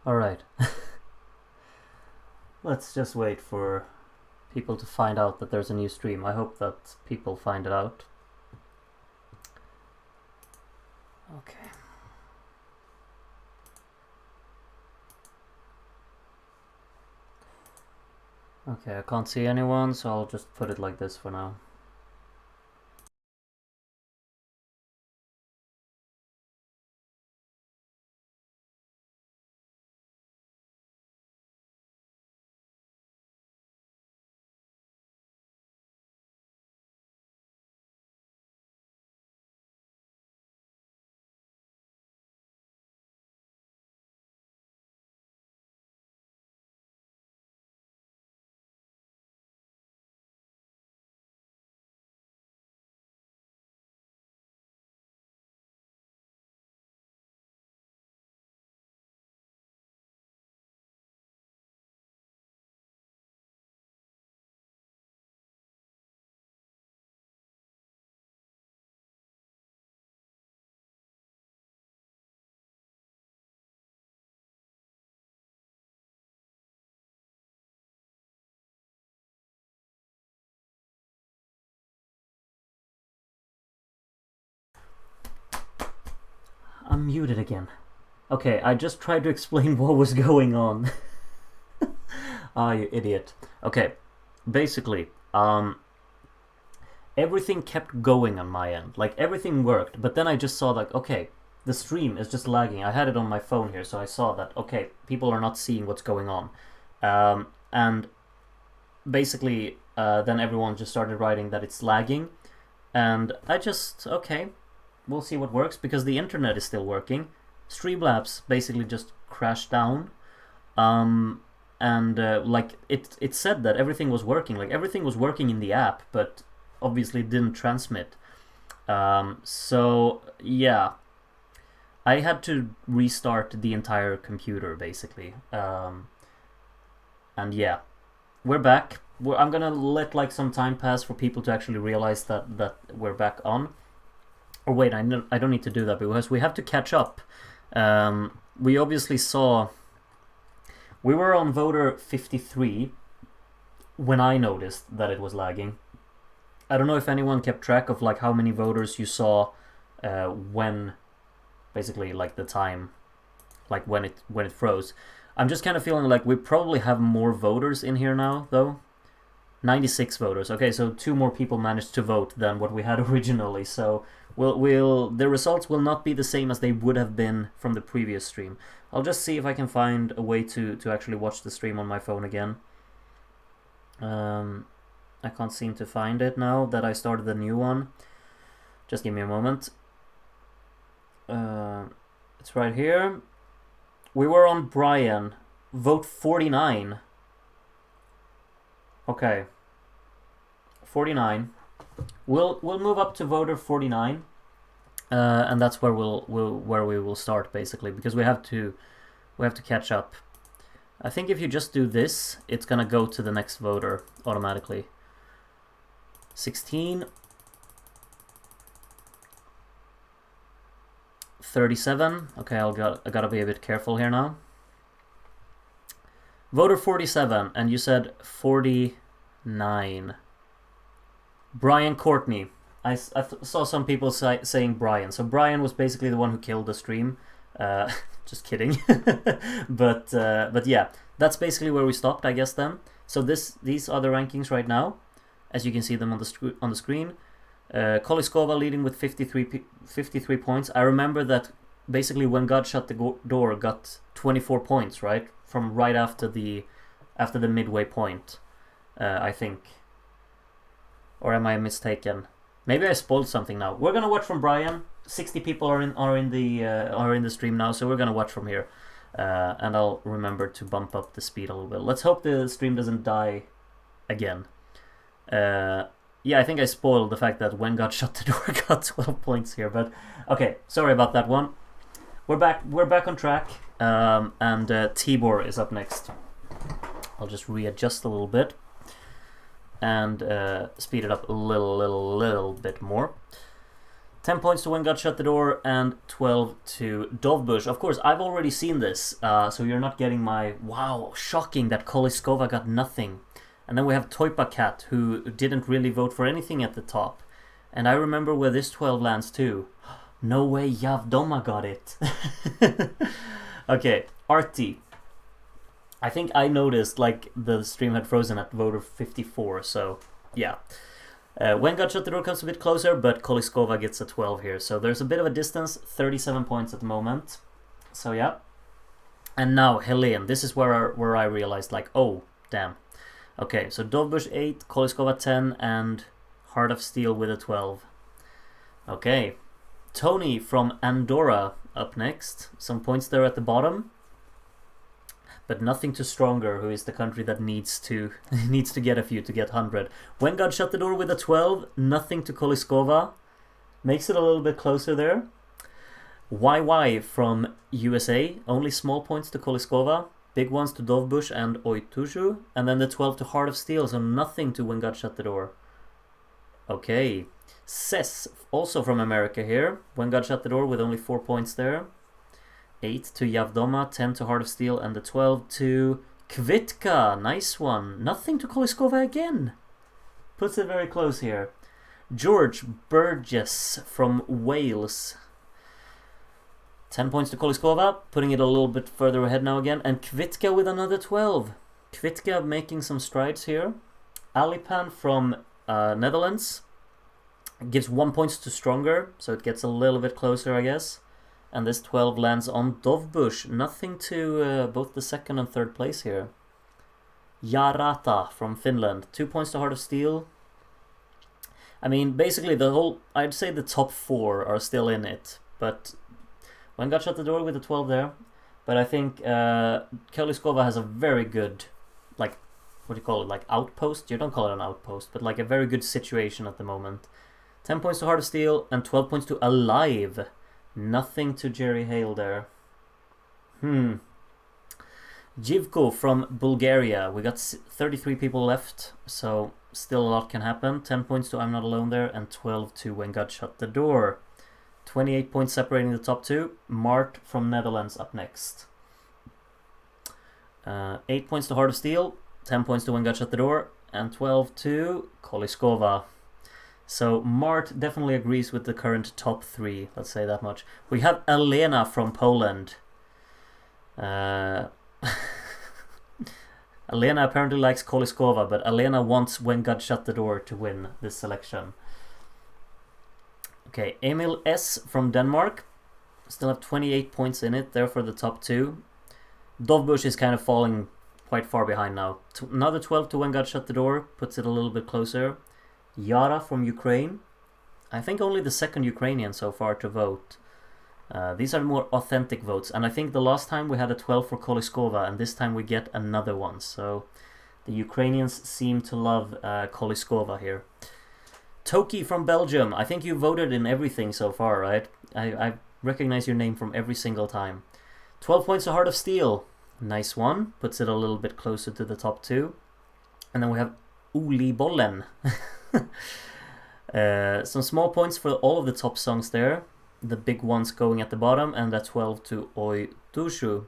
Alright. Let's just wait for people to find out that there's a new stream. I hope that people find it out. Okay. Okay, I can't see anyone, so I'll just put it like this for now. I'm muted again. Okay, I just tried to explain what was going on. Ah, you idiot. Okay, basically, everything kept going on my end. Like, everything worked, but then I just saw, like, okay, the stream is just lagging. I had it on my phone here, so I saw that, okay, people are not seeing what's going on. And basically, then everyone just started writing that it's lagging. And I just, okay, we'll see what works, because the internet is still working. Streamlabs basically just crashed down. And like, it said that everything was working. Like, everything was working in the app, but obviously didn't transmit. So, yeah. I had to restart the entire computer, basically. And yeah, we're back. I'm gonna let like some time pass for people to actually realize that we're back on. Or wait, I don't need to do that because we have to catch up. We obviously saw... We were on voter 53 when I noticed that it was lagging. I don't know if anyone kept track of like how many voters you saw when, basically, like the time, like when it froze. I'm just kind of feeling like we probably have more voters in here now, though. 96 voters. Okay, so 2 more people managed to vote than what we had originally. So the results will not be the same as they would have been from the previous stream. I'll just see if I can find a way to actually watch the stream on my phone again. I can't seem to find it now that I started the new one. Just give me a moment. It's right here. We were on Brian. Vote 49. Okay. 49. We'll move up to voter 49. And that's where we will start, basically, because we have to catch up. I think if you just do this, it's gonna go to the next voter automatically. 16. 37. Okay, I gotta be a bit careful here now. Voter 47, and you said 49. Brian Courtney. I saw some people saying Brian. So Brian was basically the one who killed the stream. Just kidding. But yeah, that's basically where we stopped, I guess, then. So these are the rankings right now, as you can see them on the screen. Koliskova leading with 53 points. I remember that basically when God Shut the Door got 24 points, right? From right after the midway point, I think. Or am I mistaken? Maybe I spoiled something now. We're gonna watch from Brian. 60 people are in the stream now, so we're gonna watch from here. And I'll remember to bump up the speed a little bit. Let's hope the stream doesn't die again. Yeah, I think I spoiled the fact that when God Shut the Door got 12 points here, but okay, sorry about that one. We're back on track, and Tibor is up next. I'll just readjust a little bit and speed it up a little bit more. 10 points to When God Shut the Door, and 12 to Dovbush. Of course, I've already seen this, so you're not getting my, wow, shocking that Koliskova got nothing. And then we have Toipa Cat, who didn't really vote for anything at the top. And I remember where this 12 lands too. No way Yavdoma got it. Okay, Arti. I think I noticed like the stream had frozen at voter 54, so yeah. When God Shut the Door comes a bit closer, but Koliskova gets a 12 here. So there's a bit of a distance, 37 points at the moment. So yeah. And now Helene, this is where I realized like, oh, damn. Okay, so Dovbush 8, Koliskova 10, and Heart of Steel with a 12. Okay. Tony from Andorra up next. Some points there at the bottom. But nothing to Stronger, who is the country that needs to get a few to get 100. When God Shut the Door with a 12, nothing to Koliskova. Makes it a little bit closer there. YY from USA, only small points to Koliskova. Big ones to Dovbush and Oituju. And then the 12 to Heart of Steel, so nothing to When God Shut the Door. Okay. Ses, also from America here. When God Shut the Door with only 4 points there. 8 to Yavdoma, 10 to Heart of Steel, and the 12 to Kvitka. Nice one. Nothing to Koliskova again. Puts it very close here. George Burgess from Wales. 10 points to Koliskova, putting it a little bit further ahead now again. And Kvitka with another 12. Kvitka making some strides here. Alipan from Netherlands. Gives 1 point to Stronger, so it gets a little bit closer, I guess. And this 12 lands on Dovbush. Nothing to both the second and third place here. Yarata from Finland. 2 points to Heart of Steel. I mean, basically I'd say the top 4 are still in it. But When God Shut the Door with the 12 there. But I think Koliskova has a very good, like, what do you call it? Like outpost? You don't call it an outpost, but like a very good situation at the moment. 10 points to Heart of Steel and 12 points to Alive. Nothing to Jerry Hale there. Jivko from Bulgaria. We got 33 people left, so still a lot can happen. 10 points to I'm Not Alone there, and 12 to When God Shut the Door. 28 points separating the top 2. Mart from Netherlands up next. 8 points to Heart of Steel, 10 points to When God Shut the Door, and 12 to Koliskova. So Mart definitely agrees with the current top 3, let's say that much. We have Elena from Poland. Elena apparently likes Koliskova, but Elena wants When God Shut the Door to win this selection. Okay, Emil S. from Denmark. Still have 28 points in it, there for the top 2. Dovbush is kind of falling quite far behind now. Another 12 to When God Shut the Door, puts it a little bit closer. Yara from Ukraine. I think only the second Ukrainian so far to vote. These are more authentic votes. And I think the last time we had a 12 for Koliskova, and this time we get another one. So the Ukrainians seem to love Koliskova here. Toki from Belgium. I think you voted in everything so far, right? I recognize your name from every single time. 12 points to Heart of Steel. Nice one. Puts it a little bit closer to the top 2. And then we have Uli Bollen. Some small points for all of the top songs there. The big ones going at the bottom, and that 12 to Oi Tushu,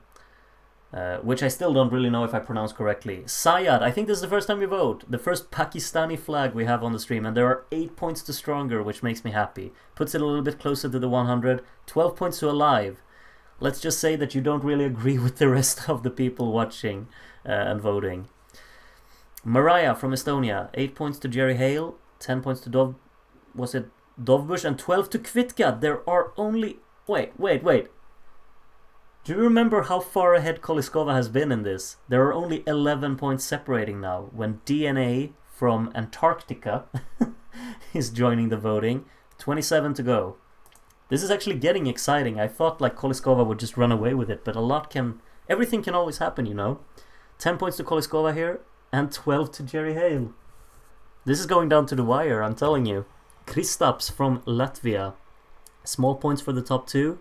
which I still don't really know if I pronounce correctly. Sayad, I think this is the first time you vote. The first Pakistani flag we have on the stream, and there are 8 points to Stronger, which makes me happy. Puts it a little bit closer to the 100. 12 points to Alive. Let's just say that you don't really agree with the rest of the people watching and voting. Mariah from Estonia, 8 points to Jerry Hale, 10 points to Dovbush, and 12 to Kvitka. There are only... Wait. Do you remember how far ahead Koliskova has been in this? There are only 11 points separating now, when DNA from Antarctica is joining the voting. 27 to go. This is actually getting exciting. I thought like Koliskova would just run away with it, but everything can always happen, you know. 10 points to Koliskova here, and 12 to Jerry Hale. This is going down to the wire, I'm telling you. Kristaps from Latvia. Small points for the top 2.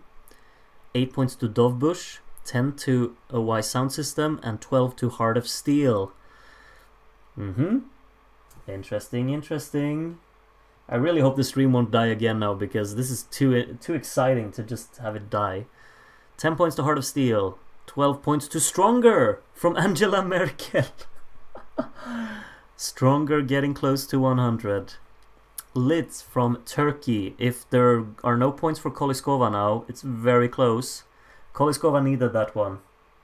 8 points to Dovbush. 10 to OY Sound System. And 12 to Heart of Steel. Interesting. I really hope the stream won't die again now, because this is too exciting to just have it die. 10 points to Heart of Steel. 12 points to Stronger from Angela Merkel. Stronger getting close to 100. Lids from Turkey. If there are no points for Koliskova now, it's very close. Koliskova needed that one.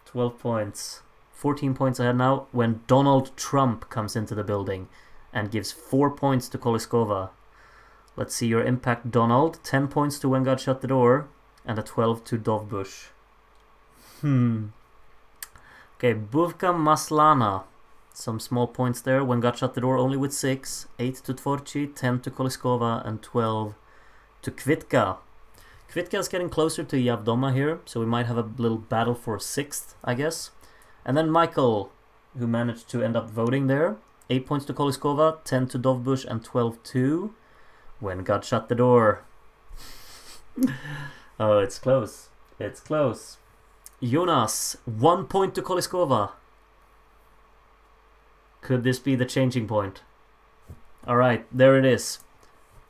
12 points. 14 points ahead now when Donald Trump comes into the building and gives 4 points to Koliskova. Let's see your impact, Donald. 10 points to When God Shut the Door and a 12 to Dovbush. Okay, Buvka Maslana. Some small points there. When God Shut the Door only with 6. 8 to Tvorchi, 10 to Koliskova and 12 to Kvitka. Kvitka is getting closer to Yavdoma here, so we might have a little battle for 6th, I guess. And then Michael, who managed to end up voting there. 8 points to Koliskova, 10 to Dovbush and 12 to When God Shut the Door. Oh, it's close. It's close. Jonas, 1 point to Koliskova. Could this be the changing point? Alright, there it is.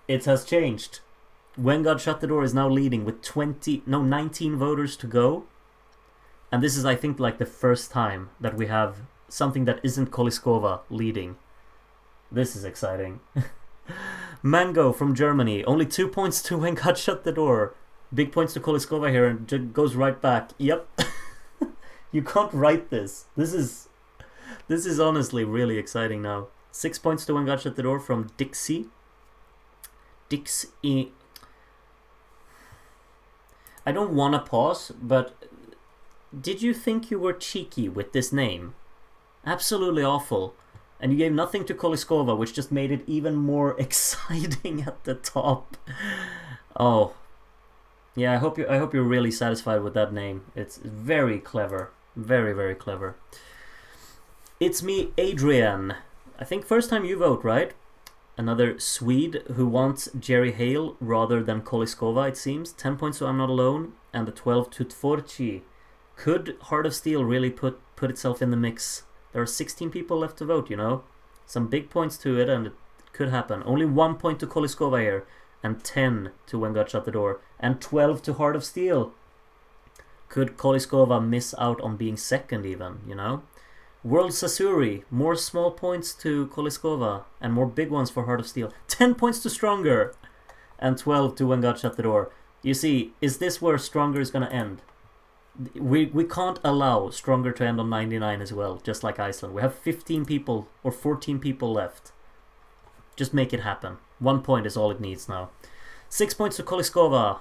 It has changed. When God Shut the Door is now leading with 19 voters to go. And this is, I think, like the first time that we have something that isn't Koliskova leading. This is exciting. Mango from Germany. Only 2 points to When God Shut the Door. Big points to Koliskova here and goes right back. Yep. You can't write this. This is honestly really exciting now. 6 points to When God Shut the Door from Dixie. Dixie. I don't want to pause, but did you think you were cheeky with this name? Absolutely awful. And you gave nothing to Koliskova, which just made it even more exciting at the top. Oh. Yeah, I hope you're really satisfied with that name. It's very clever. Very, very clever. It's me, Adrian. I think first time you vote, right? Another Swede who wants Jerry Hale rather than Koliskova, it seems. 10 points to I'm Not Alone and the 12 to Tvorchi. Could Heart of Steel really put itself in the mix? There are 16 people left to vote, you know. Some big points to it and it could happen. Only 1 point to Koliskova here and 10 to When God Shut the Door and 12 to Heart of Steel. Could Koliskova miss out on being second even, you know? World Sasuri, more small points to Koliskova and more big ones for Heart of Steel. 10 points to Stronger and 12 to When God Shut the Door. You see, is this where Stronger is going to end? We can't allow Stronger to end on 99 as well, just like Iceland. We have 15 people or 14 people left. Just make it happen. 1 point is all it needs now. 6 points to Koliskova.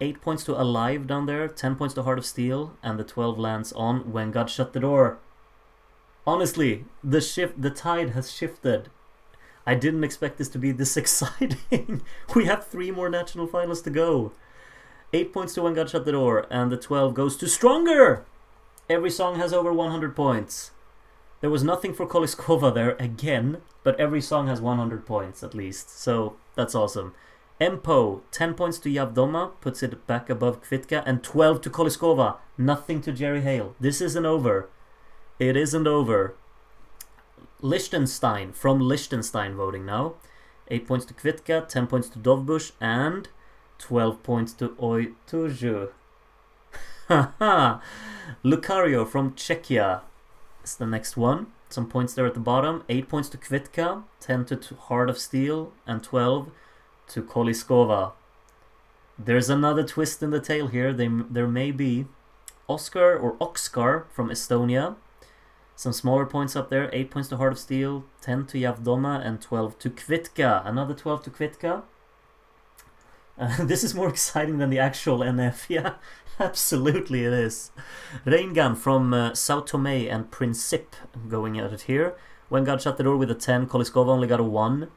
8 points to Alive down there. 10 points to Heart of Steel. And the 12 lands on When God Shut the Door. Honestly, the tide has shifted. I didn't expect this to be this exciting. We have 3 more national finals to go. 8 points to When God Shut the Door, and the 12 goes to Stronger! Every song has over 100 points. There was nothing for Koliskova there again, but every song has 100 points at least, so that's awesome. Empo, 10 points to Yavdoma, puts it back above Kvitka, and 12 to Koliskova. Nothing to Jerry Hale. This isn't over. It isn't over. Liechtenstein, from Liechtenstein voting now. 8 points to Kvitka, 10 points to Dovbush, and 12 points to Oj Tuju. Haha! Lucario from Czechia is the next one. Some points there at the bottom. 8 points to Kvitka, 10 to Heart of Steel, and 12 to Koliskova. There's another twist in the tail here. There may be Oscar or Oxcar from Estonia. Some smaller points up there. 8 points to Heart of Steel, 10 to Yavdoma, and 12 to Kvitka. Another 12 to Kvitka. This is more exciting than the actual NF. Yeah, absolutely it is. Reingan from Sao Tome and Principe going at it here. When God Shut the Door with a 10. Koliskova only got a 1.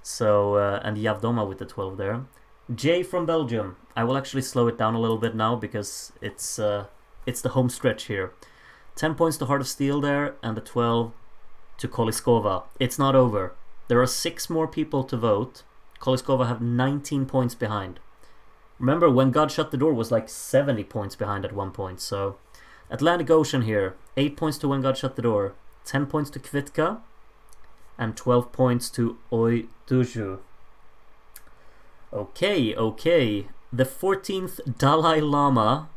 So, and Yavdoma with the 12 there. Jay from Belgium. I will actually slow it down a little bit now because it's the home stretch here. 10 points to Heart of Steel there and the 12 to Koliskova. It's not over. There are 6 more people to vote. Koliskova have 19 points behind. Remember, When God Shut the Door was like 70 points behind at one point. So, Atlantic Ocean here. 8 points to When God Shut the Door. 10 points to Kvitka. And 12 points to Oj Tuju. Okay. The 14th Dalai Lama.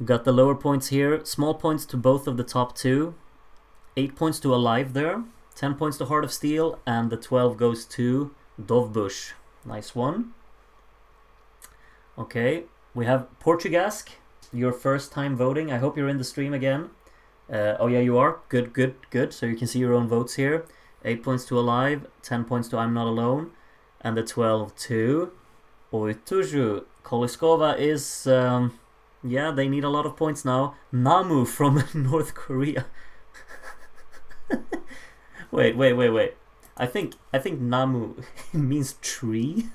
We got the lower points here. Small points to both of the top two. 8 points to Alive there. 10 points to Heart of Steel. And the 12 goes to Dovbush. Nice one. Okay. We have Portugasque. Your first time voting. I hope you're in the stream again. Oh yeah, you are. Good. So you can see your own votes here. 8 points to Alive. 10 points to I'm Not Alone. And the 12 to Oituju. Koliskova is... yeah, they need a lot of points now. Namu from North Korea. Wait. I think Namu means tree.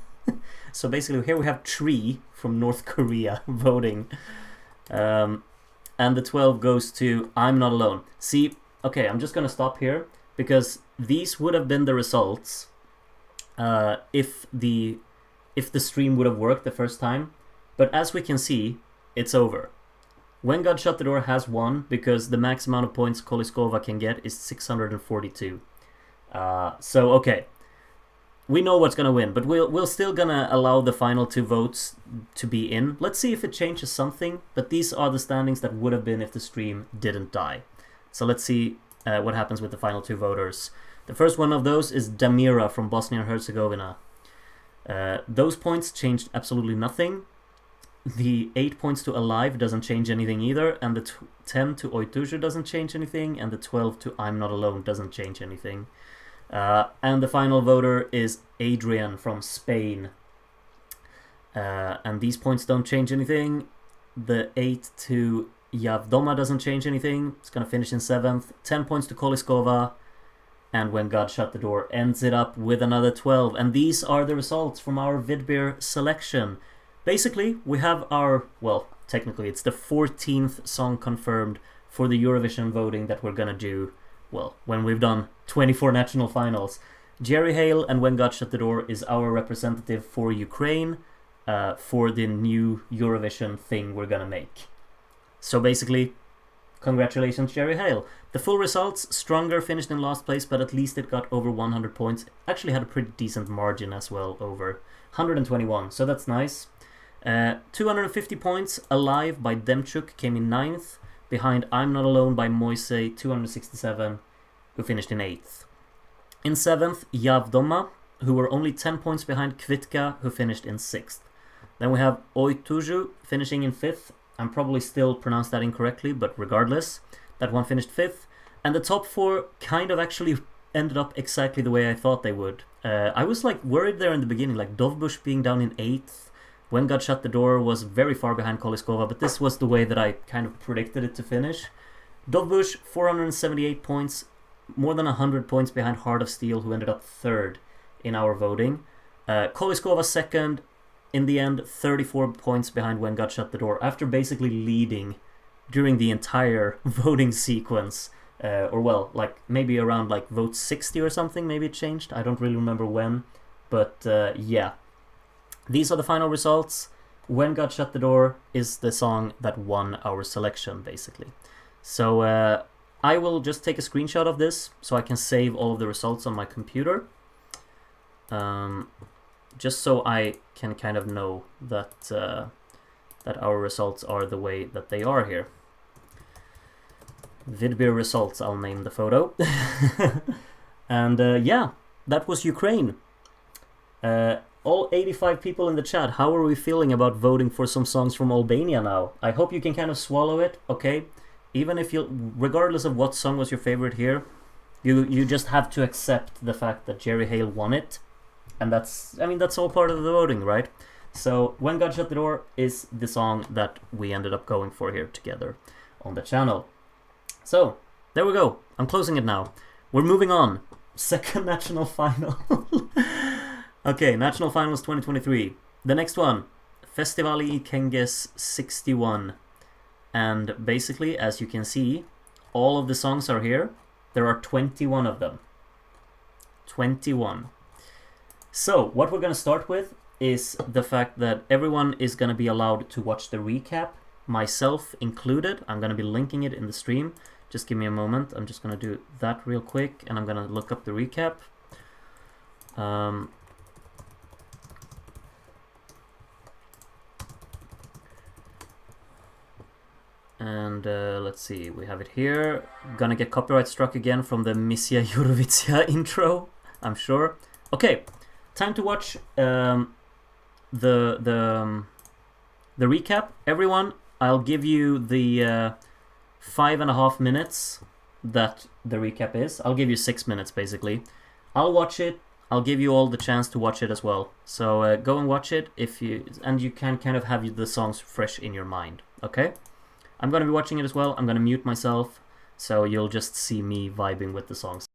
So basically here we have tree from North Korea voting. And the 12 goes to I'm Not Alone. See, okay, I'm just gonna stop here because these would have been the results if the stream would have worked the first time. But as we can see, it's over. When God Shut the Door has won because the max amount of points Koliskova can get is 642. So okay, we know what's gonna win, but we're still gonna allow the final two votes to be in. Let's see if it changes something. But these are the standings that would have been if the stream didn't die. So let's see what happens with the final two voters. The first one of those is Damira from Bosnia and Herzegovina. Those points changed absolutely nothing. The 8 points to Alive doesn't change anything either, and the 10 to Oituju doesn't change anything, and the 12 to I'm Not Alone doesn't change anything. And the final voter is Adrian from Spain. And these points don't change anything. The 8 to Yavdoma doesn't change anything. It's going to finish in 7th. 10 points to Koliskova. And When God Shut the Door ends it up with another 12. And these are the results from our Vidbeer selection. Basically, we have our, well, technically it's the 14th song confirmed for the Eurovision voting that we're going to do, well, when we've done 24 national finals. Jerry Hale and When God Shut the Door is our representative for Ukraine for the new Eurovision thing we're going to make. So basically, congratulations, Jerry Hale. The full results, Stronger finished in last place, but at least it got over 100 points. Actually had a pretty decent margin as well, over 121, so that's nice. 250 points, Alive by Demchuk came in 9th, behind I'm Not Alone by Moise, 267, who finished in 8th. In 7th, Yavdoma, who were only 10 points behind Kvitka, who finished in 6th. Then we have Oituju finishing in 5th. I'm probably still pronounced that incorrectly, but regardless, that one finished 5th. And the top 4 kind of actually ended up exactly the way I thought they would. I was like worried there in the beginning, like Dovbush being down in 8th. When God Shut the Door was very far behind Koliskova, but this was the way that I kind of predicted it to finish. Dovbush, 478 points, more than 100 points behind Heart of Steel, who ended up 3rd in our voting. Koliskova 2nd, in the end, 34 points behind When God Shut the Door, after basically leading during the entire voting sequence. Or well, like maybe around like vote 60 or something, maybe it changed. I don't really remember when, but yeah. These are the final results. When God Shut the Door is the song that won our selection, basically. So I will just take a screenshot of this so I can save all of the results on my computer. Just so I can kind of know that that our results are the way that they are here. Vidbeer results, I'll name the photo. And yeah, that was Ukraine. All 85 people in the chat, how are we feeling about voting for some songs from Albania now? I hope you can kind of swallow it, okay? Even if you, regardless of what song was your favorite here, you just have to accept the fact that Jerry Hale won it. And that's, I mean, that's all part of the voting, right? So, When God Shut the Door is the song that we ended up going for here together on the channel. So, there we go. I'm closing it now. We're moving on. Second national final. Okay, National Finals 2023. The next one, Festivali Kenges 61. And basically, as you can see, all of the songs are here. There are 21 of them. 21. So, what we're going to start with is the fact that everyone is going to be allowed to watch the recap, myself included. I'm going to be linking it in the stream. Just give me a moment. I'm just going to do that real quick, and I'm going to look up the recap. And let's see, we have it here. Gonna get copyright struck again from the Missia Eurovicia intro, I'm sure. Okay, time to watch the recap. Everyone, I'll give you the 5.5 minutes that the recap is. I'll give you 6 minutes basically. I'll watch it. I'll give you all the chance to watch it as well. So go and watch it and you can kind of have the songs fresh in your mind. Okay. I'm going to be watching it as well. I'm going to mute myself, so you'll just see me vibing with the songs.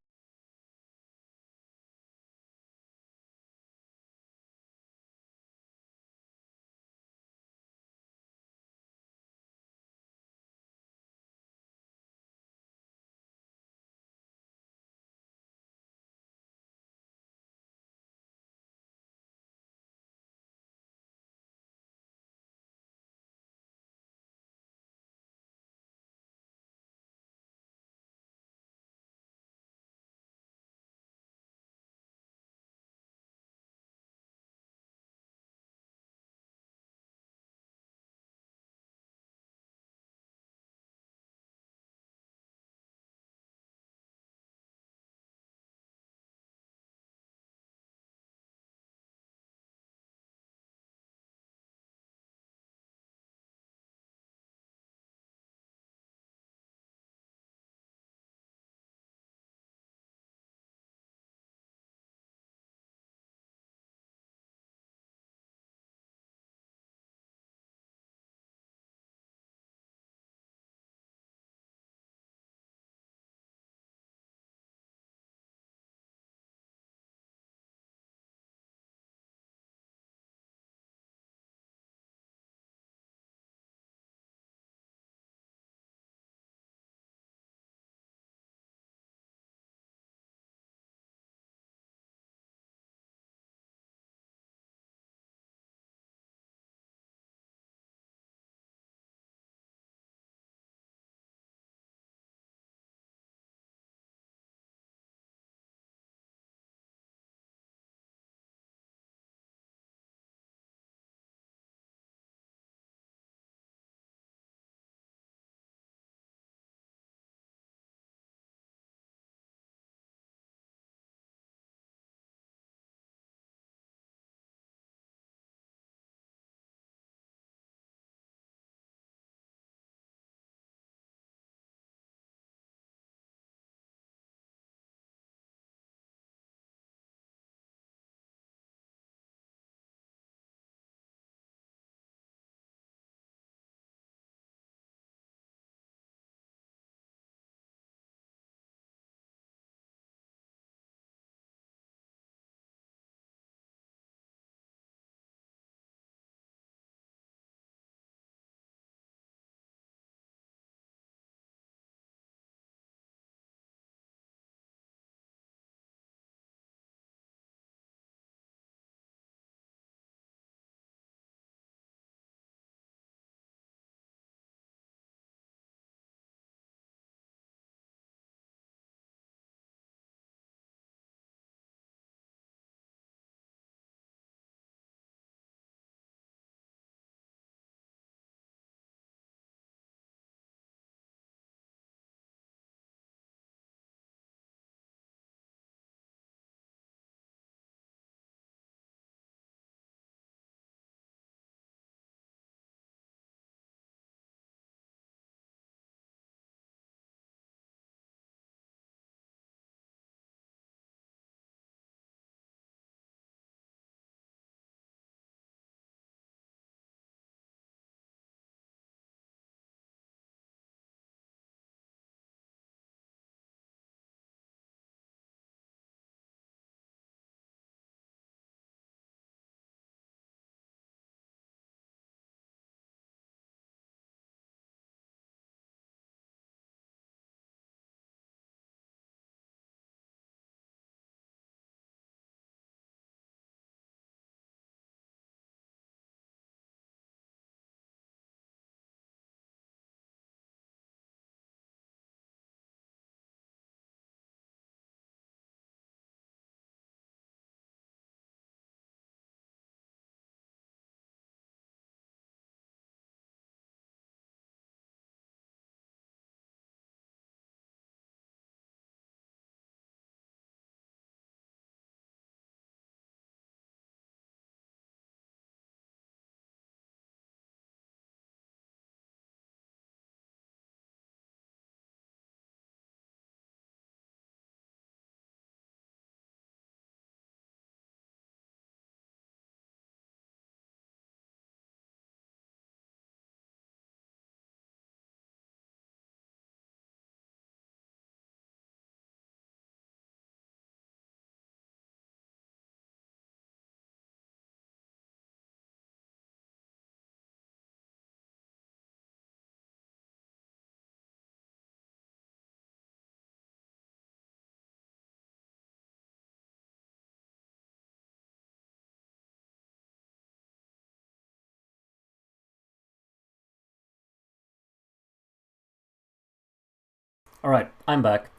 Alright, I'm back.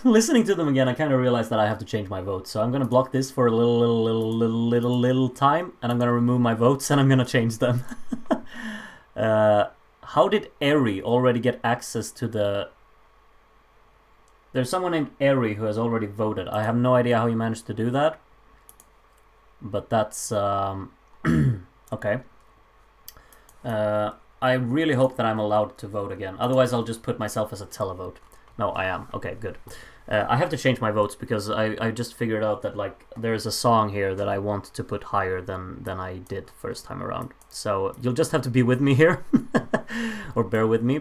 Listening to them again, I kind of realized that I have to change my votes. So I'm gonna block this for a little time, and I'm gonna remove my votes, and I'm gonna change them. How did Eri already get access to the... There's someone named Eri who has already voted. I have no idea how you managed to do that. But that's... okay. I really hope that I'm allowed to vote again. Otherwise, I'll just put myself as a televote. No, I am. Okay, good. I have to change my votes because I just figured out that like there's a song here that I want to put higher than I did first time around. So you'll just have to be with me here. Or bear with me.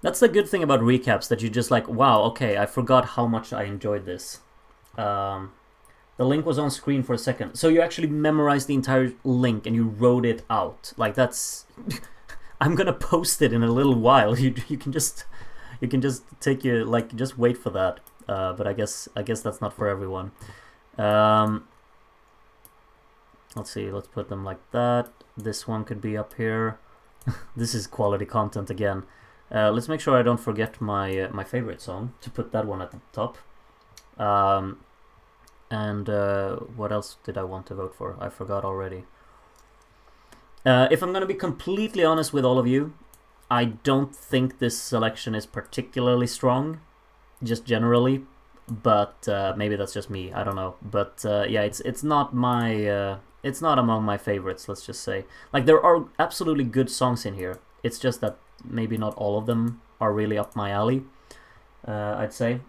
That's the good thing about recaps, that you just like, wow, okay, I forgot how much I enjoyed this. The link was on screen for a second. So you actually memorized the entire link and you wrote it out. Like that's... I'm gonna post it in a little while. You can just take your, like, just wait for that. But I guess that's not for everyone. Let's see, let's put them like that. This one could be up here. This is quality content again. Let's make sure I don't forget my my favorite song, to put that one at the top. And what else did I want to vote for? I forgot already. If I'm going to be completely honest with all of you, I don't think this selection is particularly strong, just generally. But maybe that's just me. I don't know. But yeah, it's not my it's not among my favorites. Let's just say, like, there are absolutely good songs in here. It's just that maybe not all of them are really up my alley. I'd say.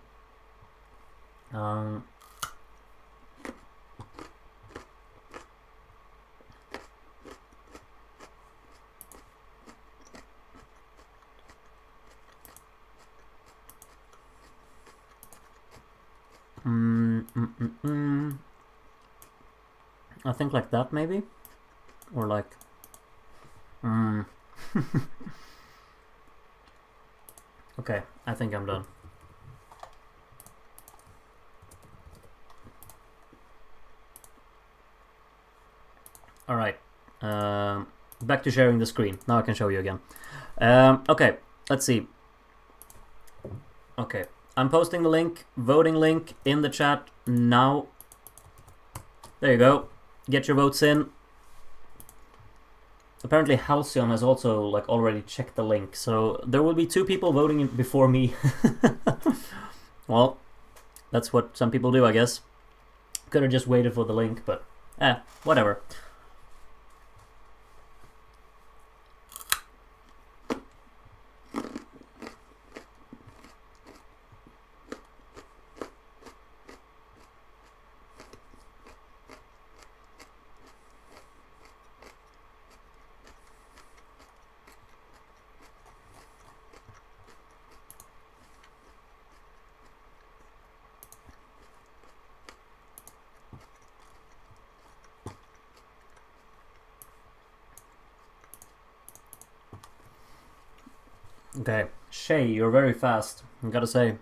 I think like that maybe, or like okay, I think I'm done. All right, back to sharing the screen. Now I can show you again. Okay, let's see. Okay, I'm posting the link, voting link, in the chat now. There you go. Get your votes in. Apparently Halcyon has also like already checked the link, so there will be 2 people voting before me. Well, that's what some people do, I guess. Could have just waited for the link, but whatever. Okay, Shay, you're very fast, I gotta say.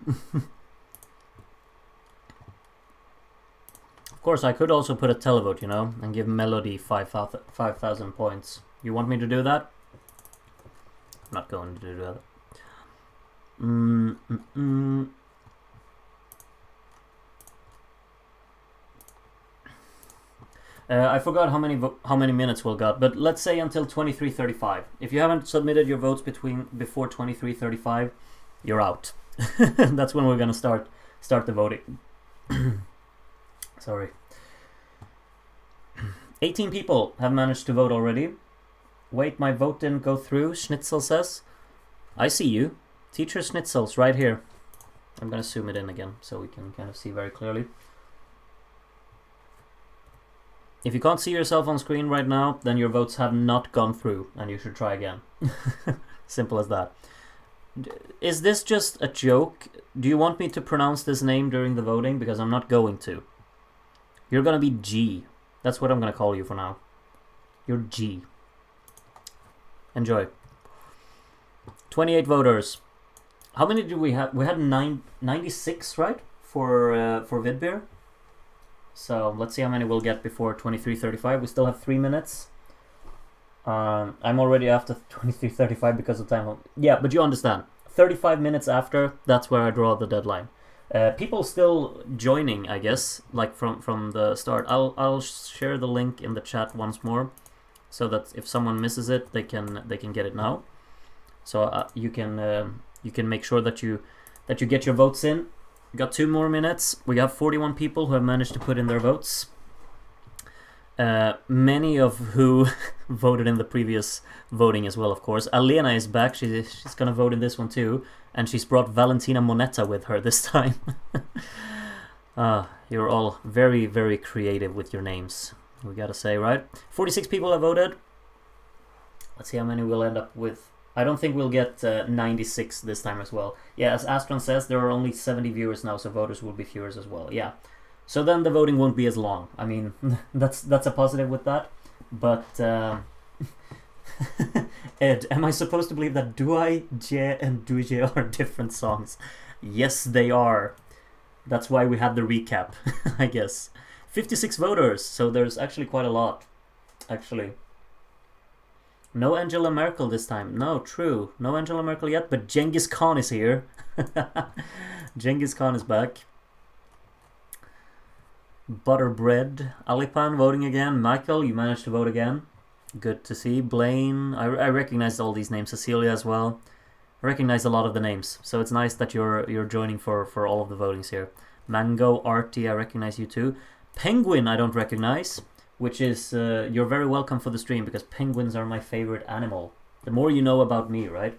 Of course, I could also put a televote, you know, and give Melody 5,000 points. You want me to do that? I'm not going to do that. I forgot how many minutes we'll got, but let's say until 23:35. If you haven't submitted your votes before 23:35, you're out. That's when we're gonna start the voting. Sorry. 18 people have managed to vote already. Wait, my vote didn't go through, Schnitzel says. I see you. Teacher Schnitzel's right here. I'm gonna zoom it in again so we can kind of see very clearly. If you can't see yourself on screen right now, then your votes have not gone through, and you should try again. Simple as that. Is this just a joke? Do you want me to pronounce this name during the voting? Because I'm not going to. You're gonna be G. That's what I'm gonna call you for now. You're G. Enjoy. 28 voters. How many did we have? We had 96, right? For Vidbeer. So let's see how many we'll get before 23:35. We still have 3 minutes. I'm already after 23:35 because of time. Yeah, but you understand. 35 minutes after, that's where I draw the deadline. People still joining, I guess, like from the start. I'll share the link in the chat once more, so that if someone misses it, they can get it now. So you can make sure that you get your votes in. We got 2 more minutes. We have 41 people who have managed to put in their votes. Many of who voted in the previous voting as well, of course. Alena is back. She's gonna vote in this one too, and she's brought Valentina Moneta with her this time. You're all very, very creative with your names, we gotta say, right? 46 people have voted. Let's see how many we'll end up with. I don't think we'll get 96 this time as well. Yeah, as Astron says, there are only 70 viewers now, so voters will be fewer as well. Yeah. So then the voting won't be as long. I mean, that's a positive with that. But Ed, am I supposed to believe that Dui, Je, and Duje are different songs? Yes, they are. That's why we had the recap, I guess. 56 voters, so there's actually quite a lot, actually. No Angela Merkel this time. No, true. No Angela Merkel yet, but Genghis Khan is here. Genghis Khan is back. Butterbread. Alipan voting again. Michael, you managed to vote again. Good to see. Blaine. I recognize all these names. Cecilia as well. I recognize a lot of the names. So it's nice that you're joining for all of the votings here. Mango, Artie, I recognize you too. Penguin, I don't recognize. Which is, you're very welcome for the stream, because penguins are my favorite animal. The more you know about me, right?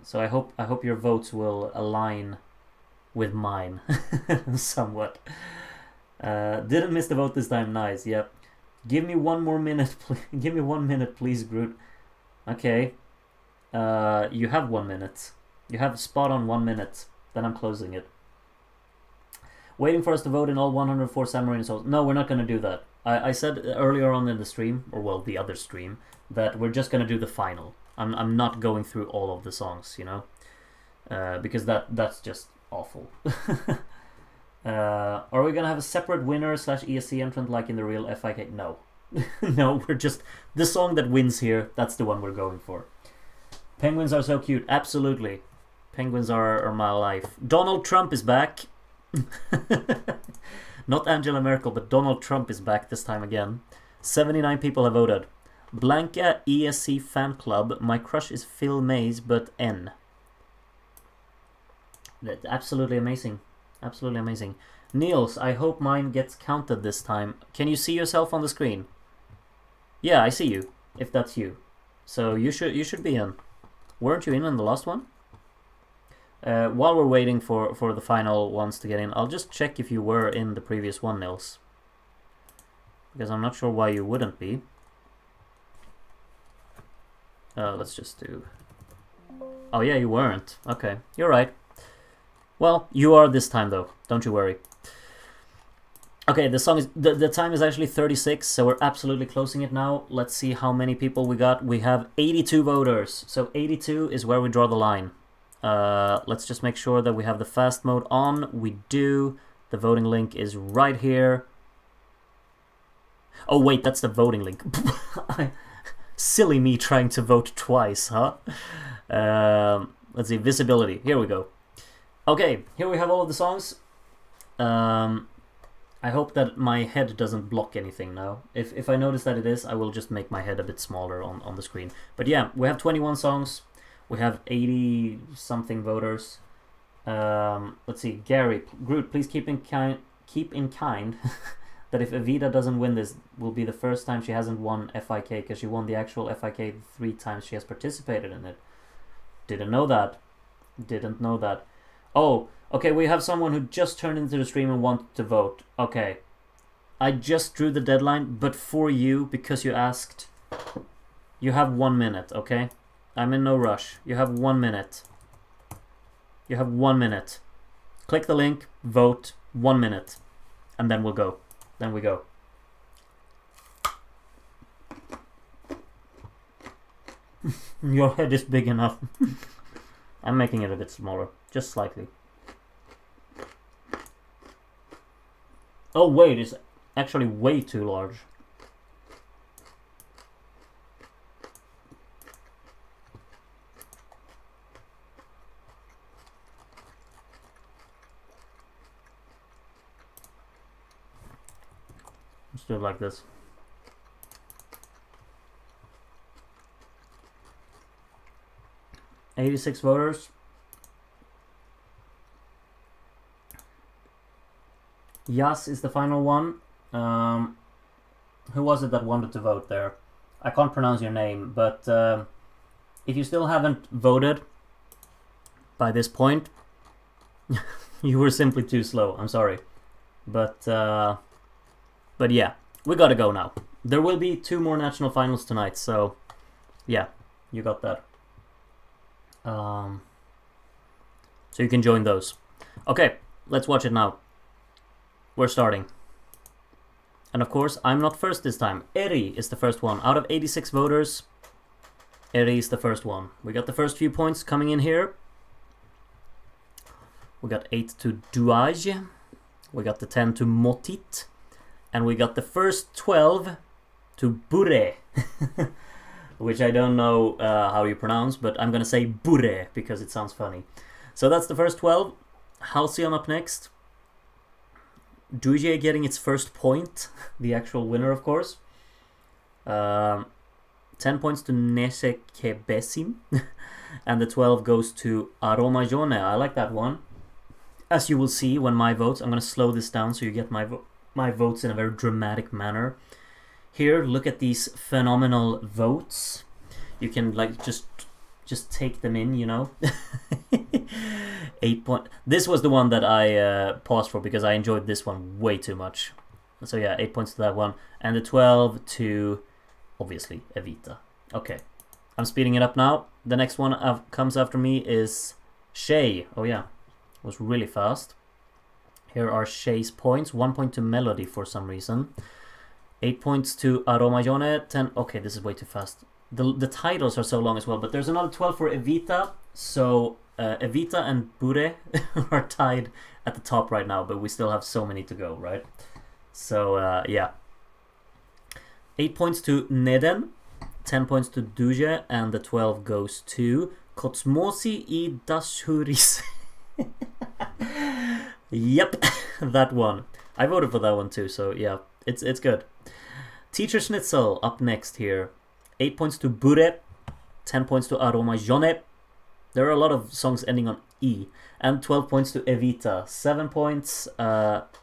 So I hope your votes will align with mine somewhat. Didn't miss the vote this time. Nice. Yep. Give me 1 more minute. Give me 1 minute, please, Groot. Okay. You have 1 minute. You have spot on 1 minute. Then I'm closing it. Waiting for us to vote in all 104 Samarine souls. No, we're not going to do that. I said earlier on in the stream, or well, the other stream, that we're just going to do the final. I'm not going through all of the songs, you know? Because that's just awful. Are we going to have a separate winner / ESC entrant like in the real FIK? No. No, we're just... The song that wins here, that's the one we're going for. Penguins are so cute. Absolutely. Penguins are my life. Donald Trump is back. Not Angela Merkel, but Donald Trump is back this time again. 79 people have voted. Blanca ESC fan club. My crush is Phil Mays, but N. That's absolutely amazing. Absolutely amazing. Niels, I hope mine gets counted this time. Can you see yourself on the screen? Yeah, I see you. If that's you. So you should be in. Weren't you in the last one? While we're waiting for the final ones to get in, I'll just check if you were in the previous one, Nils. Because I'm not sure why you wouldn't be. Let's just do... Oh yeah, you weren't. Okay, you're right. Well, you are this time though, don't you worry. Okay, the song is... The time is actually 36, so we're absolutely closing it now. Let's see how many people we got. We have 82 voters, so 82 is where we draw the line. Let's just make sure that we have the fast mode on. We do. The voting link is right here. Oh wait, that's the voting link. Silly me trying to vote twice, huh? Let's see, visibility. Here we go. Okay, here we have all of the songs. I hope that my head doesn't block anything now. If I notice that it is, I will just make my head a bit smaller on the screen. But yeah, we have 21 songs. We have 80 something voters. Let's see, Gary, Groot, please keep in kind that if Evita doesn't win this, will be the first time she hasn't won FIK, because she won the actual FIK 3 times she has participated in it. Didn't know that. Didn't know that. Oh, okay, we have someone who just turned into the stream and wanted to vote. Okay. I just drew the deadline, but for you, because you asked, you have 1 minute, okay? I'm in no rush. You have 1 minute. You have 1 minute. Click the link, vote, 1 minute. And then we'll go. Then we go. Your head is big enough. I'm making it a bit smaller. Just slightly. Oh wait, it's actually way too large. Let's do it like this. $86 voters. Yas is the final one. Who was it that wanted to vote there? I can't pronounce your name, but if you still haven't voted by this point, you were simply too slow. I'm sorry. But yeah, we gotta go now. There will be 2 more national finals tonight, so yeah, you got that. So you can join those. Okay, let's watch it now. We're starting. And of course, I'm not first this time. Eri is the first one. Out of 86 voters, Eri is the first one. We got the first few points coming in here. We got 8 to Duaj. We got the 10 to Motit. And we got the first 12 to Bure. Which I don't know how you pronounce, but I'm gonna say Bure because it sounds funny. So that's the first 12. Halcyon up next. Duje getting its first point, the actual winner, of course. 10 points to Nese Kebesim. And the 12 goes to Aromajone. I like that one. As you will see when my votes, I'm going to slow this down so you get my votes in a very dramatic manner. Here, look at these phenomenal votes. You can like just take them in, you know. 8 point. This was the one that I paused for because I enjoyed this one way too much. So yeah, 8 points to that one, and the 12 to obviously Evita. Okay, I'm speeding it up now. The next one comes after me is Shay. Oh yeah, it was really fast. Here are Shay's points. 1 point to Melody for some reason. 8 points to Aromajone. 10. Okay, this is way too fast. The titles are so long as well, but there's another 12 for Evita. So Evita and Bure are tied at the top right now, but we still have so many to go, right? So yeah. 8 points to Neden, 10 points to Duje, and the 12 goes to Kotsmosi I Dashuris. Yep, that one. I voted for that one too, so yeah, it's good. Teacher Schnitzel up next here. 8 points to Bure, 10 points to Aromajone. There are a lot of songs ending on E. And 12 points to Evita. 7 points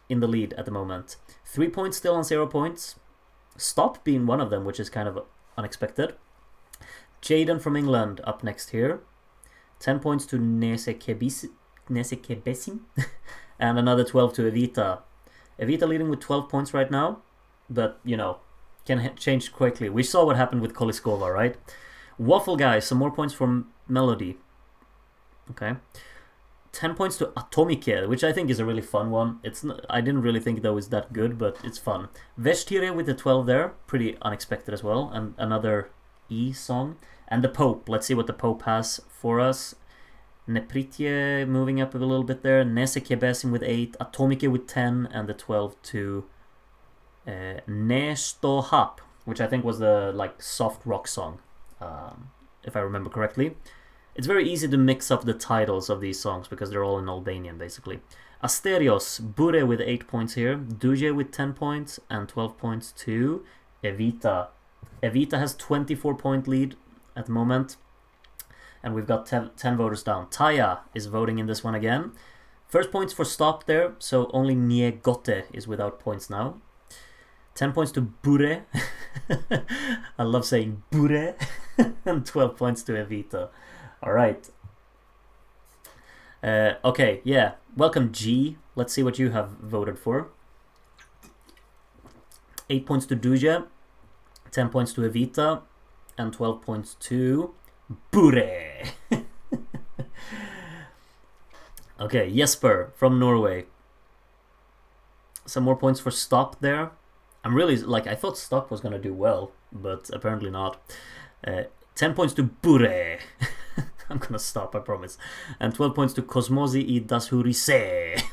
in the lead at the moment. 3 points still on 0 points. Stop being one of them, which is kind of unexpected. Jaden from England up next here. 10 points to Nese Kebesim. And another 12 to Evita. Evita leading with 12 points right now. But, you know, can change quickly. We saw what happened with Koliskova, right? Waffle Guy, some more points from Melody. Okay. 10 points to Atomike, which I think is a really fun one. I didn't really think that was that good, but it's fun. Veshtire with the 12 there, pretty unexpected as well. And another E song. And the Pope, let's see what the Pope has for us. Nepritye moving up a little bit there. Nese Kebesim with 8, Atomike with 10, and the 12 to Nesto Hap, which I think was the like soft rock song, if I remember correctly. It's very easy to mix up the titles of these songs because they're all in Albanian basically. Asterios, Bure with 8 points here, Duje with 10 points, and 12 points to Evita. Evita has 24 point lead at the moment, and we've got 10 voters down. Taya is voting in this one again. First points for Stop there, so only Niegote is without points now. 10 points to Bure. I love saying Bure. And 12 points to Evita. Alright. Okay, yeah. Welcome, G. Let's see what you have voted for. 8 points to Duja. 10 points to Evita. And 12 points to Bure. Okay, Jesper from Norway. Some more points for Stop there. I'm really, like, I thought Stop was going to do well, but apparently not. 10 points to Bure. I'm going to stop, I promise. And 12 points to Cosmosi I Dashurise.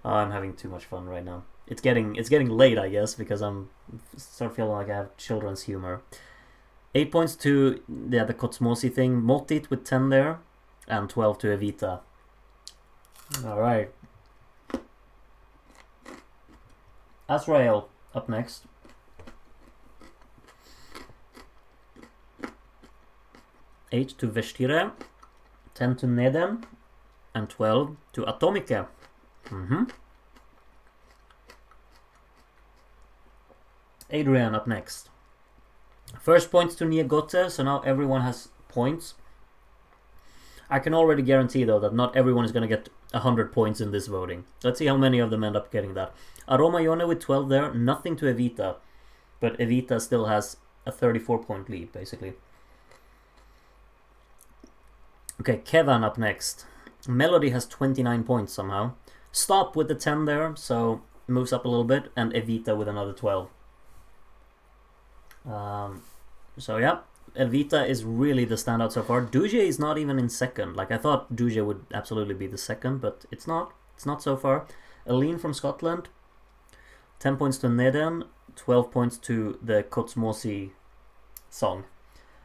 Oh, I'm having too much fun right now. It's getting late, I guess, because I'm start feeling like I have children's humor. 8 points to the Kotsmosi thing. Motit with 10 there. And 12 to Evita. Alright. Azrael up next. Eight to Vestire, 10 to Neden, and 12 to Atomike. Adrian up next. First points to Niegote, so now everyone has points. I can already guarantee though that not everyone is going to get 100 points in this voting. Let's see how many of them end up getting that. Aromayone with 12 there, nothing to Evita. But Evita still has a 34-point lead, basically. Okay, Kevan up next. Melody has 29 points somehow. Stop with the 10 there, so moves up a little bit. And Evita with another 12. So yeah, Evita is really the standout so far. Duje is not even in second. Like, I thought Duje would absolutely be the second, but it's not. It's not so far. Aline from Scotland, 10 points to Neden, 12 points to the Kotsmosi song.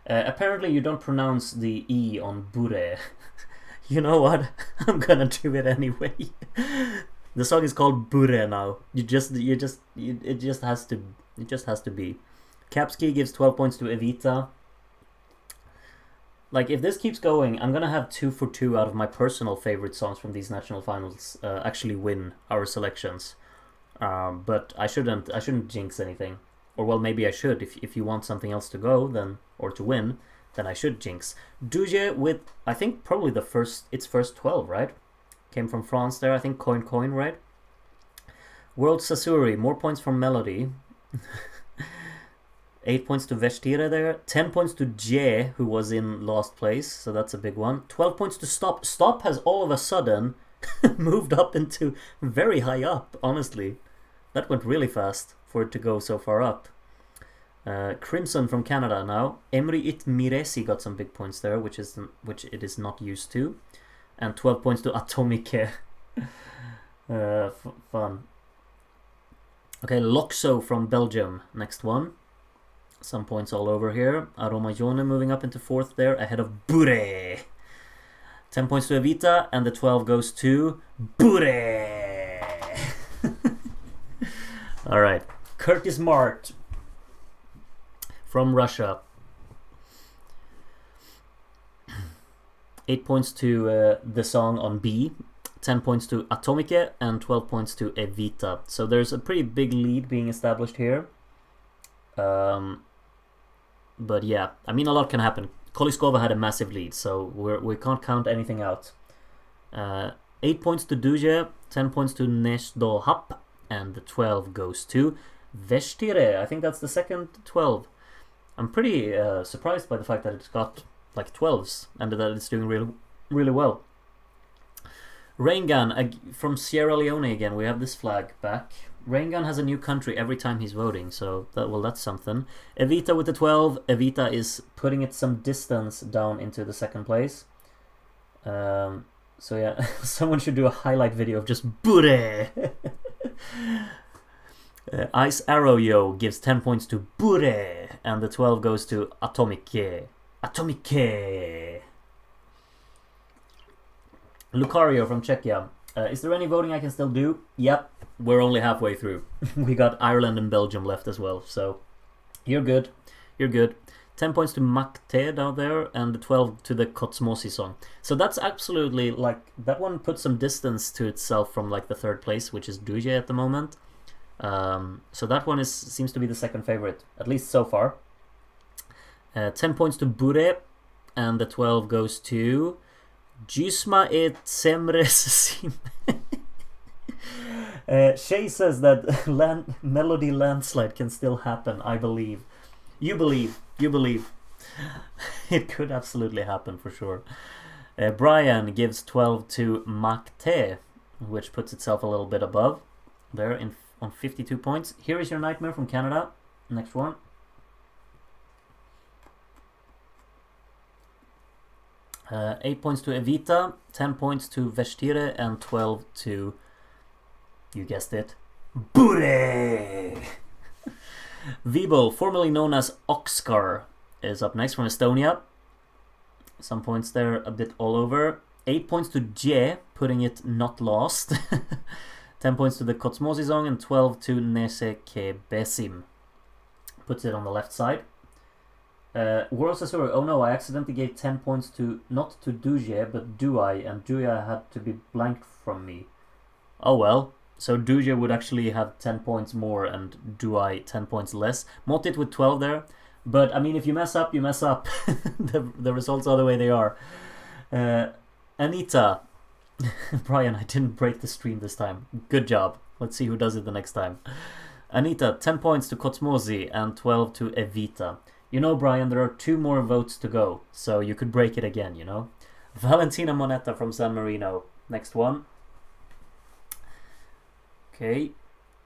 Apparently you don't pronounce the E on Bure. You know what? I'm gonna do it anyway. The song is called Bure now. It just has to be. Kapski gives 12 points to Evita. Like, if this keeps going, I'm gonna have 2 for 2 out of my personal favorite songs from these national finals actually win our selections. But I shouldn't jinx anything. Or, well, maybe I should. If you want something else to go, then, or to win, then I should jinx. Duje with, I think, probably its first 12, right? Came from France there, I think, Coin, right? World Sasuri, more points from Melody. 8 points to Vestire there. 10 points to J, who was in last place, so that's a big one. 12 points to Stop. Stop has all of a sudden moved up into very high up, honestly. That went really fast for it to go so far up. Crimson from Canada now. Emri It Miresi got some big points there, which it is not used to. And 12 points to Atomike. Fun. Okay, Loxo from Belgium, next one. Some points all over here. Aromayone moving up into 4th there, ahead of Bure. 10 points to Evita, and the 12 goes to Bure. Alright, Curtis Mart from Russia. 8 points to the song on B. 10 points to Atomike, and 12 points to Evita. So there's a pretty big lead being established here. But yeah, I mean, a lot can happen. Koliskova had a massive lead, so we can't count anything out. 8 points to Duje, 10 points to Nesdo Hap, and the 12 goes to Vestire. I think that's the second 12. I'm pretty surprised by the fact that it's got like 12s and that it's doing really, really well. Raingun from Sierra Leone again. We have this flag back. Raingun has a new country every time he's voting, so that's something. Evita with the 12. Evita is putting it some distance down into the second place. So yeah, someone should do a highlight video of just Bure. Ice Arrow Yo gives 10 points to Bure, and the 12 goes to Atomike. Atomike. Lucario from Czechia. Is there any voting I can still do? Yep, we're only halfway through. We got Ireland and Belgium left as well, so you're good. You're good. 10 points to Makte down there, and 12 to the Kotsmosi song. So that's absolutely, like, that one puts some distance to itself from, like, the 3rd place, which is Duje at the moment. So that one seems to be the second favorite, at least so far. 10 points to Bure, and the 12 goes to Jusma et Semres. Shay says that melody landslide can still happen. I believe. You believe. You believe. It could absolutely happen for sure. Brian gives 12 to Makte, which puts itself a little bit above there on 52 points. Here is your nightmare from Canada. Next one. Uh, 8 points to Evita, 10 points to Vestire, and 12 to, you guessed it, Bure! Vibo, formerly known as Oxcar, is up next from Estonia. Some points there, a bit all over. 8 points to J, putting it not lost. 10 points to the Kotsmosi song and 12 to Nese Ke Besim. Puts it on the left side. World Sasori, oh no, I accidentally gave 10 points to, not to Duje, but Duai, and Duai had to be blanked from me. Oh well, so Duje would actually have 10 points more and Duai 10 points less. Motit with 12 there, but I mean, if you mess up, you mess up. the results are the way they are. Anita. Brian, I didn't break the stream this time. Good job. Let's see who does it the next time. Anita, 10 points to Kotsmosi and 12 to Evita. You know, Brian, there are 2 more votes to go, so you could break it again, you know? Valentina Moneta from San Marino. Next one. Okay.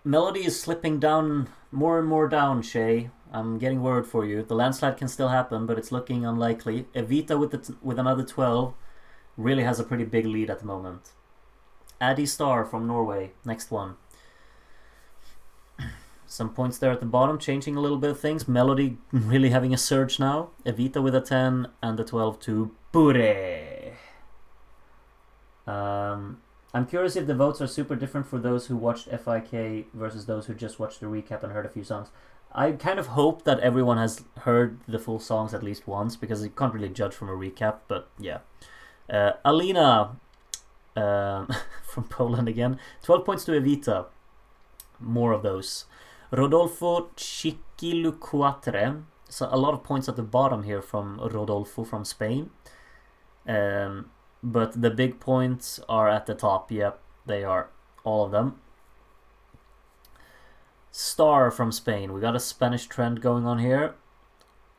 Melody is slipping down, more and more down, Shay. I'm getting worried for you. The landslide can still happen, but it's looking unlikely. Evita with another 12 really has a pretty big lead at the moment. Addy Star from Norway. Next one. Some points there at the bottom, changing a little bit of things. Melody really having a surge now. Evita with a 10 and the 12 to Pure. I'm curious if the votes are super different for those who watched FIK versus those who just watched the recap and heard a few songs. I kind of hope that everyone has heard the full songs at least once, because you can't really judge from a recap, but yeah. Alina from Poland again. 12 points to Evita. More of those. Rodolfo Chiquilucuatre. So a lot of points at the bottom here from Rodolfo from Spain. But the big points are at the top. Yep, they are. All of them. Star from Spain. We got a Spanish trend going on here.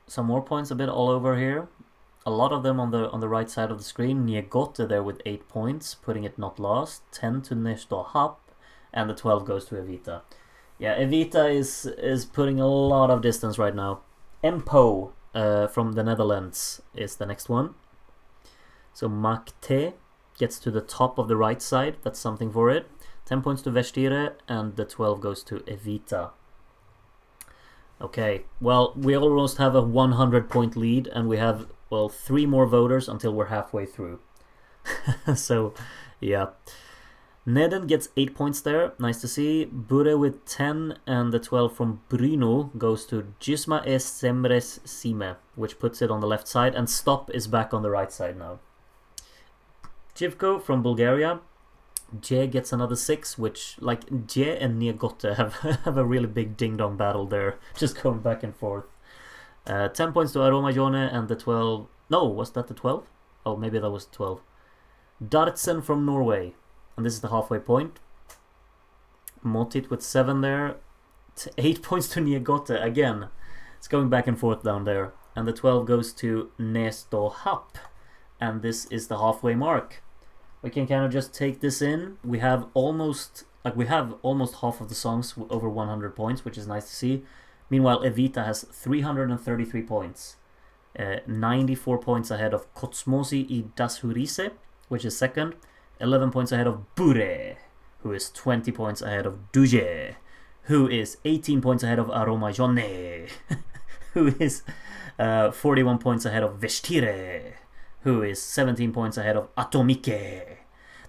Some more points a bit all over here. A lot of them on the right side of the screen. Niegote there with 8 points, putting it not lost. 10 to Nesto Hap, and the 12 goes to Evita. Yeah, Evita is putting a lot of distance right now. Empo from the Netherlands is the next one. So Makte gets to the top of the right side. That's something for it. 10 points to Vestire, and the 12 goes to Evita. Okay, well, we almost have a 100-point lead, and we have, well, 3 more voters until we're halfway through. So, yeah. Neden gets 8 points there, nice to see. Bure with 10, and the 12 from Bruno goes to Gisma es Semres Sime, which puts it on the left side, and Stop is back on the right side now. Jivko from Bulgaria. J gets another 6, which, like, J and Niegote have a really big ding-dong battle there, just going back and forth. 10 points to Aroma Jone, and the 12... No, was that the 12? Oh, maybe that was 12. Dartsen from Norway, and this is the halfway point. Motit with 7 there. 8 points to Niegote, again. It's going back and forth down there. And the 12 goes to Nesto Hap, and this is the halfway mark. We can kind of just take this in. We have almost half of the songs over 100 points, which is nice to see. Meanwhile, Evita has 333 points. 94 points ahead of Kotsmosi I Dashurise, which is second. 11 points ahead of Bure, who is 20 points ahead of Duje, who is 18 points ahead of Aroma Jone, who is 41 points ahead of Vestire, who is 17 points ahead of Atomike.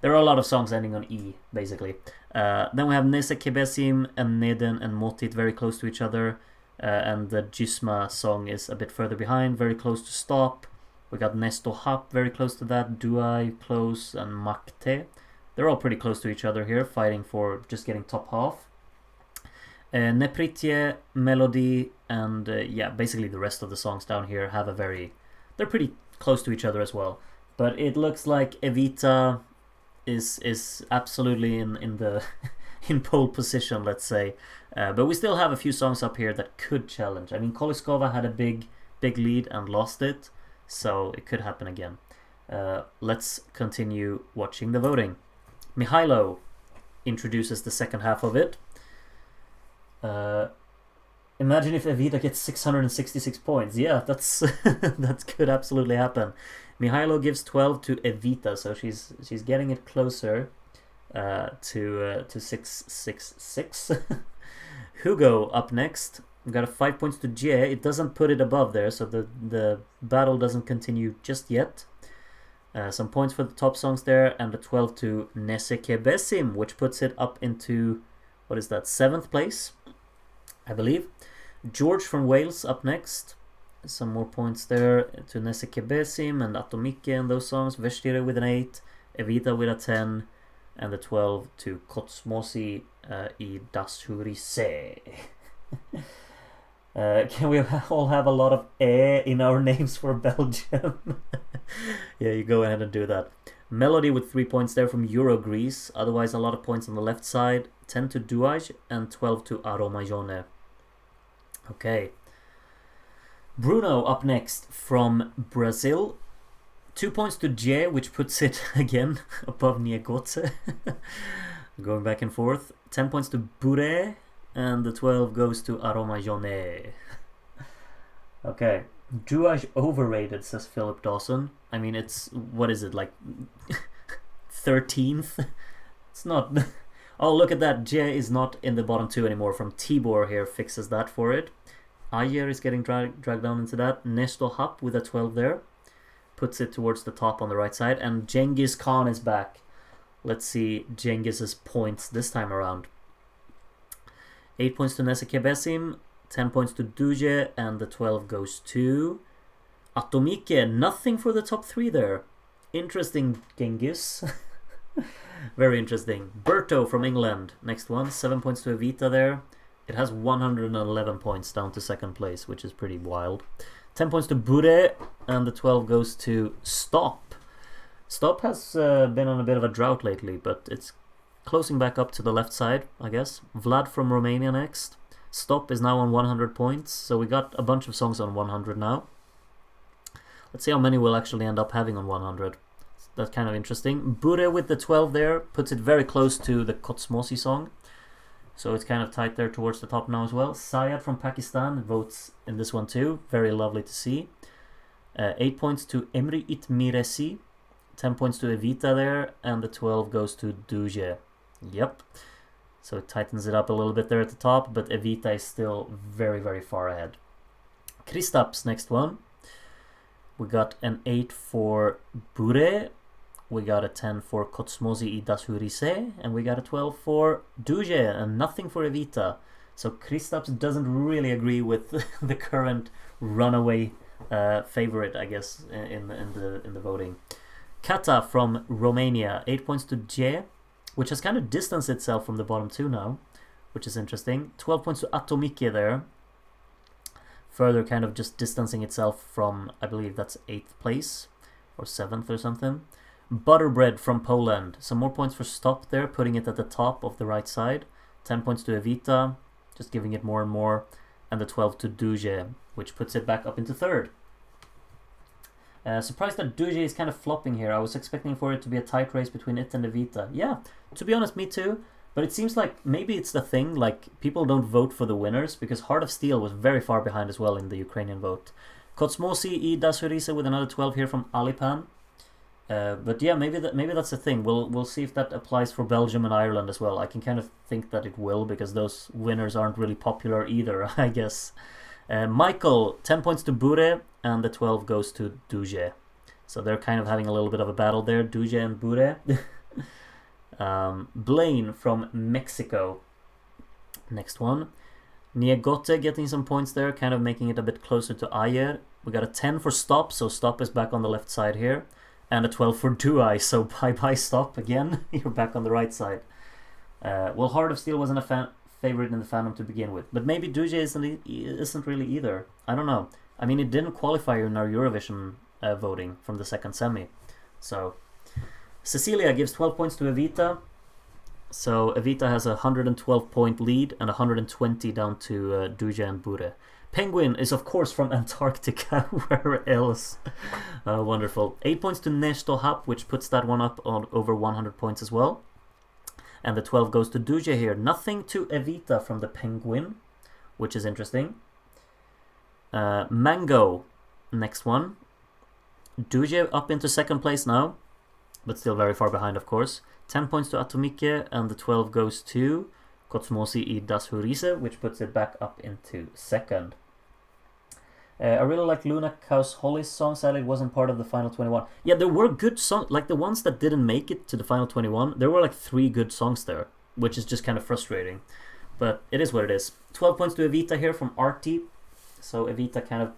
There are a lot of songs ending on E, basically. Then we have Nese Kebesim and Neden and Motit very close to each other. And the Gisma song is a bit further behind, very close to Stop. We got Nesto Hap very close to that, Duai close, and Makte. They're all pretty close to each other here, fighting for just getting top half. Nepritje, Melody, and yeah, basically the rest of the songs down here have they're pretty close to each other as well. But it looks like Evita is absolutely in the in pole position, let's say. But we still have a few songs up here that could challenge. I mean, Koliskova had a big lead and lost it, so it could happen again. Let's continue watching the voting. Mihailo introduces the second half of it. Imagine if Evita gets 666 points. Yeah, that's that could absolutely happen. Mihailo gives 12 to Evita, so she's getting it closer to 666. Hugo up next. We got a 5 points to J. It doesn't put it above there, so the battle doesn't continue just yet. Some points for the top songs there, and the 12 to Neseke Besim, which puts it up into, what is that, 7th place, I believe. George from Wales up next. Some more points there to Neseke Besim and Atomike and those songs. Vestire with an 8, Evita with a 10, and the 12 to Kotsmosi I Dashurise. Can we all have a lot of in our names for Belgium? Yeah, you go ahead and do that. Melody with 3 points there from Euro Greece. Otherwise, a lot of points on the left side. 10 to Duaj and 12 to Aromajone. Okay. Bruno up next from Brazil. 2 points to J, which puts it again above Niegoce. Going back and forth. 10 points to Bure. And the 12 goes to Aromajone. Okay. Duaj overrated, says Philip Dawson. I mean, it's, what is it, like 13th? It's not... Oh, look at that. J is not in the bottom 2 anymore. From Tibor here fixes that for it. Ayer is getting dragged down into that. Nesto Hap with a 12 there. Puts it towards the top on the right side. And Genghis Khan is back. Let's see Genghis's points this time around. 8 points to Neseke Besim, 10 points to Duje, and the 12 goes to Atomike. Nothing for the top 3 there. Interesting, Genghis. Very interesting. Berto from England, next one. 7 points to Evita there. It has 111 points down to 2nd place, which is pretty wild. 10 points to Bure, and the 12 goes to Stop. Stop has been on a bit of a drought lately, but it's closing back up to the left side, I guess. Vlad from Romania next. Stop is now on 100 points, so we got a bunch of songs on 100 now. Let's see how many we'll actually end up having on 100. That's kind of interesting. Bure with the 12 there puts it very close to the Kotsmosi song. So it's kind of tight there towards the top now as well. Syed from Pakistan votes in this one too. Very lovely to see. 8 points to Emri Itmiresi. 10 points to Evita there. And the 12 goes to Duje. Yep. So it tightens it up a little bit there at the top, but Evita is still very, very far ahead. Kristaps, next one. We got an 8 for Bure. We got a 10 for Kotsmosi I Dashurise. And we got a 12 for Duje, and nothing for Evita. So Kristaps doesn't really agree with the current runaway favorite, I guess, in the voting. Kata from Romania, 8 points to J, which has kind of distanced itself from the bottom 2 now, which is interesting. 12 points to Atomike there. Further kind of just distancing itself from, I believe that's 8th place, or 7th or something. Butterbread from Poland. Some more points for Stop there, putting it at the top of the right side. 10 points to Evita, just giving it more and more. And the 12 to Duje, which puts it back up into 3rd. Surprised that Duje is kind of flopping here. I was expecting for it to be a tight race between it and Evita. Yeah, to be honest, me too. But it seems like maybe it's the thing, like people don't vote for the winners, because Heart of Steel was very far behind as well in the Ukrainian vote. Kotsmosi I Dashurise with another 12 here from Alipan. But yeah, maybe that's the thing. We'll see if that applies for Belgium and Ireland as well. I can kind of think that it will, because those winners aren't really popular either, I guess. Michael, 10 points to Bure, and the 12 goes to Duje. So they're kind of having a little bit of a battle there, Duje and Bure. Blaine from Mexico, next one. Niegote getting some points there, kind of making it a bit closer to Ayer. We got a 10 for Stop, so Stop is back on the left side here. And a 12 for Duai, so bye-bye Stop again. You're back on the right side. Well, Heart of Steel wasn't a favorite in the fandom to begin with, but maybe Duje isn't really either. I don't know. I mean, it didn't qualify in our Eurovision voting from the 2nd semi. So Cecilia gives 12 points to Evita. So Evita has a 112 point lead and 120 down to Duje and Bure. Penguin is of course from Antarctica. Where else? Wonderful. 8 points to Nesto Hap, which puts that one up on over 100 points as well. And the 12 goes to Duje here. Nothing to Evita from the Penguin, which is interesting. Mango, next one. Duje up into 2nd place now, but still very far behind, of course. 10 points to Atomike, and the 12 goes to Kotsmosi I Dashurise, which puts it back up into 2nd. I really like Luna Kaus Holly's song. Sadly, it wasn't part of the final 21. Yeah, there were good songs. Like the ones that didn't make it to the final 21, there were like 3 good songs there, which is just kind of frustrating. But it is what it is. 12 points to Evita here from Artie. So Evita kind of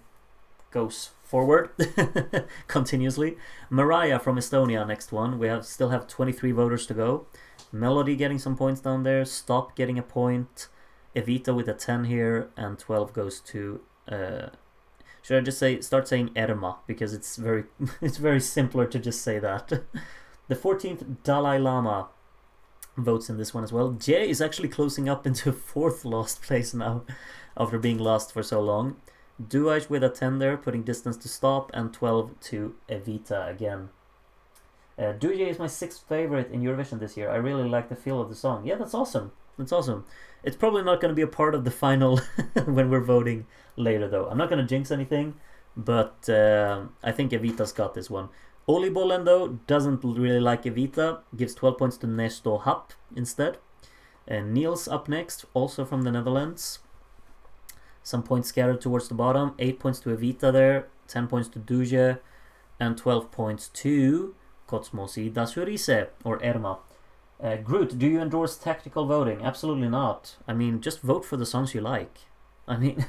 goes forward continuously. Mariah from Estonia, next one. We still have 23 voters to go. Melody getting some points down there. Stop getting a point. Evita with a 10 here, and 12 goes to. Should I just start saying Erma, because it's very simpler to just say that. The 14th Dalai Lama votes in this one as well. Jay is actually closing up into 4th last place now after being lost for so long. Duaj with a 10 there, putting distance to Stop, and 12 to Evita again. Duje is my 6th favorite in Eurovision this year. I really like the feel of the song. Yeah, that's awesome. That's awesome. It's probably not going to be a part of the final when we're voting later, though. I'm not going to jinx anything, but I think Evita's got this one. Oli Bollen, though, doesn't really like Evita. Gives 12 points to Nesto Hap instead. Niels up next, also from the Netherlands. Some points scattered towards the bottom. 8 points to Evita there. 10 points to Duje. And 12 points to Kotsmosi Dasurise, or Erma. Groot, do you endorse tactical voting? Absolutely not. I mean, just vote for the songs you like. I mean,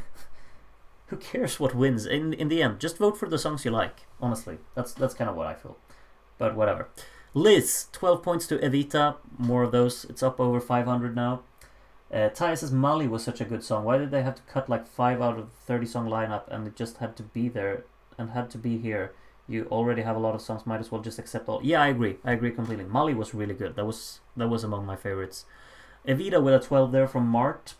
who cares what wins? In the end, just vote for the songs you like. Honestly, that's kind of what I feel. But whatever. Liz, 12 points to Evita. More of those. It's up over 500 now. Taya says Mali was such a good song. Why did they have to cut like 5 out of the 30 song lineup and it just had to be there and had to be here? You already have a lot of songs, might as well just accept all. Yeah, I agree completely. Mali was really good. That was among my favorites. Evita with a 12 there from Mart.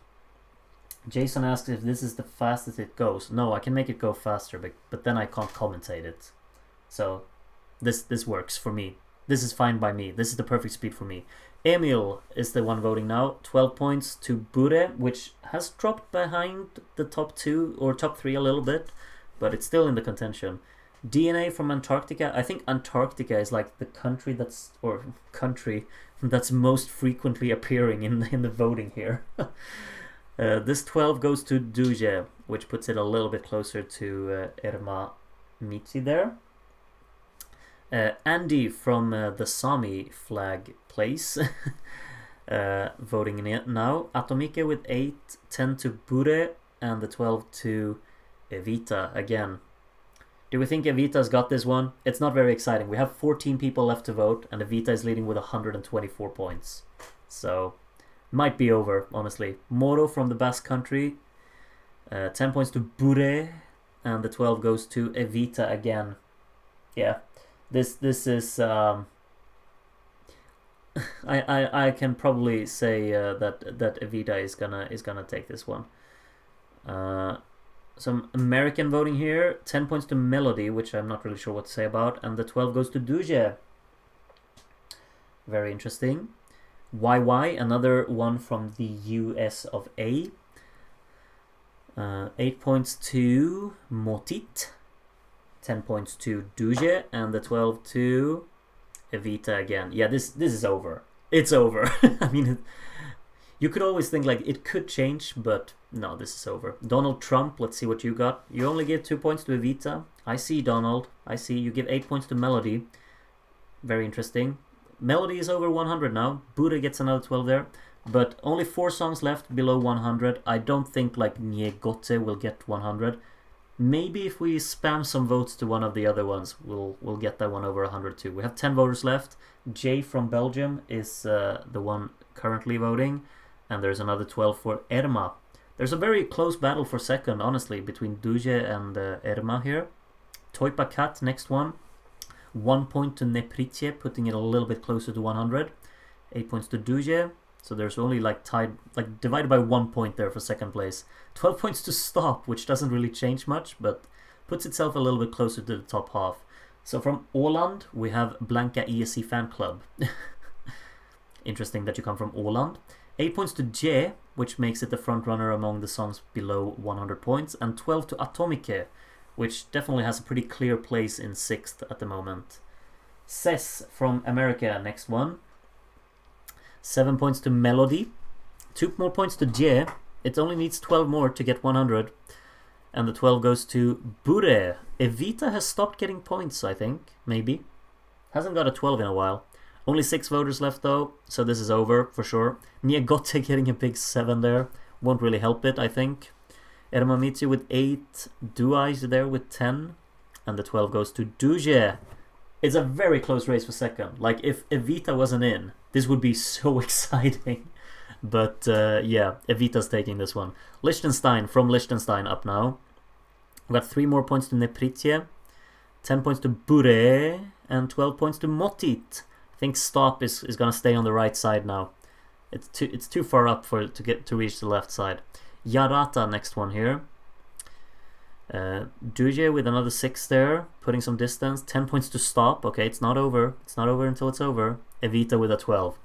Jason asks if this is the fastest it goes. No, I can make it go faster, but then I can't commentate it. So this works for me. This is fine by me. This is the perfect speed for me. Emil is the one voting now. 12 points to Bure, which has dropped behind the top 2 or top 3 a little bit, but it's still in the contention. DNA from Antarctica. I think Antarctica is like the country that's most frequently appearing in the voting here. This 12 goes to Duje, which puts it a little bit closer to Erma Mitsi there. Andy from the Sami flag place voting in it now. Atomike with 8, 10 to Bure, and the 12 to Evita again. Do we think Evita's got this one? It's not very exciting. We have 14 people left to vote, and Evita is leading with 124 points. So, might be over, honestly. Moro from the Basque Country. 10 points to Bure, and the 12 goes to Evita again. Yeah, this is... I can probably say that Evita is gonna take this one. Some American voting here. 10 points to Melody, which I'm not really sure what to say about. And the 12 goes to Duje. Very interesting. YY, another one from the US of A. 8 points to Motit. 10 points to Duje. And the 12 to Evita again. Yeah, this is over. It's over. I mean... You could always think like it could change, but no, this is over. Donald Trump, let's see what you got. You only give 2 points to Evita. I see, Donald. I see. You give 8 points to Melody. Very interesting. Melody is over 100 now. Buddha gets another 12 there. But only 4 songs left below 100. I don't think like Niegote will get 100. Maybe if we spam some votes to one of the other ones, we'll get that one over 100 too. We have 10 voters left. Jay from Belgium is the one currently voting. And there's another 12 for Erma. There's a very close battle for second, honestly, between Duje and Erma here. Toipa Kat, next one. 1 point to Neprice, putting it a little bit closer to 100. 8 points to Duje. So there's only like divided by 1 point there for second place. 12 points to Stop, which doesn't really change much, but puts itself a little bit closer to the top half. So from Åland, we have Blanca ESC Fan Club. Interesting that you come from Åland. 8 points to J, which makes it the front runner among the songs below 100 points, and 12 to Atomike, which definitely has a pretty clear place in 6th at the moment. Ses from America, next one. 7 points to Melody. 2 more points to J. It only needs 12 more to get 100. And the 12 goes to Bure. Evita has stopped getting points, I think. Maybe. Hasn't got a 12 in a while. Only 6 voters left though, so this is over for sure. Niegote getting a big 7 there. Won't really help it, I think. Ermamichi with 8. Duais there with 10. And the 12 goes to Duje. It's a very close race for second. Like, if Evita wasn't in, this would be so exciting. But yeah, Evita's taking this one. Liechtenstein, from Liechtenstein up now. We've got 3 more points to Nepritje. 10 points to Bure. And 12 points to Motit. I think Stop is going to stay on the right side now. It's too far up for it to reach the left side. Yarata, next one here. Duje with another 6 there, putting some distance. 10 points to Stop. Okay, it's not over. It's not over until it's over. Evita with a 12.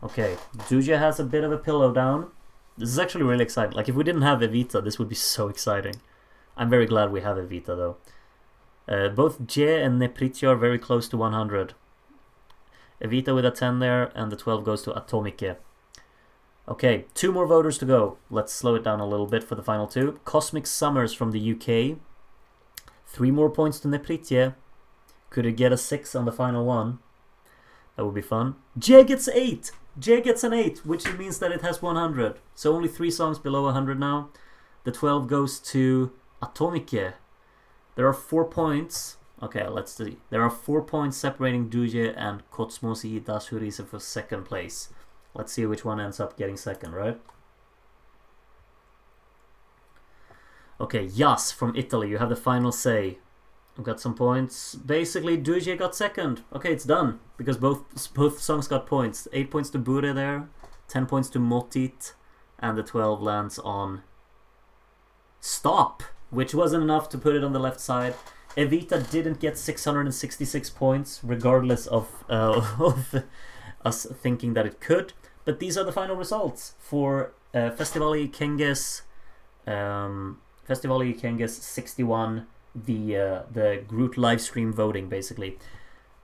Okay, Duje has a bit of a pillow down. This is actually really exciting. Like, if we didn't have Evita, this would be so exciting. I'm very glad we have Evita though. Both J and Nepritje are very close to 100. Evita with a 10 there, and the 12 goes to Atomike. Okay, 2 more voters to go. Let's slow it down a little bit for the final 2. Cosmic Summers from the UK. 3 more points to Nepritje. Could it get a 6 on the final one? That would be fun. J gets 8! J gets an 8, which means that it has 100. So only 3 songs below 100 now. The 12 goes to Atomike. There are 4 points. Okay, let's see. There are 4 points separating Duje and Kotsmosi Dashurise for second place. Let's see which one ends up getting second, right? Okay, Yas from Italy. You have the final say. We've got some points. Basically, Duje got second. Okay, it's done. Because both songs got points. 8 points to Bure there. 10 points to Motit. And the 12 lands on Stop, which wasn't enough to put it on the left side. Evita didn't get 666 points, regardless of us thinking that it could. But these are the final results for Festivali Kenges 61, the group live stream voting, basically.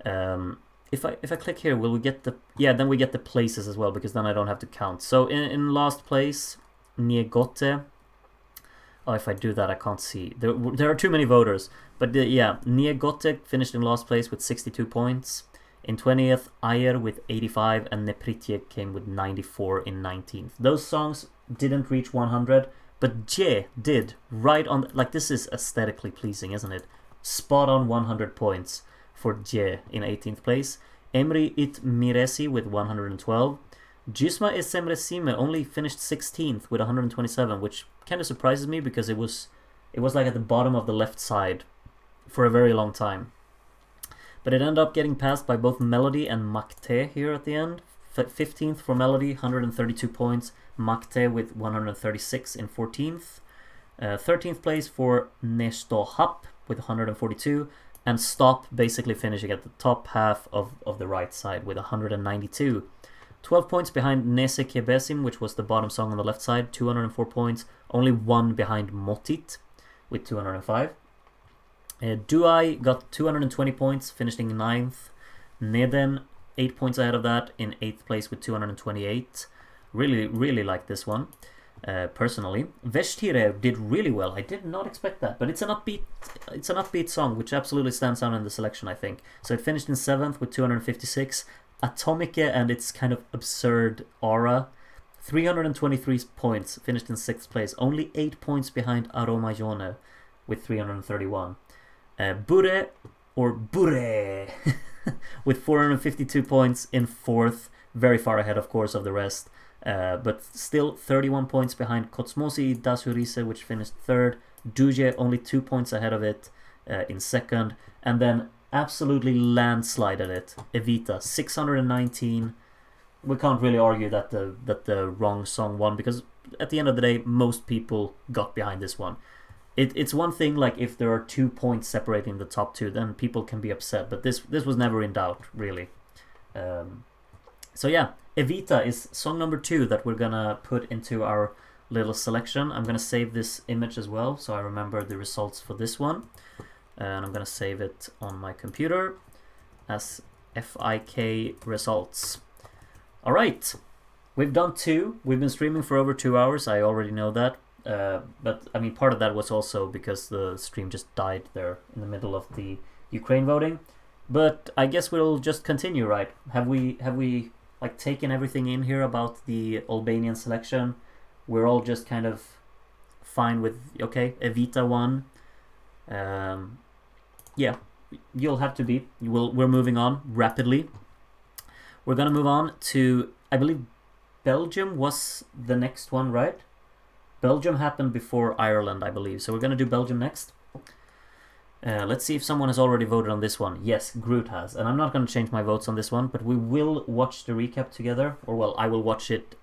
If I click here, will we get the... Yeah, then we get the places as well, because then I don't have to count. So in last place, Niegote. Oh, if I do that, I can't see. There are too many voters. But yeah, Niegote finished in last place with 62 points. In 20th, Ayer with 85, and Nepritje came with 94 in 19th. Those songs didn't reach 100, but J did. Right on... Like, this is aesthetically pleasing, isn't it? Spot on 100 points for J in 18th place. Emri It Miresi with 112. Gisma Esemresime only finished 16th with 127, which kind of surprises me because it was like at the bottom of the left side for a very long time. But it ended up getting passed by both Melody and Makte here at the end. 15th for Melody, 132 points. Makte with 136 in 14th. 13th place for Nesto Hap with 142. And Stop basically finishing at the top half of the right side with 192. 12 points behind Nese Kebesim, which was the bottom song on the left side, 204 points. Only 1 behind Motit with 205. Duai got 220 points, finishing 9th. Neden, 8 points ahead of that, in 8th place with 228. Really like this one, personally. Veshtire did really well. I did not expect that, but it's an upbeat song, which absolutely stands out in the selection, I think. So it finished in 7th with 256. Atomike and its kind of absurd aura, 323 points, finished in 6th place. Only 8 points behind Aroma Jone with 331. Bure, or Bure, with 452 points in 4th. Very far ahead, of course, of the rest. But still 31 points behind Kotsmosi Dashurise, which finished 3rd. Duje only 2 points ahead of it in 2nd. And then absolutely landslided it. Evita, 619. We can't really argue that the wrong song won, because at the end of the day, most people got behind this one. It's one thing, like, if there are 2 points separating the top 2, then people can be upset. But this was never in doubt, really. So yeah, Evita is song number 2 that we're gonna put into our little selection. I'm gonna save this image as well, so I remember the results for this one. And I'm gonna save it on my computer as FIK results. Alright, we've done 2. We've been streaming for over 2 hours, I already know that. But I mean, part of that was also because the stream just died there in the middle of the Ukraine voting. But I guess we'll just continue, right? Have we like taken everything in here about the Albanian selection? We're all just kind of fine with okay, Evita won. Yeah, you'll have to be. We're moving on rapidly. We're gonna move on to, I believe, Belgium was the next one, right? Belgium happened before Ireland, I believe. So we're gonna do Belgium next. Let's see if someone has already voted on this one. Yes, Groot has. And I'm not going to change my votes on this one, but we will watch the recap together. Or, well, I will watch it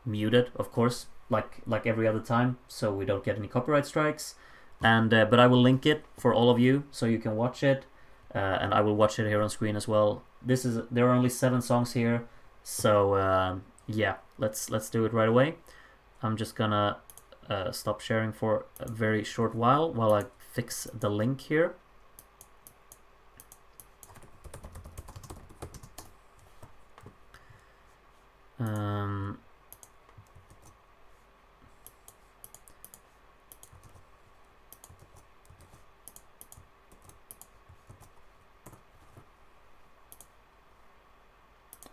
muted, of course, like every other time, so we don't get any copyright strikes. And but I will link it for all of you, so you can watch it. And I will watch it here on screen as well. There are only 7 songs here, so yeah, let's do it right away. I'm just gonna stop sharing for a very short while I fix the link here.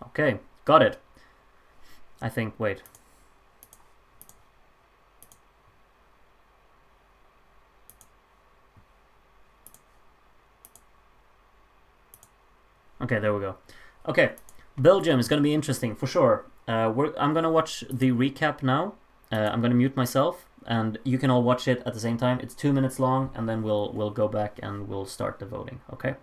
Okay, got it. I think, wait. Okay, there we go. Okay, Belgium is going to be interesting for sure. I'm going to watch the recap now. I'm going to mute myself, and you can all watch it at the same time. It's 2 minutes long, and then we'll go back and we'll start the voting. Okay.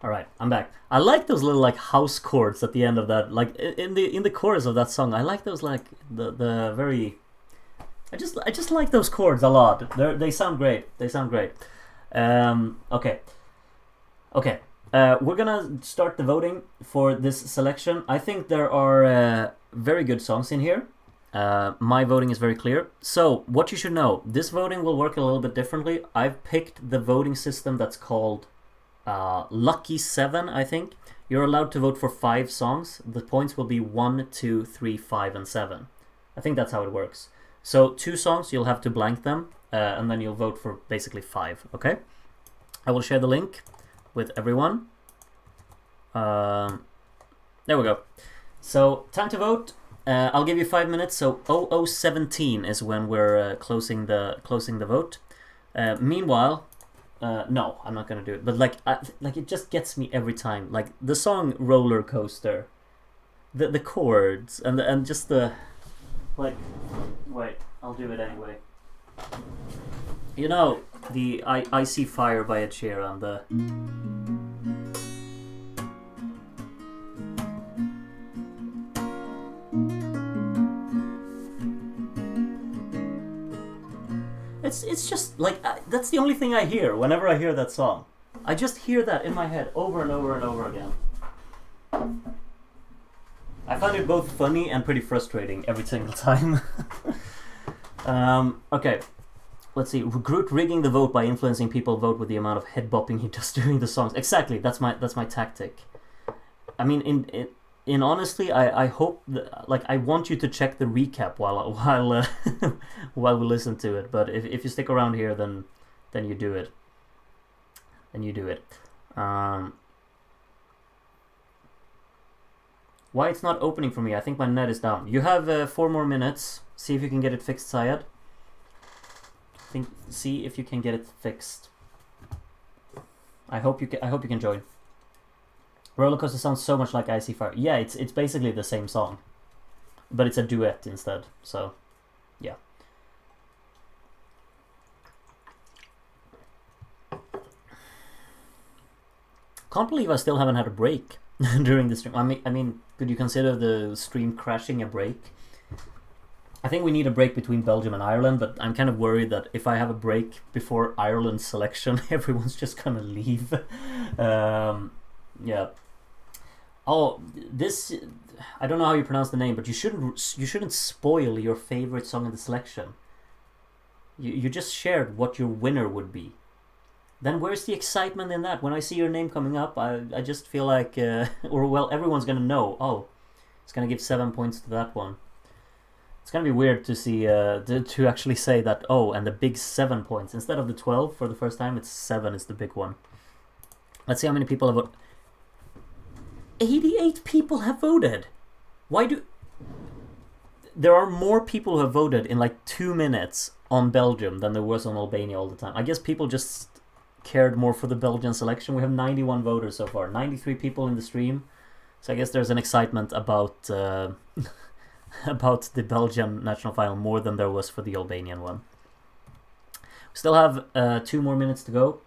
All right, I'm back. I like those little like house chords at the end of that, like in the chorus of that song. I like those, like the very. I just like those chords a lot. They sound great. They sound great. Okay. Okay. We're gonna start the voting for this selection. I think there are very good songs in here. My voting is very clear. So what you should know: this voting will work a little bit differently. I've picked the voting system that's called Lucky 7, I think. You're allowed to vote for 5 songs. The points will be 1, 2, 3, 5, and 7. I think that's how it works. So 2 songs, you'll have to blank them, and then you'll vote for basically 5, okay? I will share the link with everyone. There we go. So, time to vote. I'll give you 5 minutes, so 0017 is when we're closing the vote. Meanwhile, no, I'm not gonna do it. But like it just gets me every time. Like the song "Roller Coaster," the chords and just the like. Wait, I'll do it anyway. You know the I See Fire by Ed Sheeran. The it's just like that's the only thing I hear whenever I hear that song. I just hear that in my head over and over and over again. I find it both funny and pretty frustrating every single time. Okay, let's see. Groot rigging the vote by influencing people vote with the amount of head bopping he does during the songs. Exactly, that's my tactic. I mean, in honestly, I hope that, like, I want you to check the recap while while we listen to it. But if you stick around here, then you do it. Then you do it. Why it's not opening for me? I think my net is down. You have 4 more minutes. See if you can get it fixed, Syed. See if you can get it fixed. I hope you can join. Rollercoaster sounds so much like I See Fire. Yeah, it's basically the same song, but it's a duet instead. So, yeah. Can't believe I still haven't had a break during the stream. I mean, could you consider the stream crashing a break? I think we need a break between Belgium and Ireland, but I'm kind of worried that if I have a break before Ireland's selection, everyone's just gonna leave. Yeah. Oh, this, I don't know how you pronounce the name, but you shouldn't spoil your favorite song in the selection. You just shared what your winner would be. Then where's the excitement in that? When I see your name coming up, I just feel like, everyone's gonna know. Oh, it's gonna give 7 points to that one. It's gonna be weird to see, to actually say that, oh, and the big 7 points. Instead of the 12 for the first time, it's 7 is the big one. Let's see how many people have voted. 88 people have voted! There are more people who have voted in like 2 minutes on Belgium than there was on Albania all the time. I guess people just cared more for the Belgian selection. We have 91 voters so far, 93 people in the stream. So I guess there's an excitement about about the Belgian national final more than there was for the Albanian one. We still have 2 more minutes to go.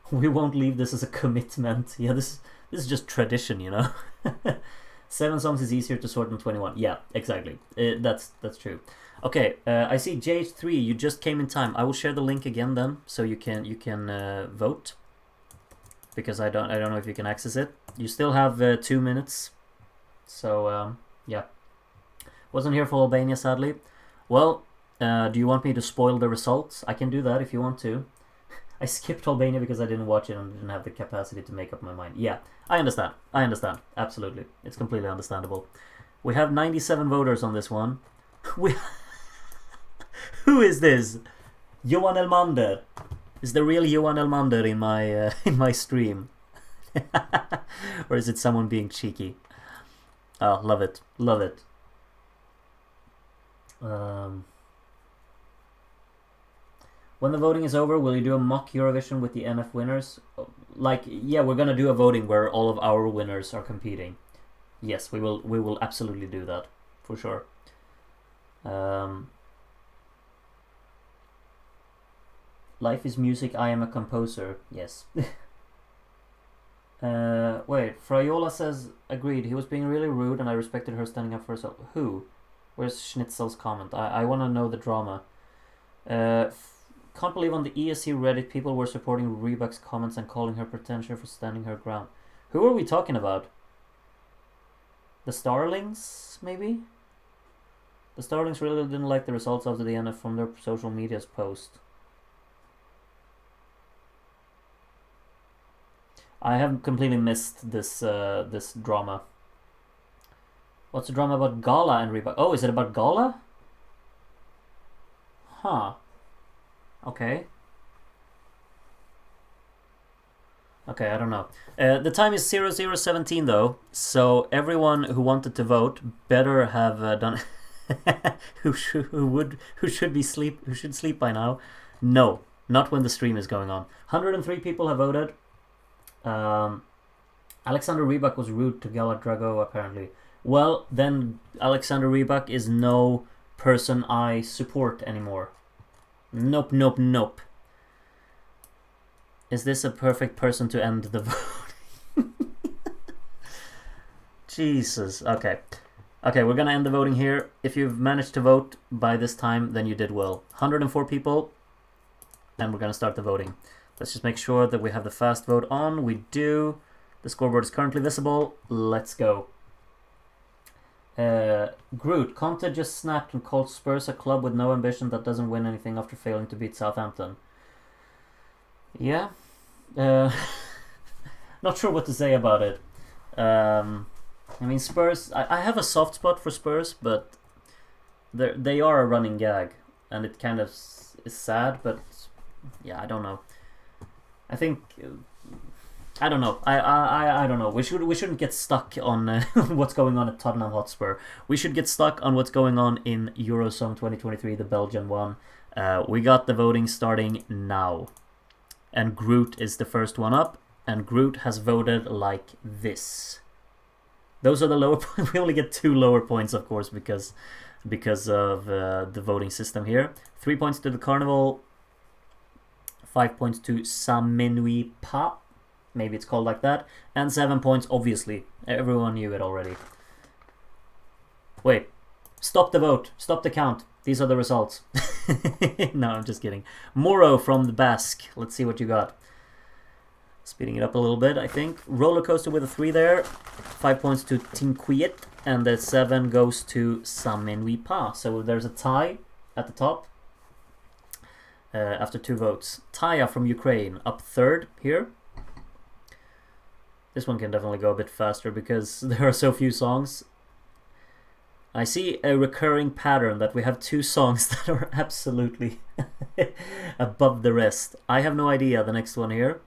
We won't leave this as a commitment. Yeah, this is just tradition, you know. 7 songs is easier to sort than 21. Yeah, exactly. That's true. Okay, I see JH3. You just came in time. I will share the link again then, so you can vote. Because I don't know if you can access it. You still have 2 minutes. So yeah, wasn't here for Albania, sadly. Well, do you want me to spoil the results? I can do that if you want to. I skipped Albania because I didn't watch it and didn't have the capacity to make up my mind. Yeah, I understand. Absolutely. It's completely understandable. We have 97 voters on this one. Who is this? Johan Elmander. Is the real Johan Elmander in my stream? Or is it someone being cheeky? Oh, love it. Love it. When the voting is over, will you do a mock Eurovision with the NF winners? Like, yeah, we're gonna do a voting where all of our winners are competing. Yes, we will absolutely do that, for sure. Life is music, I am a composer. Yes. Wait, Fraiola says, agreed, he was being really rude and I respected her standing up for herself. Who? Where's Schnitzel's comment? I want to know the drama. Can't believe on the ESC Reddit people were supporting Reebok's comments and calling her pretentious for standing her ground. Who are we talking about? The Starlings, maybe? The Starlings really didn't like the results after the NF from their social media's post. I have completely missed this this drama. What's the drama about Gala and Reebok? Oh, is it about Gala? Huh. Okay. Okay, I don't know. The time is 00:17 though, so everyone who wanted to vote better have done. who should sleep by now? No, not when the stream is going on. 103 people have voted. Alexander Rybak was rude to Gala Drago apparently. Well, then Alexander Rybak is no person I support anymore. Nope, nope, nope. Is this a perfect person to end the vote? Jesus. Okay. Okay, we're gonna end the voting here. If you've managed to vote by this time, then you did well. 104 people, and we're gonna start the voting. Let's just make sure that we have the fast vote on. We do. The scoreboard is currently visible. Let's go. Groot. Conte just snapped and called Spurs a club with no ambition that doesn't win anything after failing to beat Southampton. Yeah. Not sure what to say about it. I mean, Spurs, I have a soft spot for Spurs, but they are a running gag, and it kind of is sad, but yeah, I don't know. I think I don't know. I don't know. We shouldn't get stuck on what's going on at Tottenham Hotspur. We should get stuck on what's going on in Eurozone 2023, the Belgian one. We got the voting starting now, and Groot is the first one up, and Groot has voted like this. Those are the lower points. We only get 2 lower points, of course, because of the voting system here. 3 points to the Carnival, 5 points to Samenui Pa, maybe it's called like that, and 7 points, obviously. Everyone knew it already. Wait, stop the vote, stop the count. These are the results. No, I'm just kidding. Moro from the Basque. Let's see what you got. Speeding it up a little bit, I think. Roller Coaster with a 3 there. 5 points to Tinquiet. And the 7 goes to Samenui Pa. So there's a tie at the top. After 2 votes. Taya from Ukraine up 3rd here. This one can definitely go a bit faster because there are so few songs. I see a recurring pattern that we have 2 songs that are absolutely above the rest. I have no idea the next one here.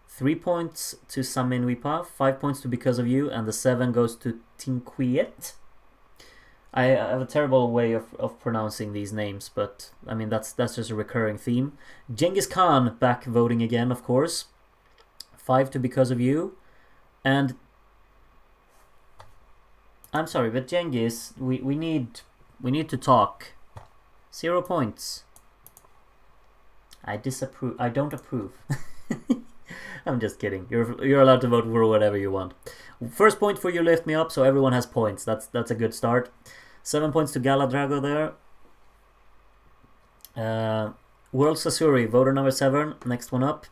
3 points to Samenui Pa, 5 points to Because of You, and the 7 goes to Tinquiet. I have a terrible way of pronouncing these names, but I mean that's just a recurring theme. Genghis Khan back voting again, of course. 5 to Because of You, and I'm sorry, but Genghis, we need to talk. 0 points. I disapprove. I don't approve. I'm just kidding. You're allowed to vote for whatever you want. First point for You Lift Me Up, so everyone has points. That's a good start. 7 points to Gala Drago there. World Sasuri, voter number 7, next one up.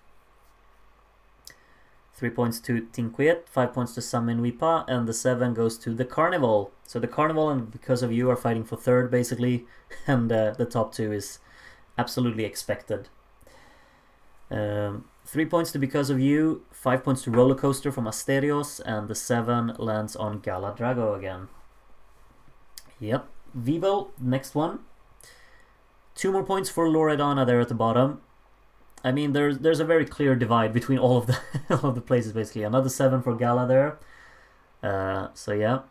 3 points to Tinquiet, 5 points to Samenui Pa, and the 7 goes to the Carnival. So the Carnival and Because of You are fighting for 3rd, basically, and the top 2 is absolutely expected. 3 points to Because of You, 5 points to Roller Coaster from Asterios, and the 7 lands on Gala Drago again. Yep. Vivo, next one. 2 more points for Loredana there at the bottom. I mean, there's a very clear divide between all of the all of the places, basically. Another 7 for Gala there. So yeah,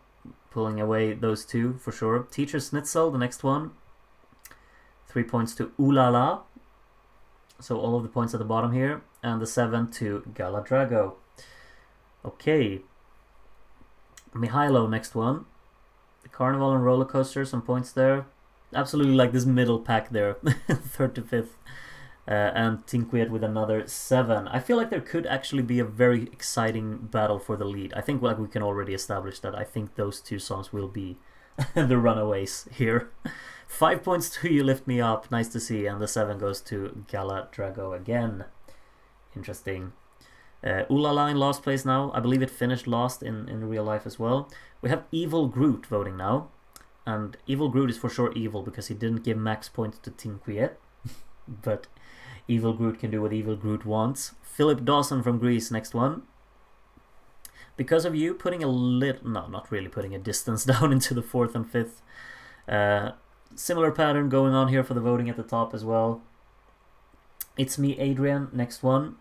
pulling away those 2 for sure. Teacher Schnitzel, the next one. 3 points to Ulala. So all of the points at the bottom here. And the 7 to Gala Drago. Okay. Mihailo, next one. The Carnival and Roller Coaster, some points there. Absolutely like this middle pack there. 3rd to 5th. And Tinquiet with another 7. I feel like there could actually be a very exciting battle for the lead. I think like we can already establish that. I think those 2 songs will be the runaways here. 5 points to You Lift Me Up, nice to see, and the 7 goes to Gala Drago again. Interesting. Ulala in last place now. I believe it finished last in real life as well. We have Evil Groot voting now. And Evil Groot is for sure evil because he didn't give max points to Tinquiet. But Evil Groot can do what Evil Groot wants. Philip Dawson from Greece, next one. Because of You, putting a little... No, not really putting a distance down into the 4th and 5th. Similar pattern going on here for the voting at the top as well. It's Me, Adrian, next one.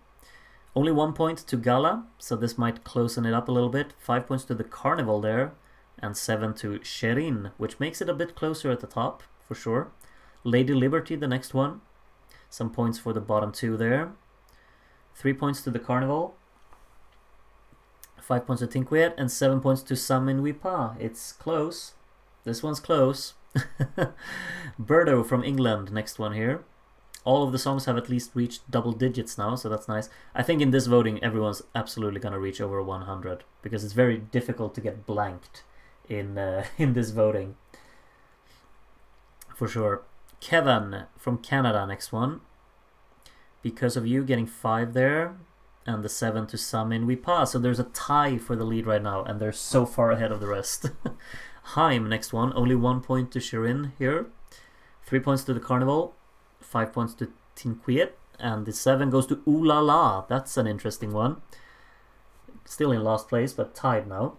Only 1 point to Gala, so this might closen it up a little bit. 5 points to the Carnival there, and 7 to Sherin, which makes it a bit closer at the top, for sure. Lady Liberty, the next one. Some points for the bottom 2 there. 3 points to the Carnival. 5 points to Tinquet, and 7 points to Samin Wipa. It's close. This one's close. Birdo from England, next one here. All of the songs have at least reached double digits now, so that's nice. I think in this voting, everyone's absolutely gonna reach over 100 because it's very difficult to get blanked in this voting, for sure. Kevin from Canada, next one. Because of You, getting 5 there, and the 7 to Samin Wipa. So there's a tie for the lead right now, and they're so far ahead of the rest. Haim, next one. Only 1 point to Shirin here. 3 points to the Carnival. 5 points to Tinquet. And the 7 goes to Ooh La La. That's an interesting one. Still in last place, but tied now.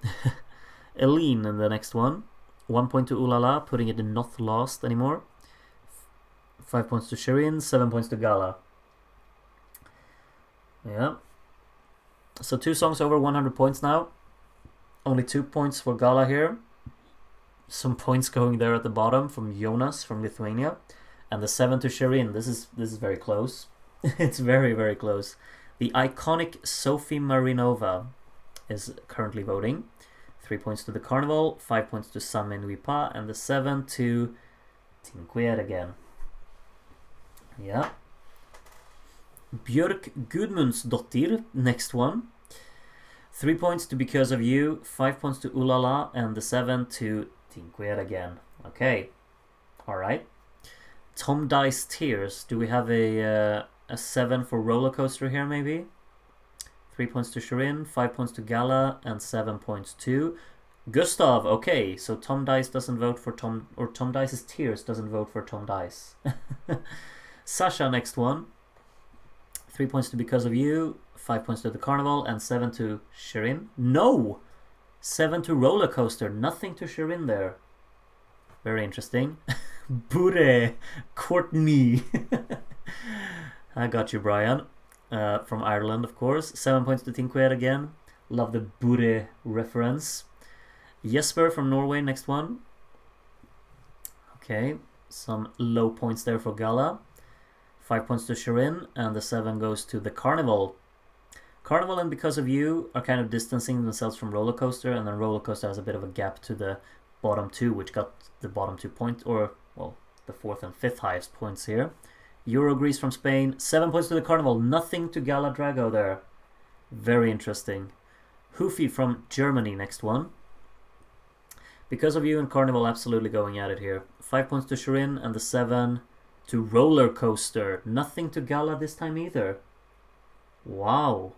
Eileen in the next one. 1 point to Ooh La La, putting it in not last anymore. 5 points to Shirin. 7 points to Gala. Yeah. So 2 songs over 100 points now. Only 2 points for Gala here. Some points going there at the bottom from Jonas from Lithuania. And the 7 to Shirin. This is very close. It's very, very close. The iconic Sophie Marinova is currently voting. 3 points to the Carnival, 5 points to Samin Wipa, and the 7 to Tinquet again. Yeah. Björk Gudmundsdottir, next one. 3 points to Because of You, 5 points to Ooh La La, and the 7 to Tinquet again. Okay. Alright. Tom Dice Tears. Do we have a 7 for Roller Coaster here, maybe? 3 points to Shirin, 5 points to Gala, and 7 points to Gustav. Okay, so Tom Dice doesn't vote for Tom, or Tom Dice's Tears doesn't vote for Tom Dice. Sasha, next one. 3 points to Because of You, 5 points to the Carnival, and 7 to Shirin. No! 7 to Roller Coaster, nothing to Shirin there. Very interesting. Bure Courtney. I got you, Brian. From Ireland, of course. 7 points to Tinquet again. Love the Bure reference. Jesper from Norway, next one. Okay, some low points there for Gala. 5 points to Shirin, and the 7 goes to the Carnival. Carnival and Because of You are kind of distancing themselves from Roller Coaster, and then Roller Coaster has a bit of a gap to the bottom 2, which got the bottom 2 points, or, well, the 4th and 5th highest points here. Eurogrease from Spain, 7 points to the Carnival, nothing to Gala Drago there. Very interesting. Hoofy from Germany, next one. Because of You and Carnival absolutely going at it here. 5 points to Shirin, and the 7 to Roller Coaster. Nothing to Gala this time either. Wow.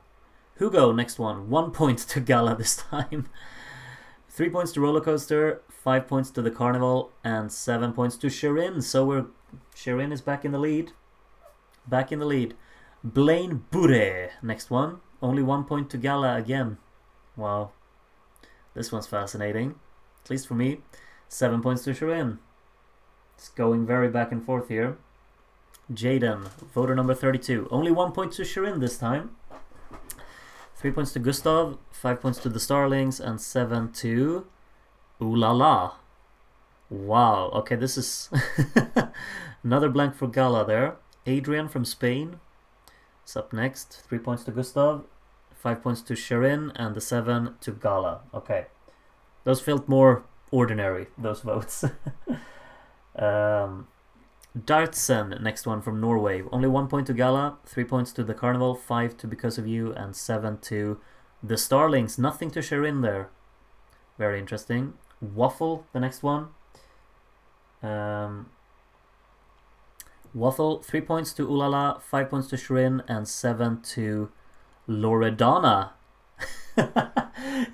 Hugo, next one. 1 point to Gala this time. 3 points to Roller Coaster, 5 points to the Carnival, and 7 points to Shirin. So Shirin is back in the lead. Back in the lead. Blaine Bure, next one. Only 1 point to Gala again. Wow. This one's fascinating. At least for me. 7 points to Shirin. It's going very back and forth here. Jaden, voter number 32. Only 1 point to Shirin this time. 3 points to Gustav, 5 points to the Starlings, and 7 to Ooh La La. Wow, okay, this is another blank for Gala there. Adrian from Spain is up next. 3 points to Gustav, 5 points to Shirin, and the 7 to Gala. Okay, those felt more ordinary, those votes. Dartsen, next one from Norway. Only 1 point to Gala, 3 points to the Carnival, 5 to Because of You, and 7 to the Starlings. Nothing to Shirin there. Very interesting. Waffle, the next one. Waffle, 3 points to Ooh La La, 5 points to Shirin, and 7 to Loredana.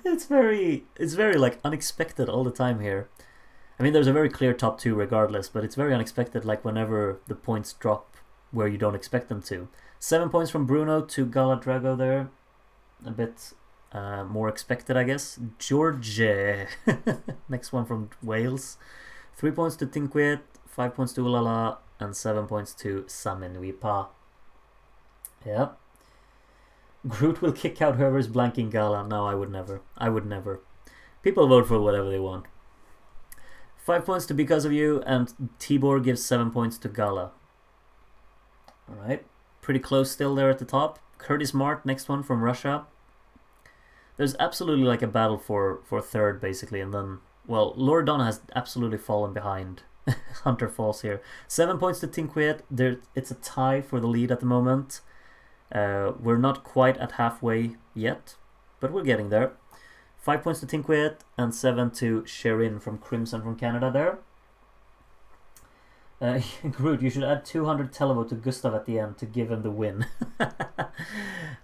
It's very like unexpected all the time here. I mean, there's a very clear top 2 regardless, but it's very unexpected, like whenever the points drop where you don't expect them to. 7 points from Bruno to Gala Drago there. A bit more expected, I guess. George, next one from Wales. 3 points to Tinquet, 5 points to Ooh La La, and 7 points to Samin Wipa. Yeah. Groot will kick out whoever's blanking Gala. No, I would never. I would never. People vote for whatever they want. 5 points to Because of You, and Tibor gives 7 points to Gala. Alright, pretty close still there at the top. Curtis Mart, next one from Russia. there's absolutely like a battle for third basically, and then well, Loredana has absolutely fallen behind. Hunter falls here. 7 points to Tinquet. There, it's a tie for the lead at the moment. We're not quite at halfway yet, but we're getting there. 5 points to Tinquet and 7 to Sherin from Crimson from Canada there. Groot, you should add 200 televote to Gustav at the end to give him the win.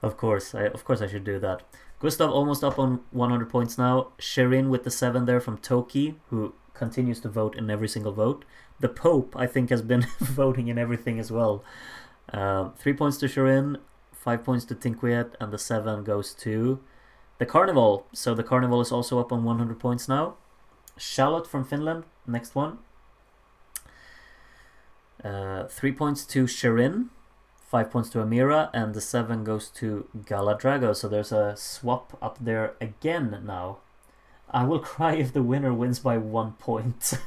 Of course I should do that. Gustav almost up on 100 points now. Sherin with the 7 there from Toki, who continues to vote in every single vote. The Pope, I think, has been voting in everything as well. 3 points to Sherin, 5 points to Tinquet, and the 7 goes to the Carnival. So the Carnival is also up on 100 points now. Charlotte from Finland, next one. 3 points to Sherin, 5 points to Amira, and the 7 goes to Galadrago. So there's a swap up there again now. I will cry if the winner wins by 1 point.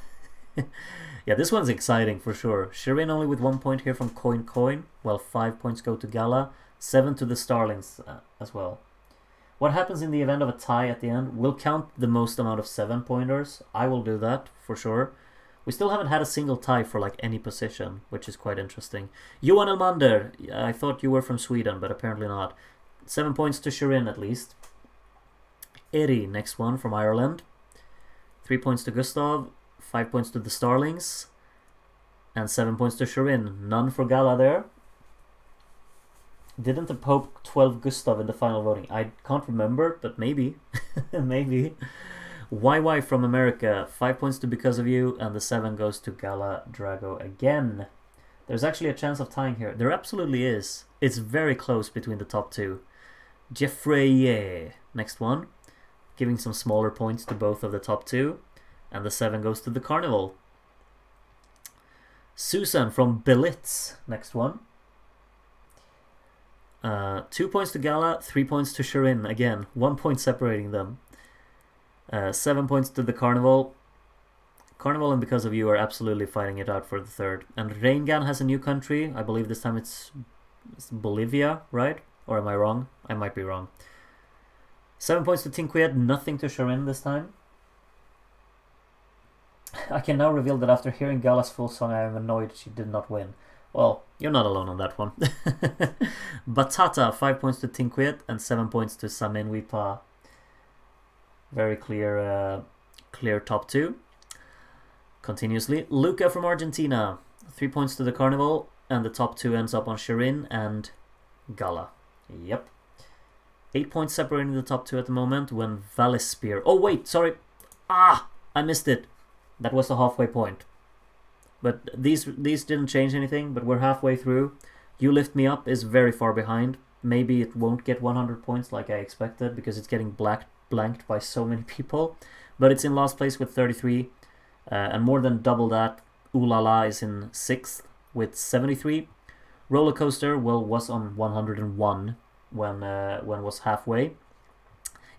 Yeah, this one's exciting for sure. Sherin only with 1 point here from Coin, while 5 points go to Gala, 7 to the Starlings as well. What happens in the event of a tie at the end? We'll count the most amount of 7-pointers. I will do that for sure. We still haven't had a single tie for like any position, which is quite interesting. Johan Elmander, I thought you were from Sweden, but apparently not. 7 points to Sherin at least. Eri, next one from Ireland. 3 points to Gustav, 5 points to the Starlings, and 7 points to Sherin. None for Gala there. Didn't the Pope 12 Gustav in the final voting? I can't remember, but maybe. Maybe. YY from America, 5 points to Because of You, and the 7 goes to Gala Drago again. There's actually a chance of tying here. There absolutely is. It's very close between the top two. Jeffrey, next one. Giving some smaller points to both of the top two. And the 7 goes to the Carnival. Susan from Belitz, next one. 2 points to Gala, 3 points to Sherin. Again, 1 point separating them. 7 points to the Carnival. Carnival and Because of You are absolutely fighting it out for the third. And Reingan has a new country. I believe this time it's Bolivia, right? Or am I wrong? I might be wrong. 7 points to Tinquet, nothing to Sherin this time. I can now reveal that after hearing Gala's full song, I am annoyed she did not win. Well, you're not alone on that one. Batata, 5 points to Tinquet and 7 points to Samin Wipa. Very clear top two. Continuously. Luca from Argentina, 3 points to the Carnival, and the top two ends up on Sherin and Gala. Yep. 8 points separating the top two at the moment when Valispear. Oh wait, sorry. I missed it. That was the halfway point. But these didn't change anything, but we're halfway through. You Lift Me Up is very far behind. Maybe it won't get 100 points like I expected because it's getting blanked by so many people. But it's in last place with 33. And more than double that, Ooh La La is in 6th with 73. Roller Coaster, well, was on 101 when was halfway.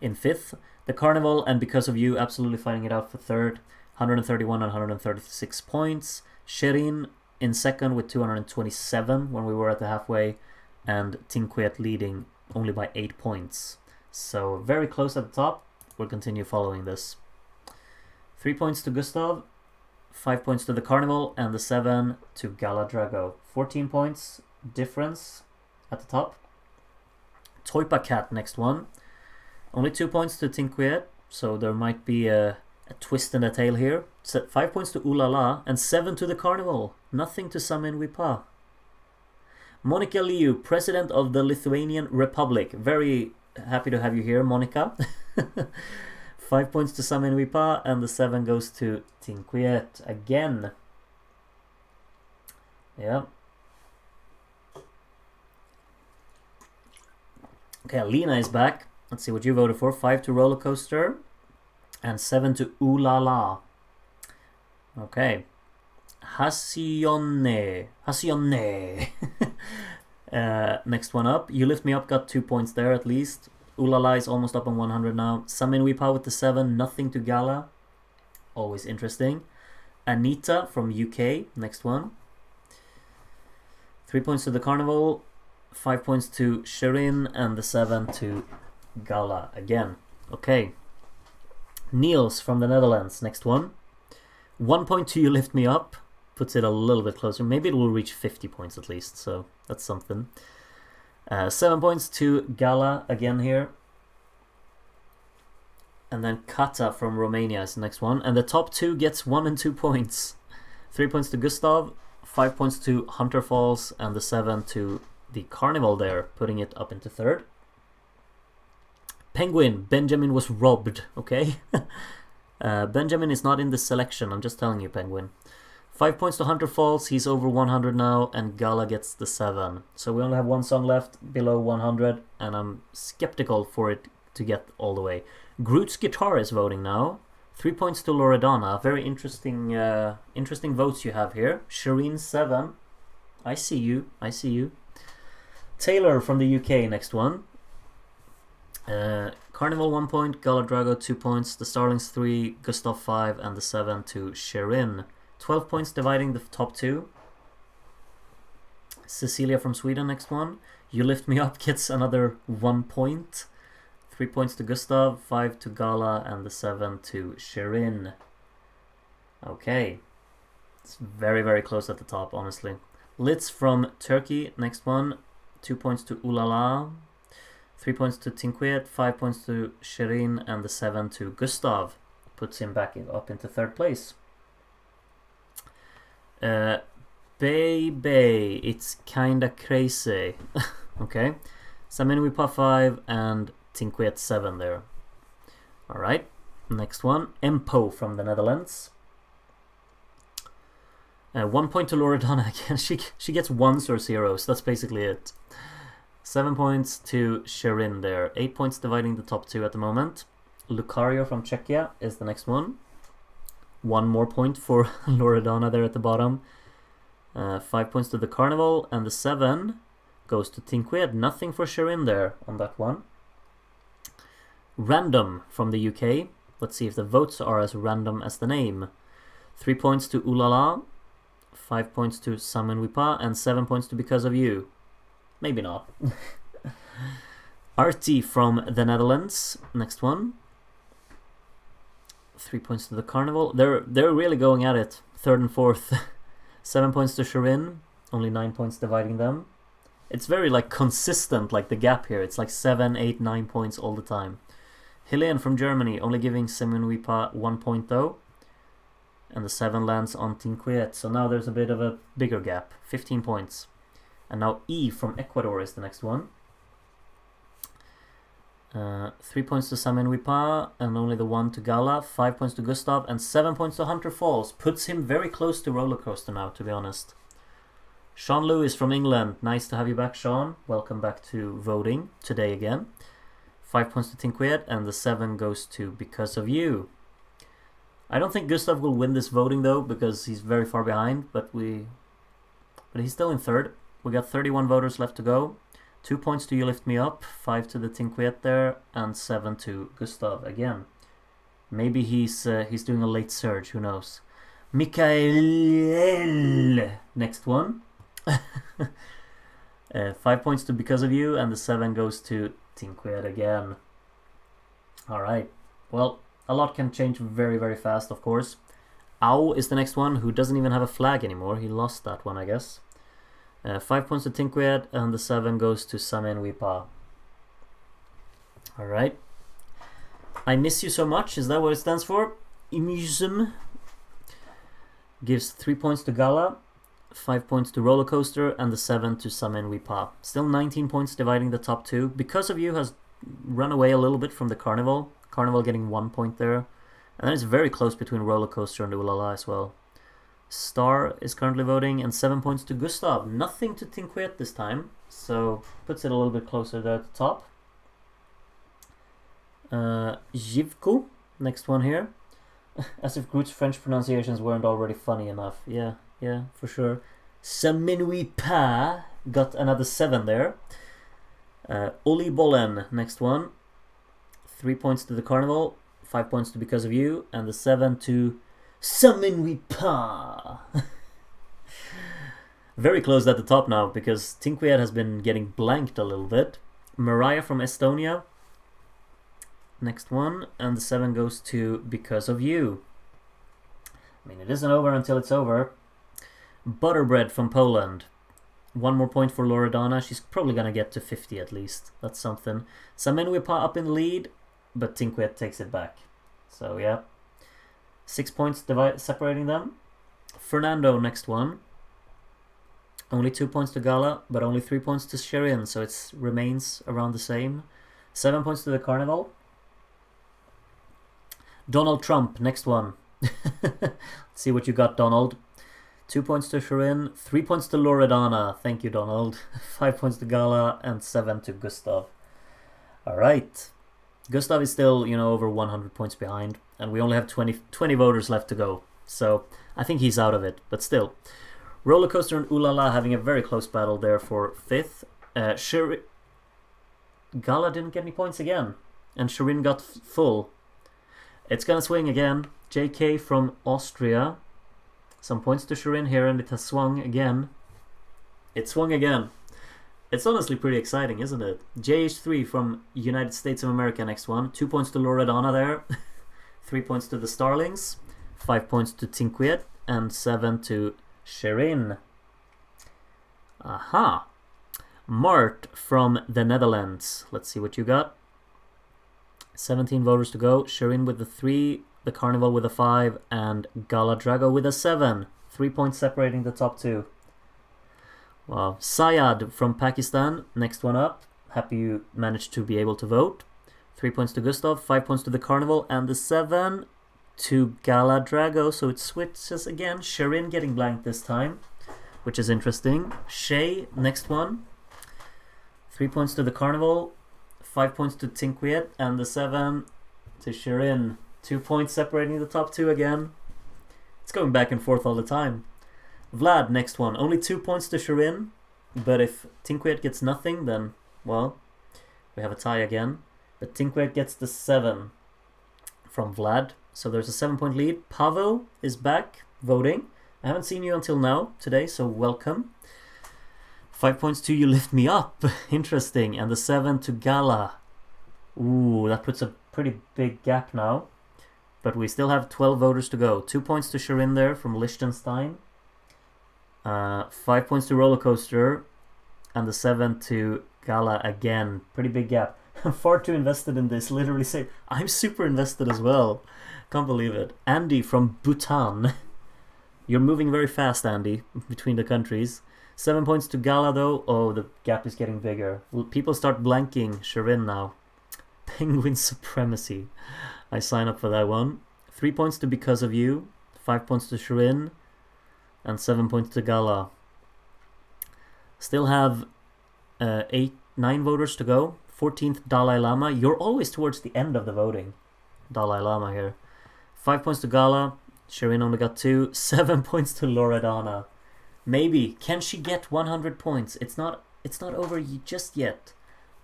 In 5th. The Carnival and Because of You absolutely fighting it out for 3rd. 131 and 136 points. Sherin in 2nd with 227 when we were at the halfway. And Tinquet leading only by 8 points. So very close at the top. We'll continue following this. 3 points to Gustav, 5 points to the Carnival, and the 7 to Galadrago. 14 points difference at the top. Toipa Cat, next one. Only 2 points to Tinquet, so there might be a twist in the tail here. 5 points to Ooh La La, and 7 to the Carnival. Nothing to Samin Wipa. Monica Liu, President of the Lithuanian Republic. Very happy to have you here, Monica. 5 points to Samin Wipa, and the 7 goes to Tinquet again. Yeah. Okay, Alina is back. Let's see what you voted for. 5 to Roller Coaster, and 7 to Ooh La La. Okay. Hasione. Next one up. You Lift Me Up got 2 points there at least. Ooh La La is almost up on 100 now. Samin Wipa with the 7, nothing to Gala. Always interesting. Anita from UK, next one. 3 points to the Carnival, 5 points to Sherin, and the 7 to Gala again. Okay. Niels from the Netherlands, next one. 1 point to You Lift Me Up. Puts it a little bit closer. Maybe it will reach 50 points at least, so that's something. 7 points to Gala again here. And then Kata from Romania is the next one. And the top two gets 1 and 2 points. 3 points to Gustav, 5 points to Hunter Falls, and the 7 to the Carnival there, putting it up into third. Penguin, Benjamin was robbed, okay? Benjamin is not in the selection, I'm just telling you, Penguin. 5 points to Hunter Falls, he's over 100 now, and Gala gets the 7. So we only have one song left below 100, and I'm skeptical for it to get all the way. Groot's Guitar is voting now. 3 points to Loredana. Very interesting votes you have here. Shireen 7. I see you. Taylor from the UK, next one. Carnival 1 point, Gala Drago 2 points, the Starlings 3, Gustav 5, and the 7 to Shirin. 12 points dividing the top two. Cecilia from Sweden, next one. You Lift Me Up gets another 1 point. 3 points to Gustav, 5 to Gala, and the 7 to Shirin. Okay. It's very, very close at the top, honestly. Litz from Turkey, next one. 2 points to Ulala. 3 points to Tinquet, 5 points to Shirin, and the 7 to Gustav. Puts him back up into third place. Baby, it's kinda crazy. Okay. Saminwipa 5 and Tinquet 7 there. Alright, next one. Empo from the Netherlands. 1 point to Loredana again. She gets ones or zeros. That's basically it. 7 points to Shirin there. 8 points dividing the top two at the moment. Lucario from Czechia is the next one. 1 more point for Loredana there at the bottom. 5 points to the Carnival, and the 7 goes to Tinquet. Nothing for Shirin there on that one. Random from the UK. Let's see if the votes are as random as the name. 3 points to Ulala, 5 points to Saminwipa, and 7 points to Because of You. Maybe not. Artie from the Netherlands, next one. 3 points to the Carnival. They're really going at it. Third and fourth. 7 points to Shirin. Only 9 points dividing them. It's very like consistent, like the gap here. It's like 7, 8, 9 points all the time. Helene from Germany, only giving Semenwipa 1 point though. And the 7 lands on Tinquet. So now there's a bit of a bigger gap. 15 points. And now E from Ecuador is the next one. 3 points to Saminwipa and only the 1 to Gala. 5 points to Gustav and 7 points to Hunter Falls. Puts him very close to Rollercoaster now, to be honest. Sean Lewis from England. Nice to have you back, Sean. Welcome back to voting today again. 5 points to Tinquet and the 7 goes to Because of You. I don't think Gustav will win this voting though, because he's very far behind, but he's still in third. We got 31 voters left to go. 2 points to You Lift Me Up, 5 to the Tinquet there, and 7 to Gustav again. Maybe he's doing a late surge, who knows. Mikael, next one. 5 points to Because of You, and the 7 goes to Tinquet again. Alright, well, a lot can change very, very fast, of course. Au is the next one, who doesn't even have a flag anymore. He lost that one, I guess. 5 points to Tinquet, and the 7 goes to Saminwipa. Alright. I Miss You So Much, is that what it stands for? Imusum gives 3 points to Gala, 5 points to Rollercoaster, and the 7 to Saminwipa. Still 19 points dividing the top two. Because of You has run away a little bit from the Carnival. Carnival getting 1 point there. And then it's very close between Rollercoaster and Ulala as well. Star is currently voting, and 7 points to Gustav. Nothing to Tinquet this time, so puts it a little bit closer there at the top. Jivko, next one here. As if Groot's French pronunciations weren't already funny enough. Yeah, for sure. Saminwipa got another 7 there. Oli Bollen, next one. 3 points to the Carnival, 5 points to Because of You, and the 7 to Saminwipa. Very close at the top now, because Tinquet has been getting blanked a little bit. Mariah from Estonia, next one, and the 7 goes to Because of You. I mean, it isn't over until it's over. Butterbread from Poland. 1 more point for Loredana. She's probably gonna get to 50 at least. That's something. Samenwipa up in the lead, but Tinquet takes it back. So yeah, 6 points separating them. Fernando, next one. Only 2 points to Gala, but only 3 points to Sherin, so it remains around the same. 7 points to the Carnival. Donald Trump, next one. Let's see what you got, Donald. 2 points to Sherin, 3 points to Loredana. Thank you, Donald. 5 points to Gala, and 7 to Gustav. Alright. Gustav is still, over 100 points behind, and we only have 20 voters left to go. So I think he's out of it, but still. Rollercoaster and Ulala having a very close battle there for 5th. Gala didn't get any points again, and Sherin got full. It's gonna swing again. JK from Austria. Some points to Sherin here, and it has swung again. It swung again. It's honestly pretty exciting, isn't it? JH3 from United States of America, next one. 2 points to Loredana there. 3 points to the Starlings. 5 points to Tinquet, and 7 to Sherin. Aha. Mart from the Netherlands. Let's see what you got. 17 voters to go. Sherin with the 3, the Carnival with a 5, and Gala Drago with a 7. 3 points separating the top 2. Wow. Syed from Pakistan, next one up. Happy you managed to be able to vote. 3 points to Gustav, 5 points to the Carnival, and the 7 to Gala Drago, so it switches again. Sherin getting blanked this time, which is interesting. Shay, next one. 3 points to the Carnival, 5 points to Tinquet, and the 7 to Sherin. 2 points separating the top 2 again. It's going back and forth all the time. Vlad, next one. Only 2 points to Sherin, but if Tinquet gets nothing, then, well, we have a tie again. But Tinquet gets the 7 from Vlad. So there's a 7-point lead. Pavel is back voting. I haven't seen you until now today, so welcome. 5 points to You Lift Me Up. Interesting. And the 7 to Gala. Ooh, that puts a pretty big gap now. But we still have 12 voters to go. 2 points to Sherin there from Liechtenstein. 5 points to Rollercoaster. And the 7 to Gala again. Pretty big gap. I'm far too invested in this. Literally say, I'm super invested as well. Can't believe it. Andy from Bhutan. You're moving very fast, Andy, between the countries. 7 points to Gala, though. Oh, the gap is getting bigger. People start blanking Sherin now. Penguin Supremacy. I sign up for that one. 3 points to Because of You. 5 points to Sherin. And 7 points to Gala. Still have 9 voters to go. 14th, Dalai Lama. You're always towards the end of the voting. Dalai Lama here. 5 points to Gala. Sherin only got 2. 7 points to Loredana. Maybe. Can she get 100 points? It's not over just yet.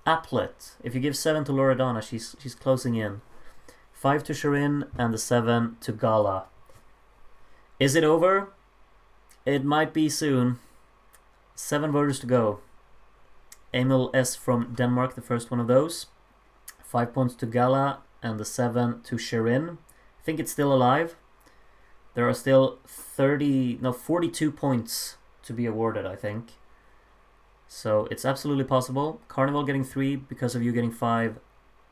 Applet. If you give 7 to Loredana, she's closing in. 5 to Sherin and the 7 to Gala. Is it over? It might be soon. 7 voters to go. Emil S. from Denmark, the first one of those. 5 points to Gala and the 7 to Sherin. I think it's still alive. There are still 42 points to be awarded, I think. So it's absolutely possible. Carnival getting 3, Because of You getting 5,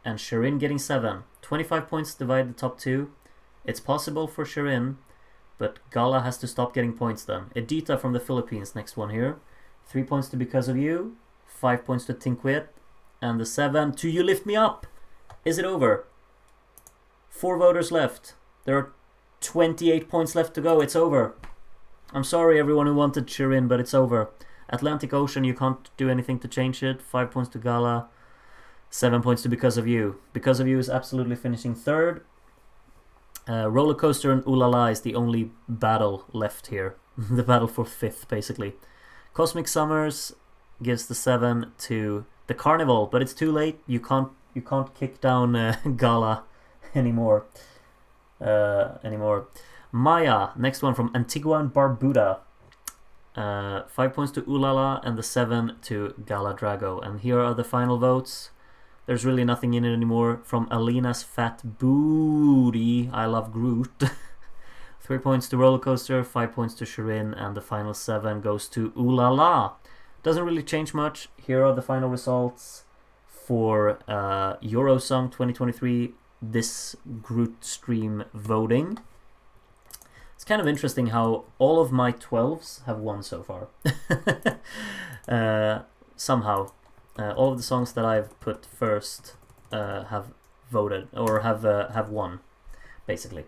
and Sherin getting 7. 25 points divide the top 2. It's possible for Sherin, but Gala has to stop getting points then. Edita from the Philippines, next one here. 3 points to Because of You, 5 points to Tinquet, and the 7 to You Lift Me Up. Is it over? 4 voters left. There are 28 points left to go. It's over. I'm sorry everyone who wanted Sherin, but it's over. Atlantic Ocean, you can't do anything to change it. 5 points to Gala, 7 points to Because of You. Because of You is absolutely finishing 3rd. Rollercoaster and Ulala is the only battle left here. The battle for 5th, basically. Cosmic Summers gives the 7 to the Carnival, but it's too late. You can't kick down Gala anymore. Maya, next one from Antigua and Barbuda. 5 points to Ulala and the 7 to Gala Drago. And here are the final votes. There's really nothing in it anymore. From Alina's Fat Booty, I Love Groot. 3 points to Roller Coaster, 5 points to Shirin, and the final 7 goes to Ooh La La. Doesn't really change much. Here are the final results for Eurosong 2023, this Groot stream voting. It's kind of interesting how all of my 12s have won so far. Somehow. All of the songs that I've put first have voted, or have won, basically.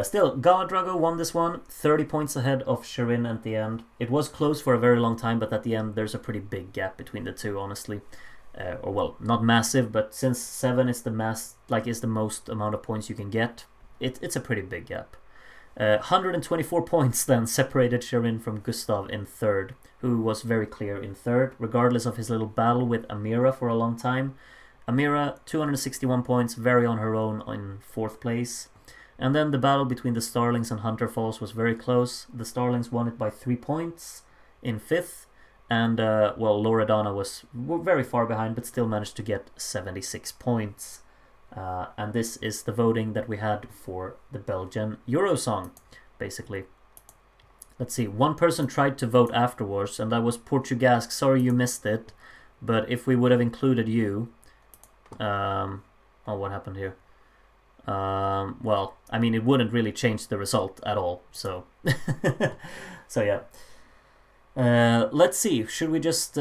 Still, Gala Drago won this one, 30 points ahead of Shirin at the end. It was close for a very long time, but at the end there's a pretty big gap between the two, honestly. Or well, not massive, but since 7 is the most amount of points you can get, it's a pretty big gap. 124 points then separated Shirin from Gustav in third, who was very clear in third, regardless of his little battle with Amira for a long time. Amira, 261 points, very on her own in fourth place. And then the battle between the Starlings and Hunter Falls was very close. The Starlings won it by 3 points in fifth. And, well, Loredana was very far behind, but still managed to get 76 points. And this is the voting that we had for the Belgian Eurosong, basically. Let's see, one person tried to vote afterwards, and that was Portugasque. Sorry you missed it, but if we would have included you... oh, what happened here? Well, I mean, it wouldn't really change the result at all, so... so, yeah. Let's see, should we just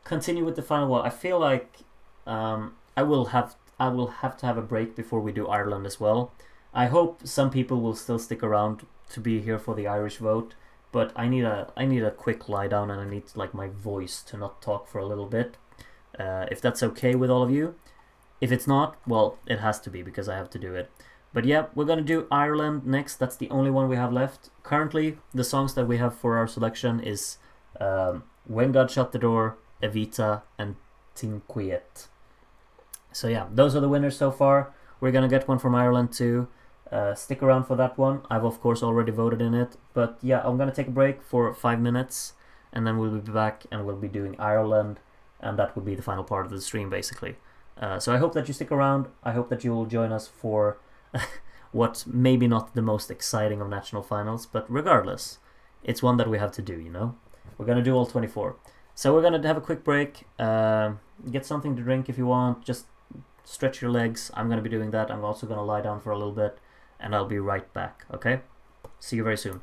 continue with the final one? I feel like I will have to have a break before we do Ireland as well. I hope some people will still stick around to be here for the Irish vote, but I need a quick lie down, and I need my voice to not talk for a little bit. If that's okay with all of you. If it's not, well, it has to be because I have to do it. But yeah, we're gonna do Ireland next. That's the only one we have left. Currently, the songs that we have for our selection is When God Shut the Door, Evita, and Tinquiet. So yeah, those are the winners so far. We're gonna get one from Ireland too. Stick around for that one. I've of course already voted in it. But yeah, I'm gonna take a break for 5 minutes, and then we'll be back and we'll be doing Ireland, and that will be the final part of the stream basically. So I hope that you stick around. I hope that you will join us for what maybe not the most exciting of national finals, but regardless, it's one that we have to do, you know? We're gonna do all 24. So we're gonna have a quick break. Get something to drink if you want. Just stretch your legs. I'm gonna be doing that. I'm also gonna lie down for a little bit, and I'll be right back, okay? See you very soon.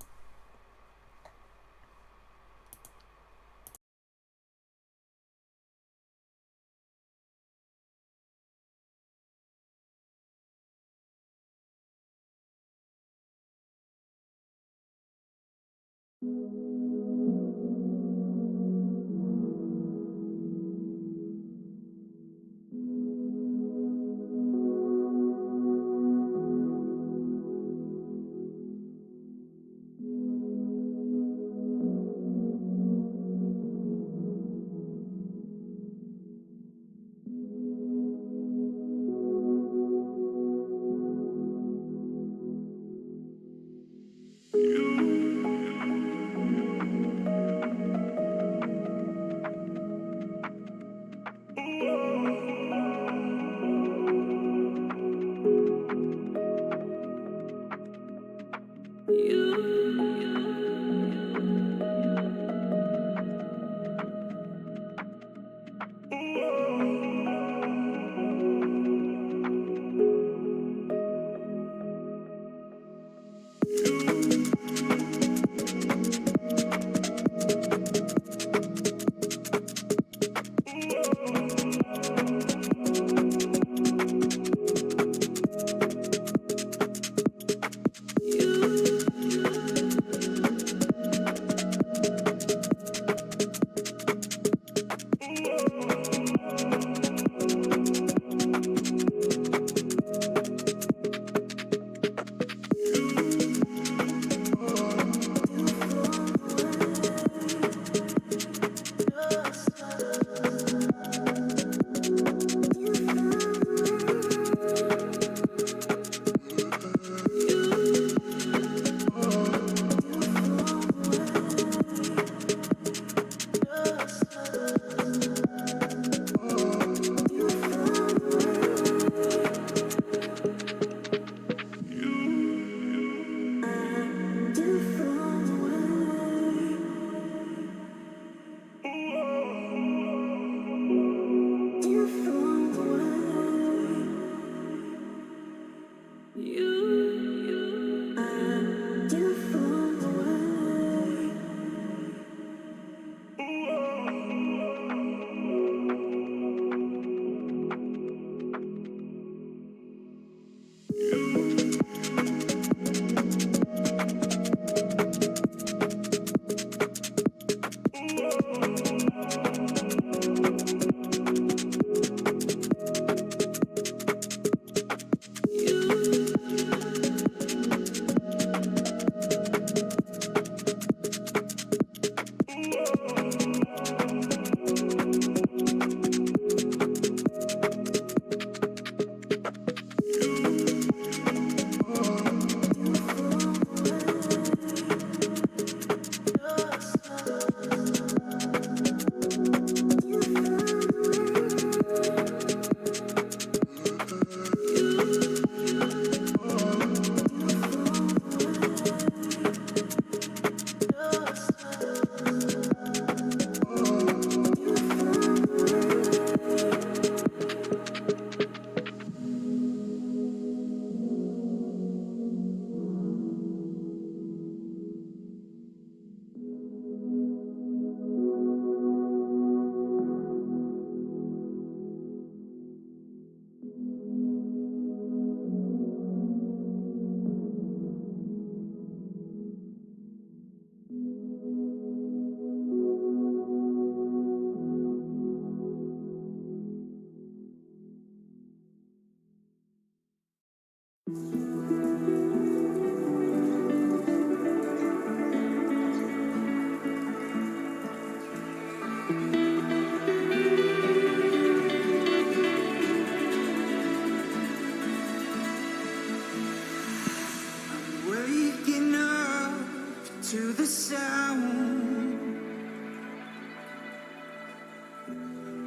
to the sound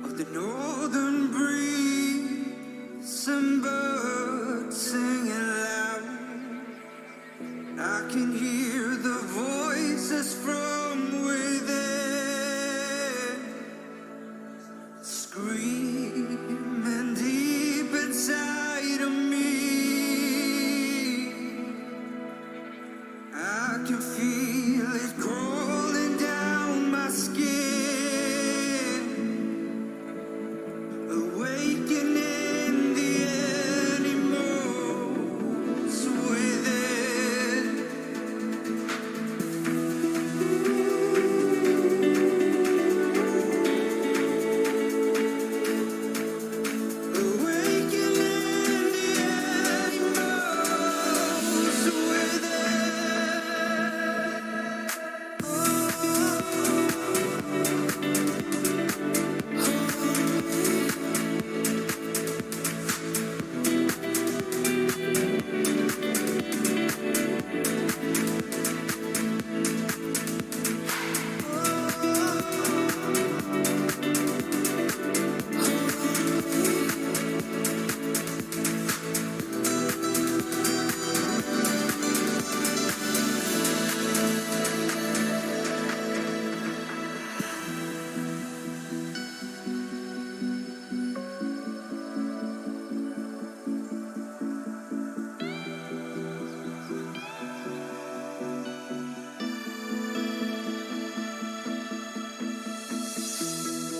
of the northern breeze. Some birds singing loud. I can hear the voices from within, screaming deep inside of me. I can feel it crawling down my skin, awakening the animals within. Awakening the animals within.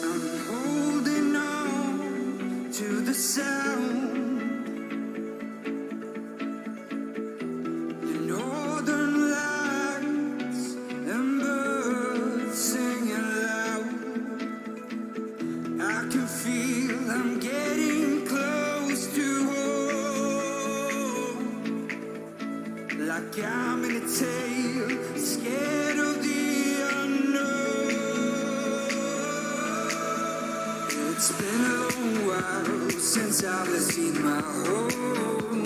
I'm holding on to the sound, the northern lights and birds singing loud. I can feel I'm getting close to home, like I'm in a tale, scared of the unknown. It's been a long while since I've seen my home,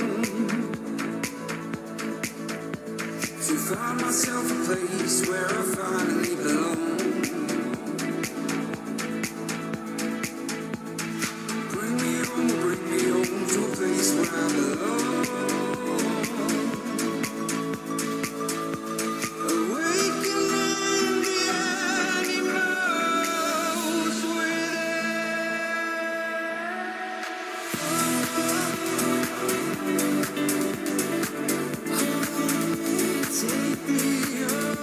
to find myself a place where I finally belong. Bring me home to a place where I belong. Awakening the animals within. Take me home.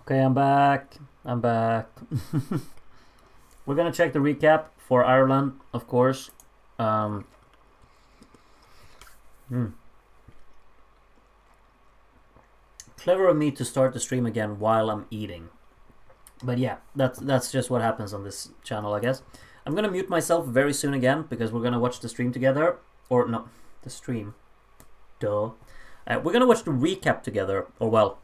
Okay, I'm back. I'm back. We're gonna check the recap for Ireland, of course. Um, Clever of me to start the stream again while I'm eating. But yeah, that's just what happens on this channel, I guess. I'm gonna mute myself very soon again because we're gonna watch the stream together. Or no, the stream. Duh. We're gonna watch the recap together. Or well,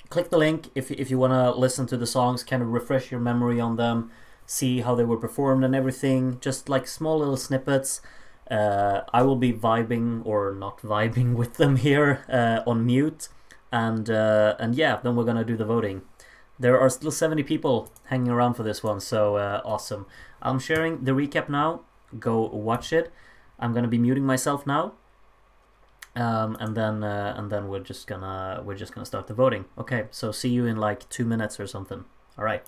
click the link if you wanna listen to the songs, kind of refresh your memory on them, see how they were performed and everything. Just like small little snippets. I will be vibing or not vibing with them here on mute, and yeah, then we're gonna do the voting. There are still 70 people hanging around for this one, so awesome. I'm sharing the recap now. Go watch it. I'm gonna be muting myself now, and then we're just gonna start the voting. Okay, so see you in like 2 minutes or something. All right.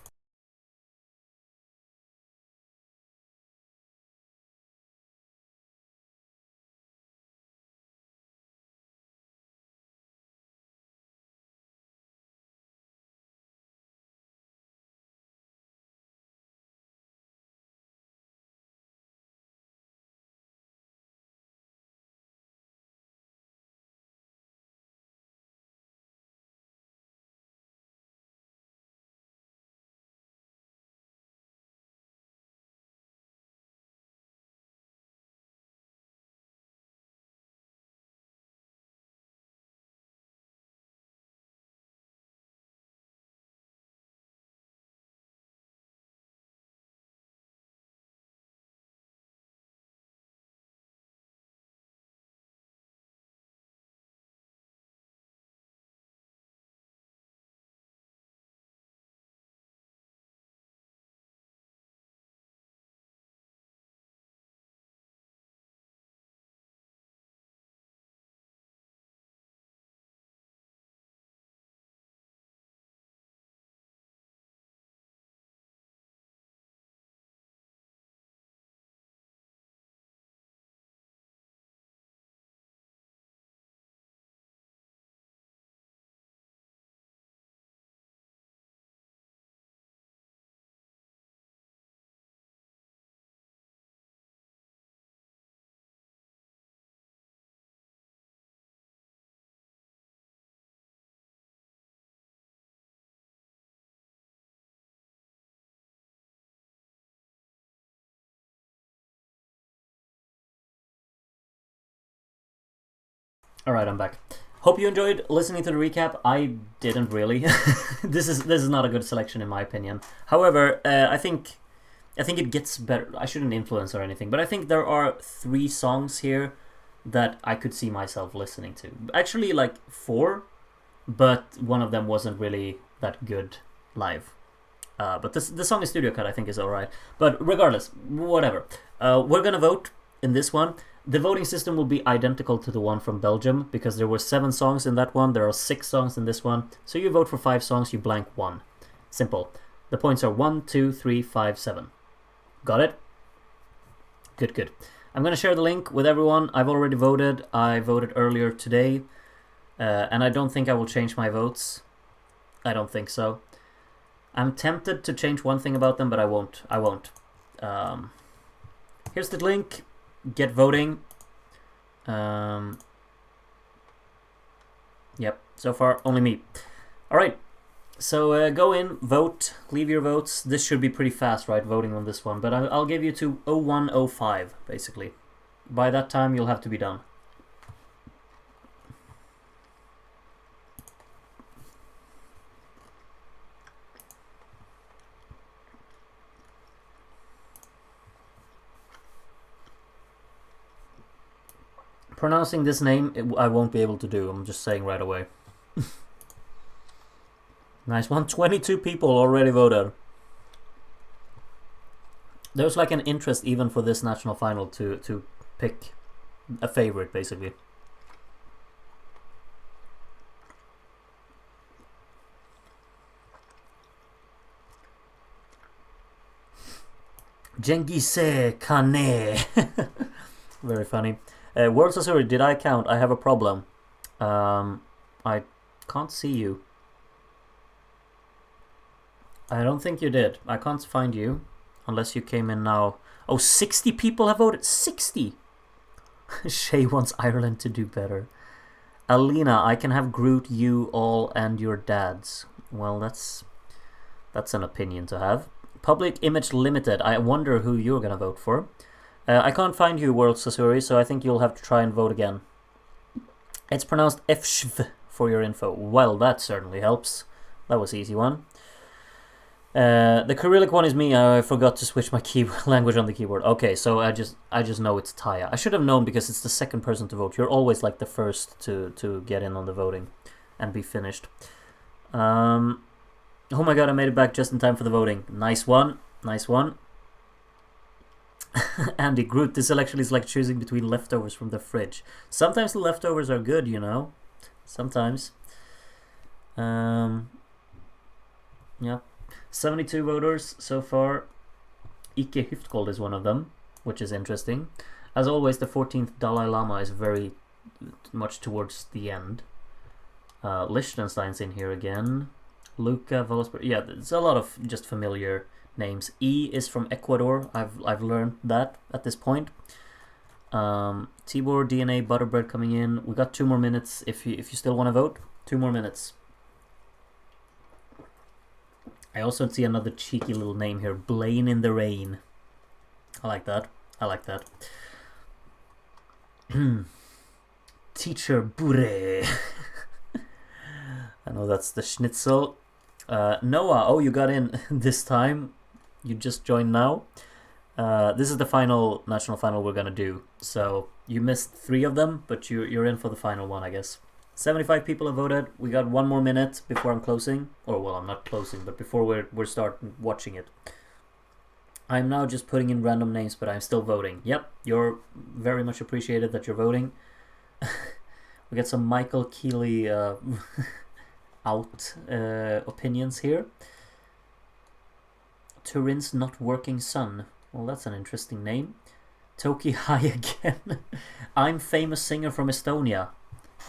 All right, I'm back. Hope you enjoyed listening to the recap. I didn't really. This is not a good selection in my opinion. However, I think it gets better. I shouldn't influence or anything, but I think there are 3 songs here that I could see myself listening to. Actually, like 4, but one of them wasn't really that good live. But the song is studio cut, I think, is alright. But regardless, whatever. We're gonna vote in this one. The voting system will be identical to the one from Belgium because there were 7 songs in that one. There are 6 songs in this one. So you vote for 5 songs, you blank 1. Simple. The points are 1, 2, 3, 5, 7. Got it? Good, good. I'm going to share the link with everyone. I've already voted. I voted earlier today. And I don't think I will change my votes. I don't think so. I'm tempted to change one thing about them, but I won't. I won't. Here's the link. Get voting. Yep, so far only me. Alright, so go in, vote, leave your votes. This should be pretty fast, right, voting on this one. But I'll give you to 0105, basically. By that time, you'll have to be done. Pronouncing this name, I won't be able to do. I'm just saying right away. Nice one. 22 people already voted. There's like an interest even for this national final to pick a favorite, basically. Genghise Kane. Very funny. World Sorcerer, did I count? I have a problem. I can't see you. I don't think you did. I can't find you. Unless you came in now. Oh, 60 people have voted. 60! Shay wants Ireland to do better. Alina, I can have Groot, you all, and your dads. Well, that's an opinion to have. Public Image Limited. I wonder who you're gonna vote for. I can't find you, World Sasuri, so I think you'll have to try and vote again. It's pronounced Fshv for your info. Well, that certainly helps. That was an easy one. The Cyrillic one is me. I forgot to switch my language on the keyboard. Okay, so I just know it's Taya. I should have known because it's the second person to vote. You're always like the first to get in on the voting and be finished. Oh my god, I made it back just in time for the voting. Nice one. Nice one. Andy, Groot, this election is like choosing between leftovers from the fridge. Sometimes the leftovers are good, you know. Sometimes. Yeah. 72 voters so far. Ike Hyftgold is one of them, which is interesting. As always, the 14th Dalai Lama is very much towards the end. Liechtenstein's in here again. Luca Velasper. Yeah, there's a lot of just familiar names. E is from Ecuador. I've learned that at this point. Tibor, DNA, Butterbread coming in. We got 2 more minutes. If you still want to vote, 2 more minutes. I also see another cheeky little name here. Blaine in the Rain. I like that. I like that. Teacher Bure. I know that's the schnitzel. Noah, oh, you got in this time. You just joined now. This is the final national final we're gonna do. So you missed 3 of them, but you're in for the final one, I guess. 75 people have voted. We got 1 more minute before I'm closing. Or, well, I'm not closing, but before we're starting watching it. I'm now just putting in random names, but I'm still voting. Yep, you're very much appreciated that you're voting. We got some Michael Keeley out opinions here. Turin's not working son. Well, that's an interesting name. Toki High again. I'm famous singer from Estonia.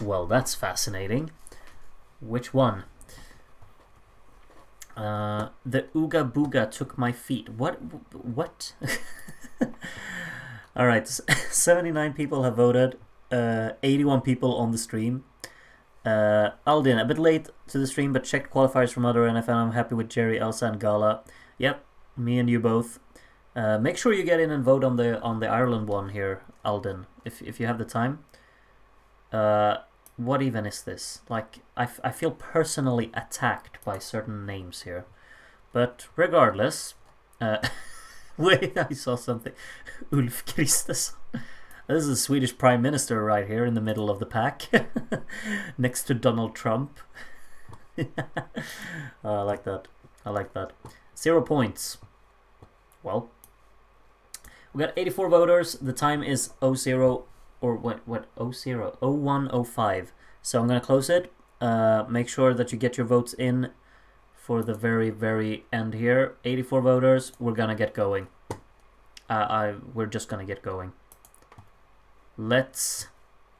Well, that's fascinating. Which one? The Ooga Booga took my feet. What? Alright, 79 people have voted. 81 people on the stream. Aldin, a bit late to the stream, but checked qualifiers from other NFL. I'm happy with Jerry, Elsa, and Gala. Yep, me and you both. Make sure you get in and vote on the Ireland one here, Aldin, if you have the time. What even is this? Like, I feel personally attacked by certain names here. But regardless, wait, I saw something. Ulf Kristersson. This is the Swedish Prime Minister right here in the middle of the pack. Next to Donald Trump. I like that. I like that. 0 points. Well, we got 84 voters. The time is 00. Or what 00 0105. So I'm gonna close it. Make sure that you get your votes in for the very end here. 84 voters. We're gonna get going. We're just gonna get going. Let's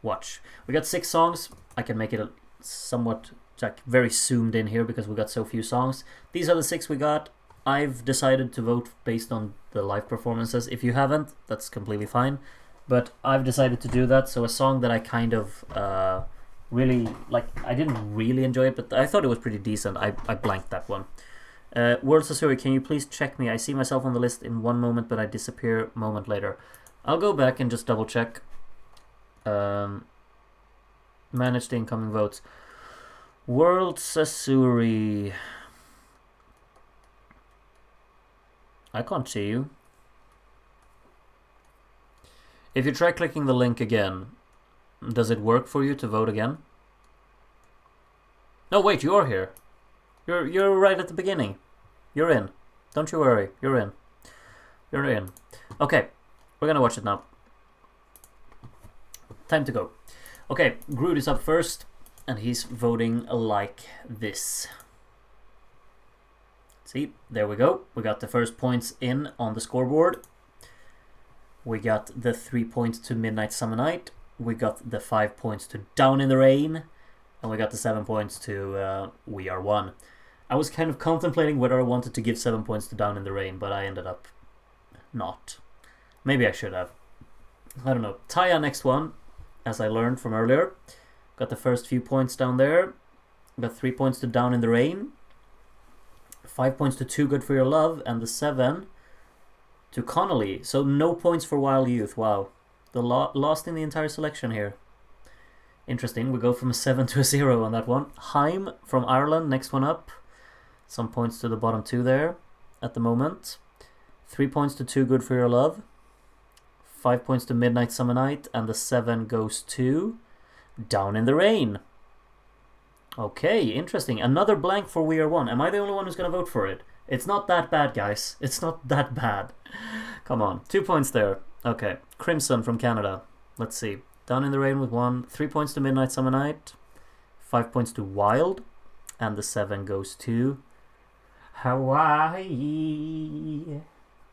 watch. We got 6 songs. I can make it somewhat like very zoomed in here because we got so few songs. These are the 6 we got. I've decided to vote based on the live performances. If you haven't, that's completely fine. But I've decided to do that, so a song that I kind of really, like, I didn't really enjoy it, but I thought it was pretty decent. I blanked that one. World Sasuri, can you please check me? I see myself on the list in one moment, but I disappear a moment later. I'll go back and just double check. Manage the incoming votes. World Sasuri. I can't see you. If you try clicking the link again, does it work for you to vote again? No, wait, you're here. You're right at the beginning. You're in. Don't you worry. You're in. You're in. Okay, we're gonna watch it now. Time to go. Okay, Groot is up first, and he's voting like this. See, there we go. We got the first points in on the scoreboard. We got the 3 points to Midnight Summer Night. We got the 5 points to Down in the Rain. And we got the 7 points to We Are One. I was kind of contemplating whether I wanted to give 7 points to Down in the Rain, but I ended up not. Maybe I should have. I don't know. Taya next one, as I learned from earlier. Got the first few points down there. Got 3 points to Down in the Rain. 5 points to Too Good for Your Love. And the 7 to Connolly. So no points for Wild Youth. Wow. The lost in the entire selection here. Interesting. We go from a 7 to a 0 on that one. Haim from Ireland. Next one up. Some points to the bottom 2 there at the moment. 3 points to Too Good for Your Love. 5 points to Midnight Summer Night. And the 7 goes to Down in the Rain. Okay, interesting. Another blank for We Are One. Am I the only one who's going to vote for it? It's not that bad, guys. It's not that bad. Come on. 2 points there. Okay. Crimson from Canada. Let's see. Down in the Rain with 1. 3 points to Midnight Summer Night. 5 points to Wild. And the 7 goes to Hawaii.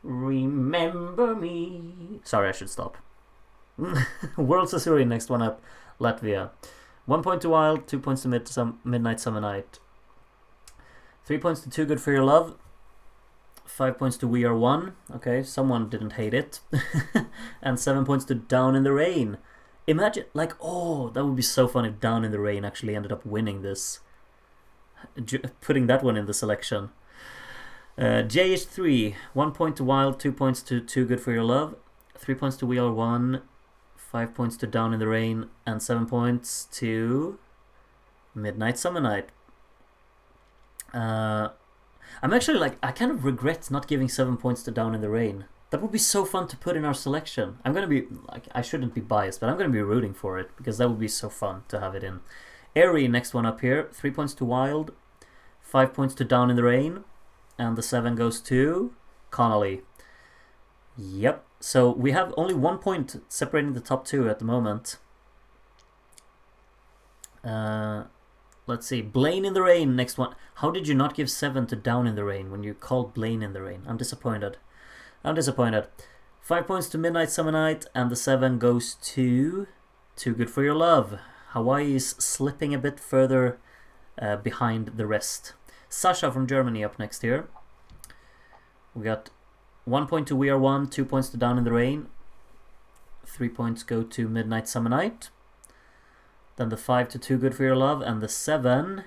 Remember me. Sorry, I should stop. World Sasuri, next one up. Latvia. 1 point to Wild, 2 points to Midnight Summer Night. 3 points to Too Good for Your Love. 5 points to We Are One. Okay, someone didn't hate it. And 7 points to Down in the Rain. Imagine, like, oh, that would be so fun if Down in the Rain actually ended up winning this. Putting that one in the selection. JH3, 1 point to Wild, 2 points to Too Good for Your Love. 3 points to We Are One. 5 points to Down in the Rain. And 7 points to Midnight Summer Night. I'm actually like, I kind of regret not giving 7 points to Down in the Rain. That would be so fun to put in our selection. I'm going to be, like, I shouldn't be biased, but I'm going to be rooting for it because that would be so fun to have it in. Airy, next one up here. 3 points to Wild. 5 points to Down in the Rain. And the 7 goes to Connolly. Yep. So we have only 1 point separating the top 2 at the moment. Let's see. Blaine in the Rain, next one. How did you not give 7 to Down in the Rain when you called Blaine in the Rain? I'm disappointed. 5 points to Midnight Summer Night, and the 7 goes to Too Good for Your Love. Hawaii is slipping a bit further behind the rest. Sasha from Germany up next here. We got 1 point to We Are One, 2 points to Down in the Rain. 3 points go to Midnight Summer Night. Then the 5 to Too Good for Your Love, and the 7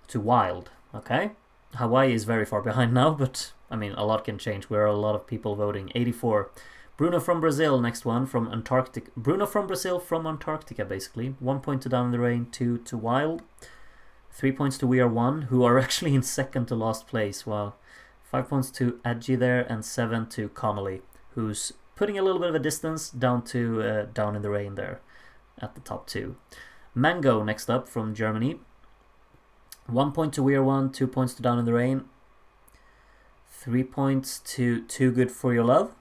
to Wild. Okay. Hawaii is very far behind now, but I mean, a lot can change. There are a lot of people voting. 84. Bruno from Brazil, next one, from Antarctica. Bruno from Brazil from Antarctica, basically. 1 point to Down in the Rain, 2 to Wild. 3 points to We Are One, who are actually in second to last place. Wow. 5 points to Adji there, and 7 to Connolly, who's putting a little bit of a distance down to Down in the Rain there at the top 2. Mango next up from Germany. 1 point to We Are One, 2 points to Down in the Rain. 3 points to Too Good for Your Love.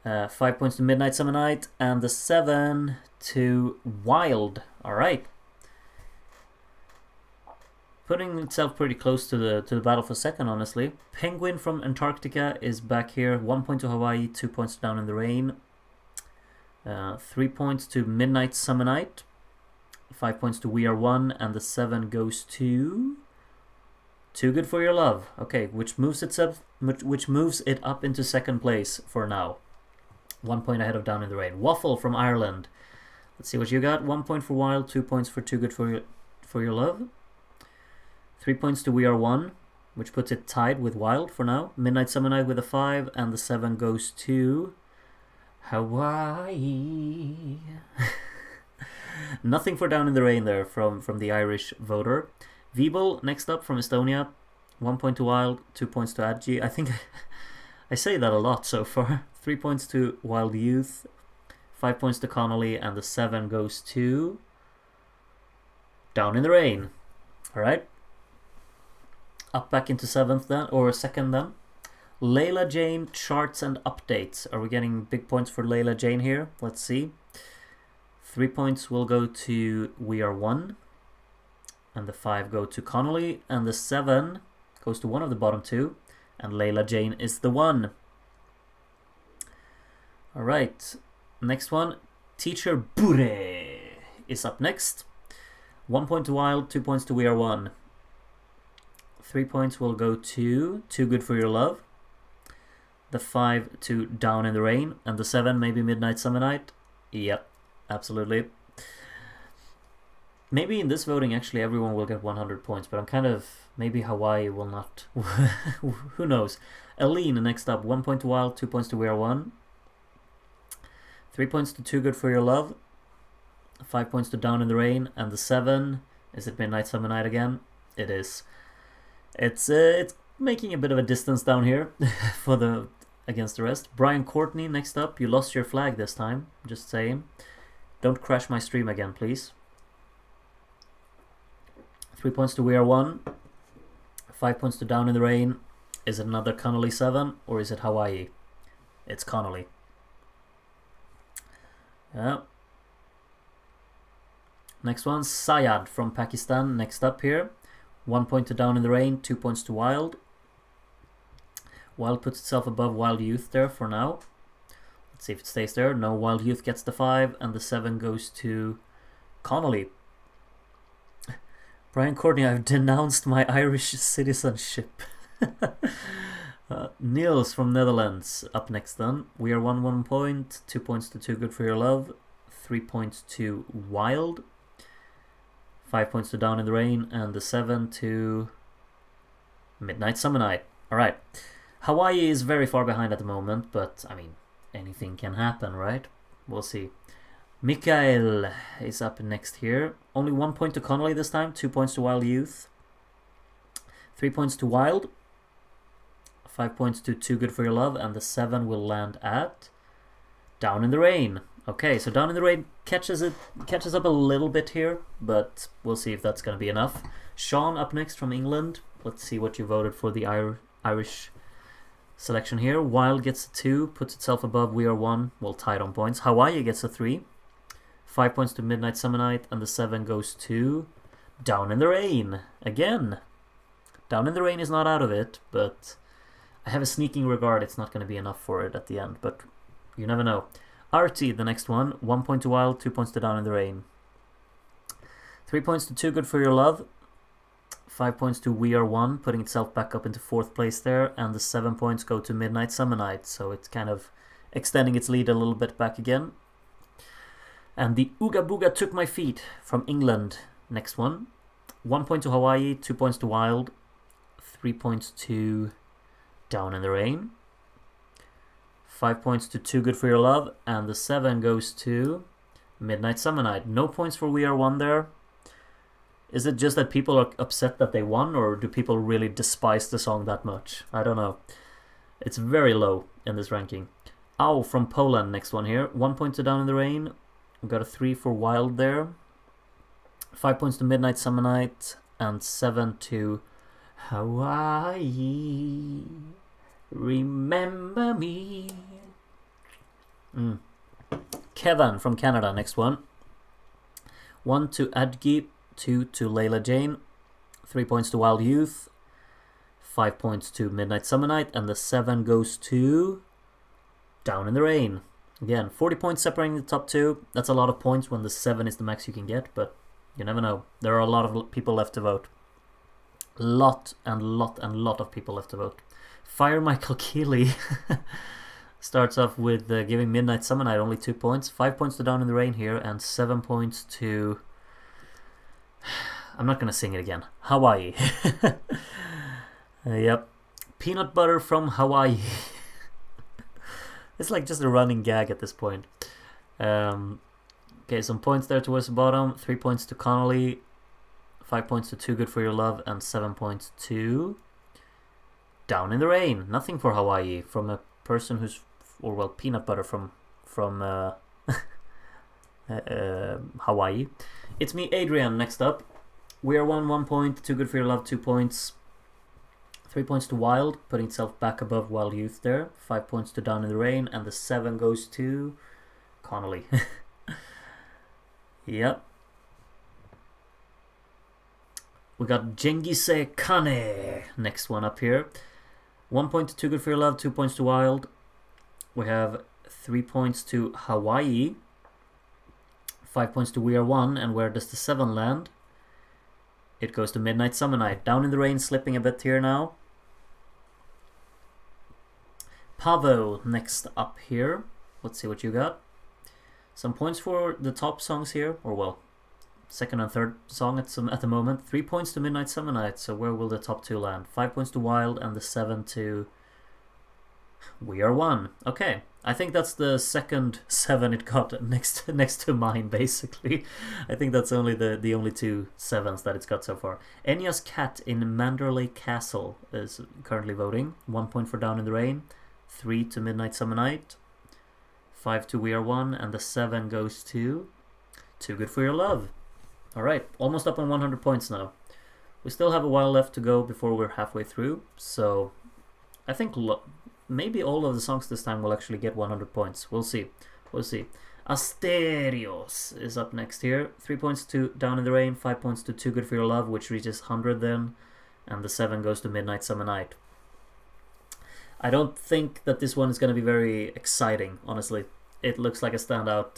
5 points to Midnight Summer Night, and the 7 to Wild. Alright. Putting itself pretty close to the battle for second, honestly. Penguin from Antarctica is back here. 1 point to Hawaii, 2 points Down in the Rain. 3 points to Midnight Summer Night. 5 points to We Are One, and the 7 goes to Too Good for Your Love. Okay, which moves it up into second place for now. 1 point ahead of Down in the Rain. Waffle from Ireland. Let's see what you got. 1 point for Wild, 2 points for Too Good for Your Love. 3 points to We Are One, which puts it tied with Wild for now. Midnight Summer Night with a 5, and the 7 goes to Hawaii. Nothing for Down in the Rain there from the Irish voter. Veeble, next up from Estonia. 1 point to Wild, 2 points to Adji. I think I say that a lot so far. 3 points to Wild Youth. 5 points to Connolly, and the 7 goes to Down in the Rain. Alright. Up back into seventh then, or second then. Layla Jane, charts and updates. Are we getting big points for Layla Jane here? Let's see. 3 points will go to We Are One. And the 5 go to Connolly. And the 7 goes to one of the bottom 2. And Layla Jane is the 1. Alright. Next one. Teacher Bure is up next. 1 point to Wild, 2 points to We Are One. 3 points will go to Too Good For Your Love. The 5 to Down in the Rain. And the 7 maybe Midnight Summer Night. Yep, absolutely. Maybe in this voting actually everyone will get 100 points, but I'm kind of... Maybe Hawaii will not. Who knows? Aline next up. 1 point to Wild, 2 points to We Are One. 3 points to Too Good For Your Love. 5 points to Down in the Rain. And the 7... Is it Midnight Summer Night again? It is. It's making a bit of a distance down here for the against the rest. Brian Courtney next up. You lost your flag this time. Just saying. Don't crash my stream again, please. 3 points to We Are One. 5 points to Down in the Rain. Is it another Connolly 7 or is it Hawaii? It's Connolly. Yeah. Next one, Sayad from Pakistan. Next up here. 1 point to Down in the Rain, 2 points to Wild. Wild puts itself above Wild Youth there for now. Let's see if it stays there. No, Wild Youth gets the 5 and the 7 goes to Connolly. Brian Courtney, I've denounced my Irish citizenship. Niels from Netherlands up next then. We Are One, 1 point. 2 points to Too Good For Your Love. 3 points to Wild. 5 points to Down in the Rain. And the 7 to Midnight Summer Night. Alright. Hawaii is very far behind at the moment, but I mean, anything can happen, right? We'll see. Mikael is up next here. Only 1 point to Connolly this time. 2 points to Wild Youth. 3 points to Wild. 5 points to Too Good For Your Love. And the 7 will land at Down in the Rain. Okay, so Down in the Rain catches up a little bit here, but we'll see if that's going to be enough. Sean up next from England. Let's see what you voted for the Irish selection here. Wild gets a 2, puts itself above We Are One. Well, tied on points. Hawaii gets a 3. 5 points to Midnight Summer Night, and the 7 goes to Down in the Rain. Again. Down in the Rain is not out of it, but I have a sneaking regard it's not going to be enough for it at the end, but you never know. Artie, the next one. 1 point to Wild, 2 points to Down in the Rain. 3 points to Too Good For Your Love. 5 points to We Are One, putting itself back up into 4th place there, and the 7 points go to Midnight Summer Night, so it's kind of extending its lead a little bit back again. And the Ooga Booga Took My Feet from England, next one. 1 point to Hawaii, 2 points to Wild, 3 points to Down in the Rain. 5 points to Too Good For Your Love, and the 7 goes to Midnight Summer Night. No points for We Are One there. Is it just that people are upset that they won, or do people really despise the song that much? I don't know. It's very low in this ranking. Ow from Poland, next one here. 1 point to Down in the Rain. We got a 3 for Wild there. 5 points to Midnight Summer Night, and 7 to Hawaii. Remember me. Kevin from Canada, next one. 1 to Adgi, 2 to Layla Jane, 3 points to Wild Youth, 5 points to Midnight Summer Night, and the 7 goes to Down in the Rain. Again, 40 points separating the top 2. That's a lot of points when the 7 is the max you can get, but you never know. There are a lot of people left to vote. Lot of people left to vote. Fire Michael Keeley starts off with giving Midnight Summer Night only 2 points. 5 points to Down in the Rain here, and 7 points to... I'm not going to sing it again. Hawaii. Yep. Peanut Butter from Hawaii. It's like just a running gag at this point. Okay, some points there towards the bottom. 3 points to Connolly. 5 points to Too Good For Your Love. And 7 points to Down in the Rain. Nothing for Hawaii from a person who's... Or, well, peanut butter from Hawaii. It's me, Adrian, next up. We Are One, 1 point. Too Good For Your Love, 2 points. 3 points to Wild, putting itself back above Wild Youth there. 5 points to Down in the Rain, and the 7 goes to Connolly. Yep. We got Jengise Kane, next one up here. 1 point to Too Good For Your Love, 2 points to Wild. We have 3 points to Hawaii. 5 points to We Are One, and where does the 7 land? It goes to Midnight Summer Night. Down in the Rain slipping a bit here now. Pavo next up here. Let's see what you got. Some points for the top songs here, or well, second and third song at the moment. 3 points to Midnight Summer Night, so where will the top 2 land? 5 points to Wild and the 7 to We Are One. Okay, I think that's the second 7 it got next to mine, basically. I think that's only the only 2 7s that it's got so far. Enya's Cat in Manderley Castle is currently voting. 1 point for Down in the Rain, 3 to Midnight Summer Night, 5 to We Are One, and the 7 goes to Too Good For Your Love. Alright, almost up on 100 points now. We still have a while left to go before we're halfway through, so I think maybe all of the songs this time will actually get 100 points. We'll see. We'll see. Asterios is up next here. 3 points to Down in the Rain, 5 points to Too Good For Your Love, which reaches 100 then, and the 7 goes to Midnight Summer Night. I don't think that this one is going to be very exciting, honestly. It looks like a standout.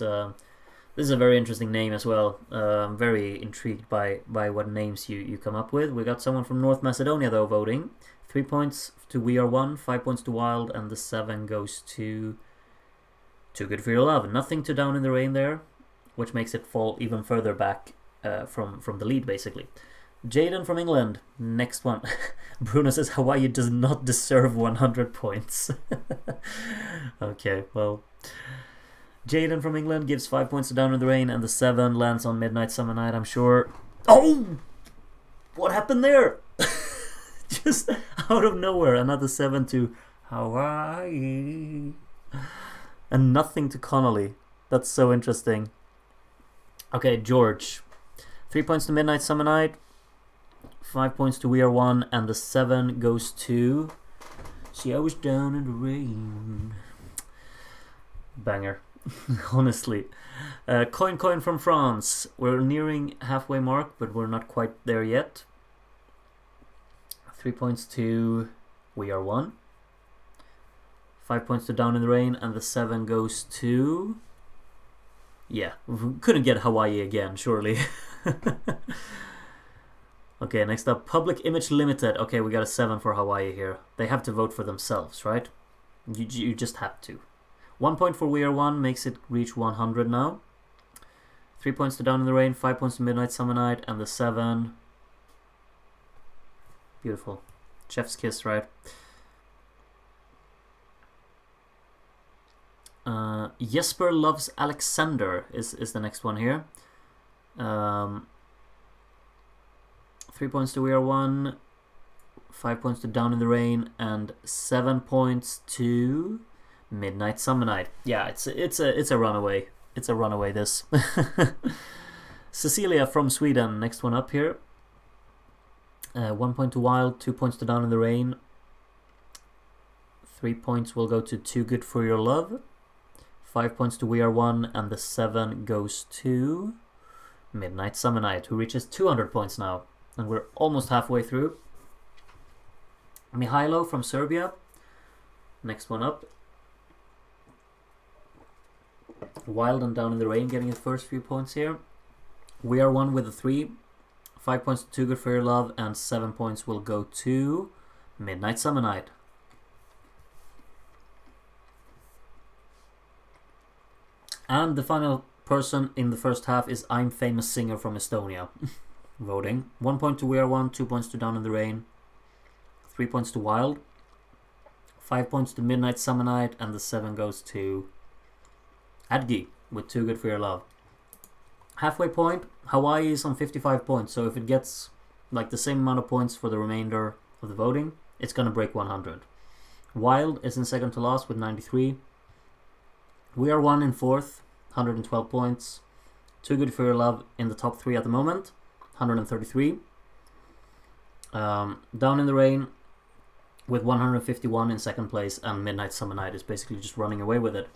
This is a very interesting name as well. I'm very intrigued by what names you come up with. We got someone from North Macedonia, though, voting. 3 points to We Are One, 5 points to Wild, and the 7 goes to Too Good For Your Love. Nothing to Down in the Rain there, which makes it fall even further back from the lead, basically. Jaden from England, next one. Bruno says Hawaii does not deserve 100 points. Okay, well. Jaden from England gives 5 points to Down in the Rain, and the 7 lands on Midnight Summer Night, I'm sure. Oh! What happened there? Just out of nowhere, another 7 to Hawaii. And nothing to Connolly. That's so interesting. Okay, George. 3 points to Midnight Summer Night, 5 points to We Are One, and the 7 goes to See I Was Down in the Rain. Banger. Honestly. Coin from France. We're nearing halfway mark, but we're not quite there yet. 3 points to We Are One, 5 points to Down in the Rain, and the 7 goes to... Yeah, we couldn't get Hawaii again, surely. Okay, next up, Public Image Limited. Okay, we got a 7 for Hawaii here. They have to vote for themselves, right? You just have to. 1 point for We Are One makes it reach 100 now. 3 points to Down in the Rain, 5 points to Midnight Summer Night, and the 7... Beautiful. Chef's kiss, right? Jesper Loves Alexander is the next one here. 3 points to We Are One, 5 points to Down in the Rain, and 7 points to Midnight Summer Night. Yeah, it's a runaway. It's a runaway, this. Cecilia from Sweden, next one up here. 1 point to Wild, 2 points to Down in the Rain. 3 points will go to Too Good For Your Love. 5 points to We Are One, and the 7 goes to Midnight Summer Night, who reaches 200 points now. And we're almost halfway through. Mihailo from Serbia, next one up. Wild and Down in the Rain getting his first few points here. We Are One with a 3. 5 points to Too Good For Your Love, and 7 points will go to Midnight Summer Night. And the final person in the first half is I'm Famous Singer from Estonia. Voting. 1 point to We Are One, 2 points to Down in the Rain, 3 points to Wild, 5 points to Midnight Summer Night, and the 7 goes to Adgi with Too Good For Your Love. Halfway point, Hawaii is on 55 points, so if it gets like the same amount of points for the remainder of the voting, it's gonna break 100. Wild is in second to last with 93. We Are One in fourth, 112 points. Too Good For Your Love in the top 3 at the moment, 133. Down in the Rain with 151 in second place, and Midnight Summer Night is basically just running away with it.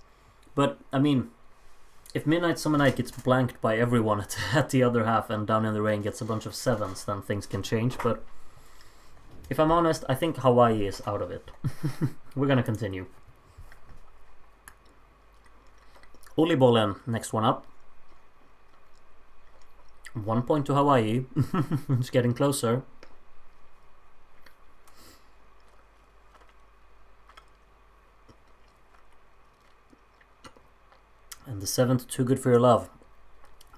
But, I mean, if Midnight Summer Night gets blanked by everyone at the other half and Down in the Rain gets a bunch of 7s, then things can change. But if I'm honest, I think Hawaii is out of it. We're gonna continue. Olibolen, next one up. 1 point to Hawaii. It's getting closer. And the 7 to Too Good For Your Love.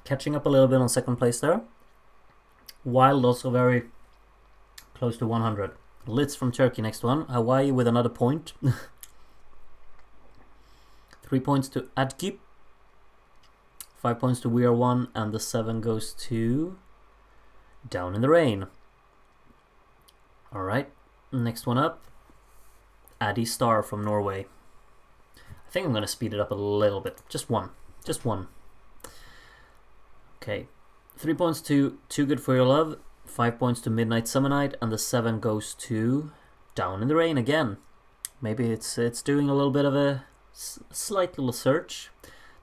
Catching up a little bit on second place there. Wild also very close to 100. Litz from Turkey next one. Hawaii with another point. 3 points to Adki. 5 points to We Are One. And the 7 goes to Down in the Rain. Alright, next one up. Addy Star from Norway. I think I'm going to speed it up a little bit. Just one. Just one. Okay. 3 points to Too Good For Your Love. 5 points to Midnight Summer Night. And the 7 goes to Down in the Rain again. Maybe it's doing a little bit of a slight little search.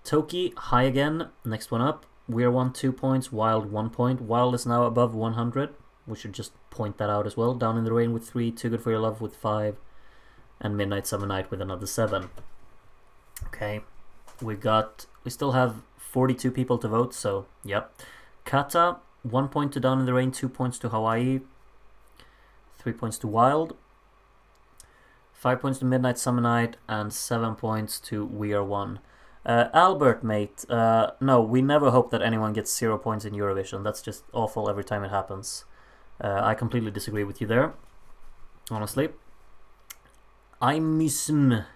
Toki, high again. Next one up. We Are One, 2 points. Wild, 1 point. Wild is now above 100. We should just point that out as well. Down in the Rain with 3. Too Good For Your Love with 5. And Midnight Summer Night with another 7. Okay. We still have 42 people to vote, so yep. Kata, 1 point to Down in the Rain, 2 points to Hawaii, 3 points to Wild, 5 points to Midnight Summer Night, and 7 points to We Are One. Albert, mate, no, we never hope that anyone gets 0 points in Eurovision. That's just awful every time it happens. I completely disagree with you there, honestly. Imism.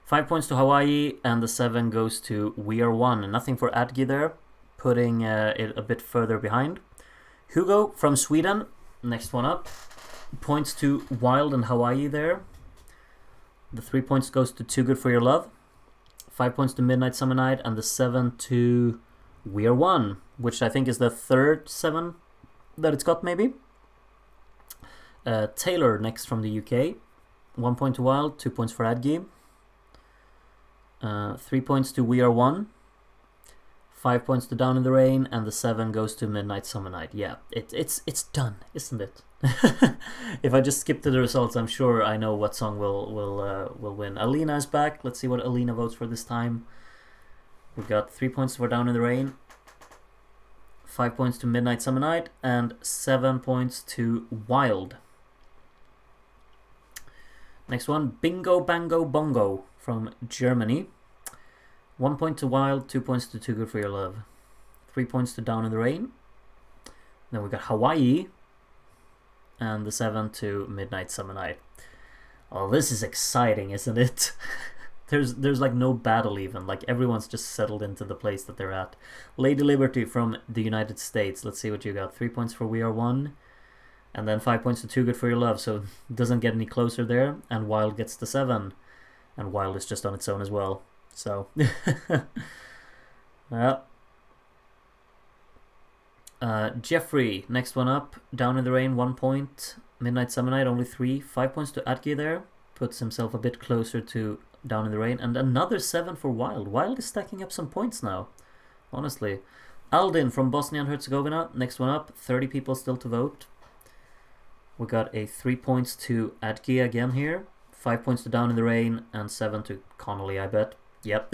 5 points to Hawaii, and the 7 goes to We Are One. Nothing for Adgi there, putting it a bit further behind. Hugo from Sweden, next one up. Points to Wild and Hawaii there. The 3 points goes to Too Good For Your Love. 5 points to Midnight Summer Night, and the 7 to We Are One, which I think is the third 7 that it's got, maybe. Taylor next from the UK. 1 point to Wild, 2 points for Adgi. 3 points to We Are One. 5 points to Down in the Rain, and the 7 goes to Midnight Summer Night. Yeah, it's done, isn't it? If I just skip to the results, I'm sure I know what song will win. Alina is back. Let's see what Alina votes for this time. We got 3 points for Down in the Rain, 5 points to Midnight Summer Night, and 7 points to Wild. Next one, Bingo Bango Bongo from Germany. 1 point to Wild, 2 points to Too Good For Your Love, 3 points to Down in the Rain. Then we got Hawaii, and the 7 to Midnight Summer Night. Oh, this is exciting, isn't it? There's like no battle even. Like everyone's just settled into the place that they're at. Lady Liberty from the United States. Let's see what you got. 3 points for We Are One. And then 5 points to Too Good For Your Love, so it doesn't get any closer there. And Wild gets the 7. And Wild is just on its own as well. So, yeah. Jeffrey, next one up. Down in the Rain, 1 point. Midnight Summer Night, only 3. 5 points to Adgi there. Puts himself a bit closer to Down in the Rain. And another 7 for Wild. Wild is stacking up some points now, honestly. Aldin from Bosnia and Herzegovina, next one up. 30 people still to vote. We got a 3 points to Adgi again here. 5 points to Down in the Rain, and 7 to Connolly, I bet. Yep.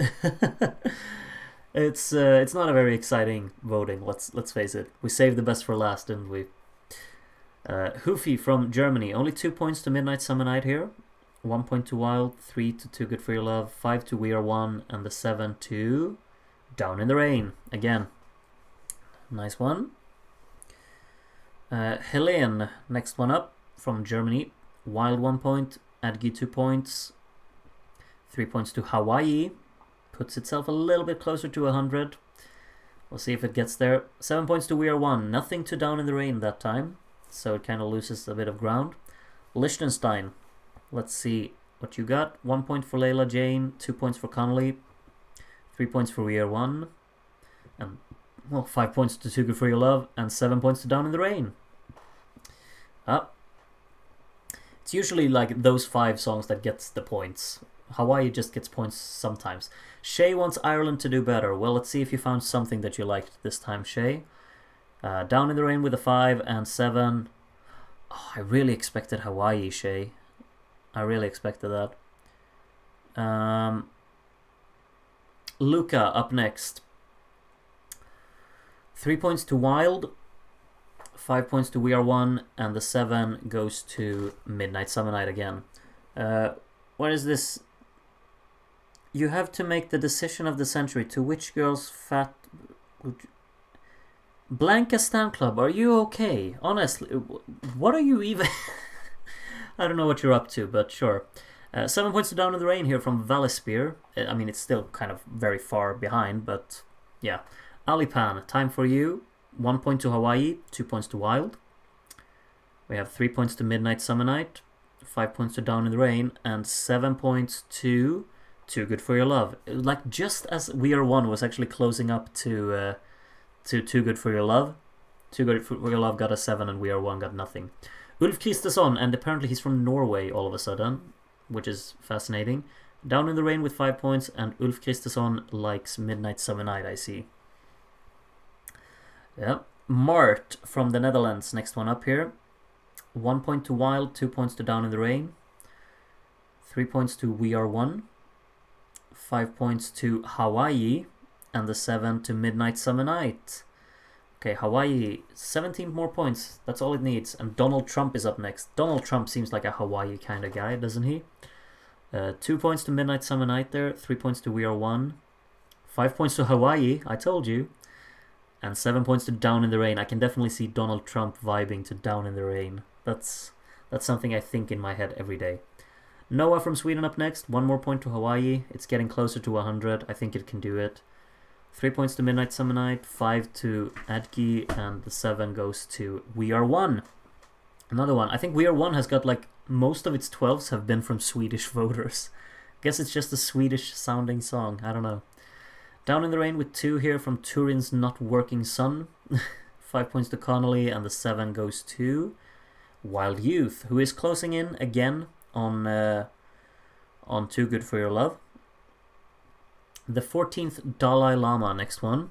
It's not a very exciting voting, let's face it. We saved the best for last, didn't we? Hoofy from Germany, only 2 points to Midnight Summer Night here. 1 point to Wild, 3 to Too Good For Your Love, 5 to We Are One, and the 7 to Down in the Rain. Again, nice one. Helene, next one up from Germany. Wild 1 point, Adgi 2 points, 3 points to Hawaii. Puts itself a little bit closer to 100. We'll see if it gets there. 7 points to We Are One. Nothing to Down in the Rain that time, so it kind of loses a bit of ground. Liechtenstein, let's see what you got. 1 point for Layla Jane, 2 points for Connolly, 3 points for We Are One, and 5 points to Too Good For Your Love, and 7 points to Down in the Rain. It's usually like those 5 songs that gets the points. Hawaii just gets points sometimes. Shay wants Ireland to do better. Well, let's see if you found something that you liked this time, Shay. Down in the Rain with a 5 and 7. Oh, I really expected Hawaii, Shay. I really expected that. Luca up next. 3 points to Wild, 5 points to We Are One, and the 7 goes to Midnight Summer Night again. What is this? You have to make the decision of the century. To which girl's fat... Blanca Stan Club, are you okay? Honestly, what are you even... I don't know what you're up to, but sure. 7 points to Down in the Rain here from Valispear. I mean, it's still kind of very far behind, but yeah. Alipan, Time for You. 1 point to Hawaii, 2 points to Wild. We have 3 points to Midnight Summer Night, 5 points to Down in the Rain, and 7 points to Too Good For Your Love. Like, just as We Are One was actually closing up to Too Good For Your Love, Too Good For Your Love got a 7 and We Are One got nothing. Ulf Kristersson, and apparently he's from Norway all of a sudden, which is fascinating. Down in the Rain with 5 points, and Ulf Kristersson likes Midnight Summer Night, I see. Yeah. Mart from the Netherlands, next one up here. 1 point to Wild, 2 points to Down in the Rain. 3 points to We Are One. 5 points to Hawaii, and the 7 to Midnight Summer Night. Okay, Hawaii, 17 more points. That's all it needs. And Donald Trump is up next. Donald Trump seems like a Hawaii kind of guy, doesn't he? 2 points to Midnight Summer Night there. 3 points to We Are One. 5 points to Hawaii, I told you. And 7 points to Down in the Rain. I can definitely see Donald Trump vibing to Down in the Rain. That's something I think in my head every day. Noah from Sweden up next. 1 more point to Hawaii. It's getting closer to 100. I think it can do it. 3 points to Midnight Summer Night, 5 to Adki, and the 7 goes to We Are One. Another one. I think We Are One has got like most of its 12s have been from Swedish voters. Guess it's just a Swedish sounding song. I don't know. Down in the Rain with 2 here from Turin's Not Working Sun. 5 points to Connolly, and the 7 goes to Wild Youth, who is closing in again on Too Good For Your Love. The 14th Dalai Lama, next one.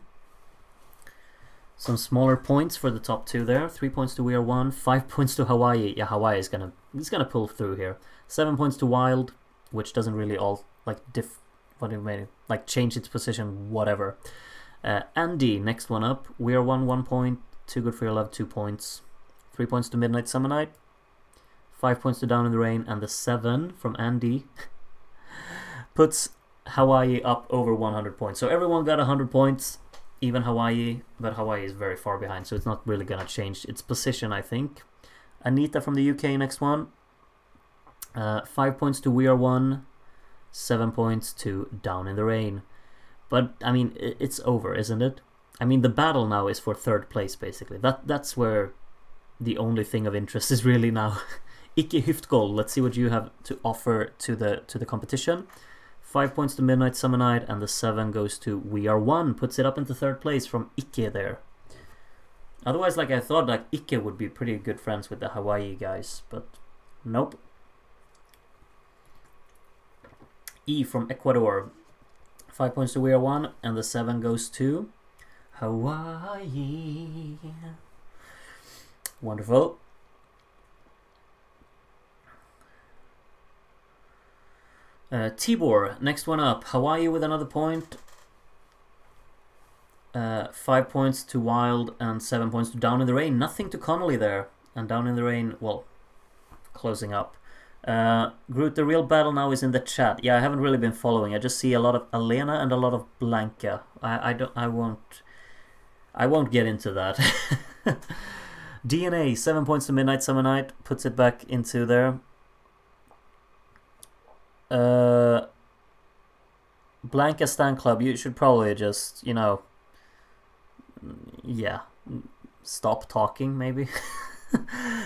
Some smaller points for the top 2 there. 3 points to We Are One, 5 points to Hawaii. Yeah, Hawaii is gonna pull through here. 7 points to Wild, which doesn't really all like change its position, whatever. Andy, next one up. We Are One, 1 point. Too Good For Your Love, 2 points. 3 points to Midnight Summer Night. 5 points to Down in the Rain, and the 7 from Andy puts Hawaii up over 100 points. So everyone got 100 points, even Hawaii, but Hawaii is very far behind, so it's not really gonna change its position, I think. Anita from the UK, next one. 5 points to We Are One, 7 points to Down in the Rain. But I mean, it's over, isn't it? I mean, the battle now is for 3rd place, basically. That's where the only thing of interest is really now. Ikke Hyftgold, let's see what you have to offer to the competition. 5 points to Midnight Summer Night, and the 7 goes to We Are One, puts it up into 3rd place from Ikke there. Otherwise, like I thought, like Ikke would be pretty good friends with the Hawaii guys, but nope. E from Ecuador, 5 points to We Are One, and the 7 goes to Hawaii. Wonderful. Tibor, next one up. Hawaii with another point. 5 points to Wild and 7 points to Down in the Rain. Nothing to Connolly there. And Down in the Rain, well, closing up. Groot, the real battle now is in the chat. Yeah, I haven't really been following. I just see a lot of Elena and a lot of Blanca. I won't get into that. DNA, 7 points to Midnight Summer Night, puts it back into there. Blanca Stan Club, you should probably just, yeah, stop talking maybe.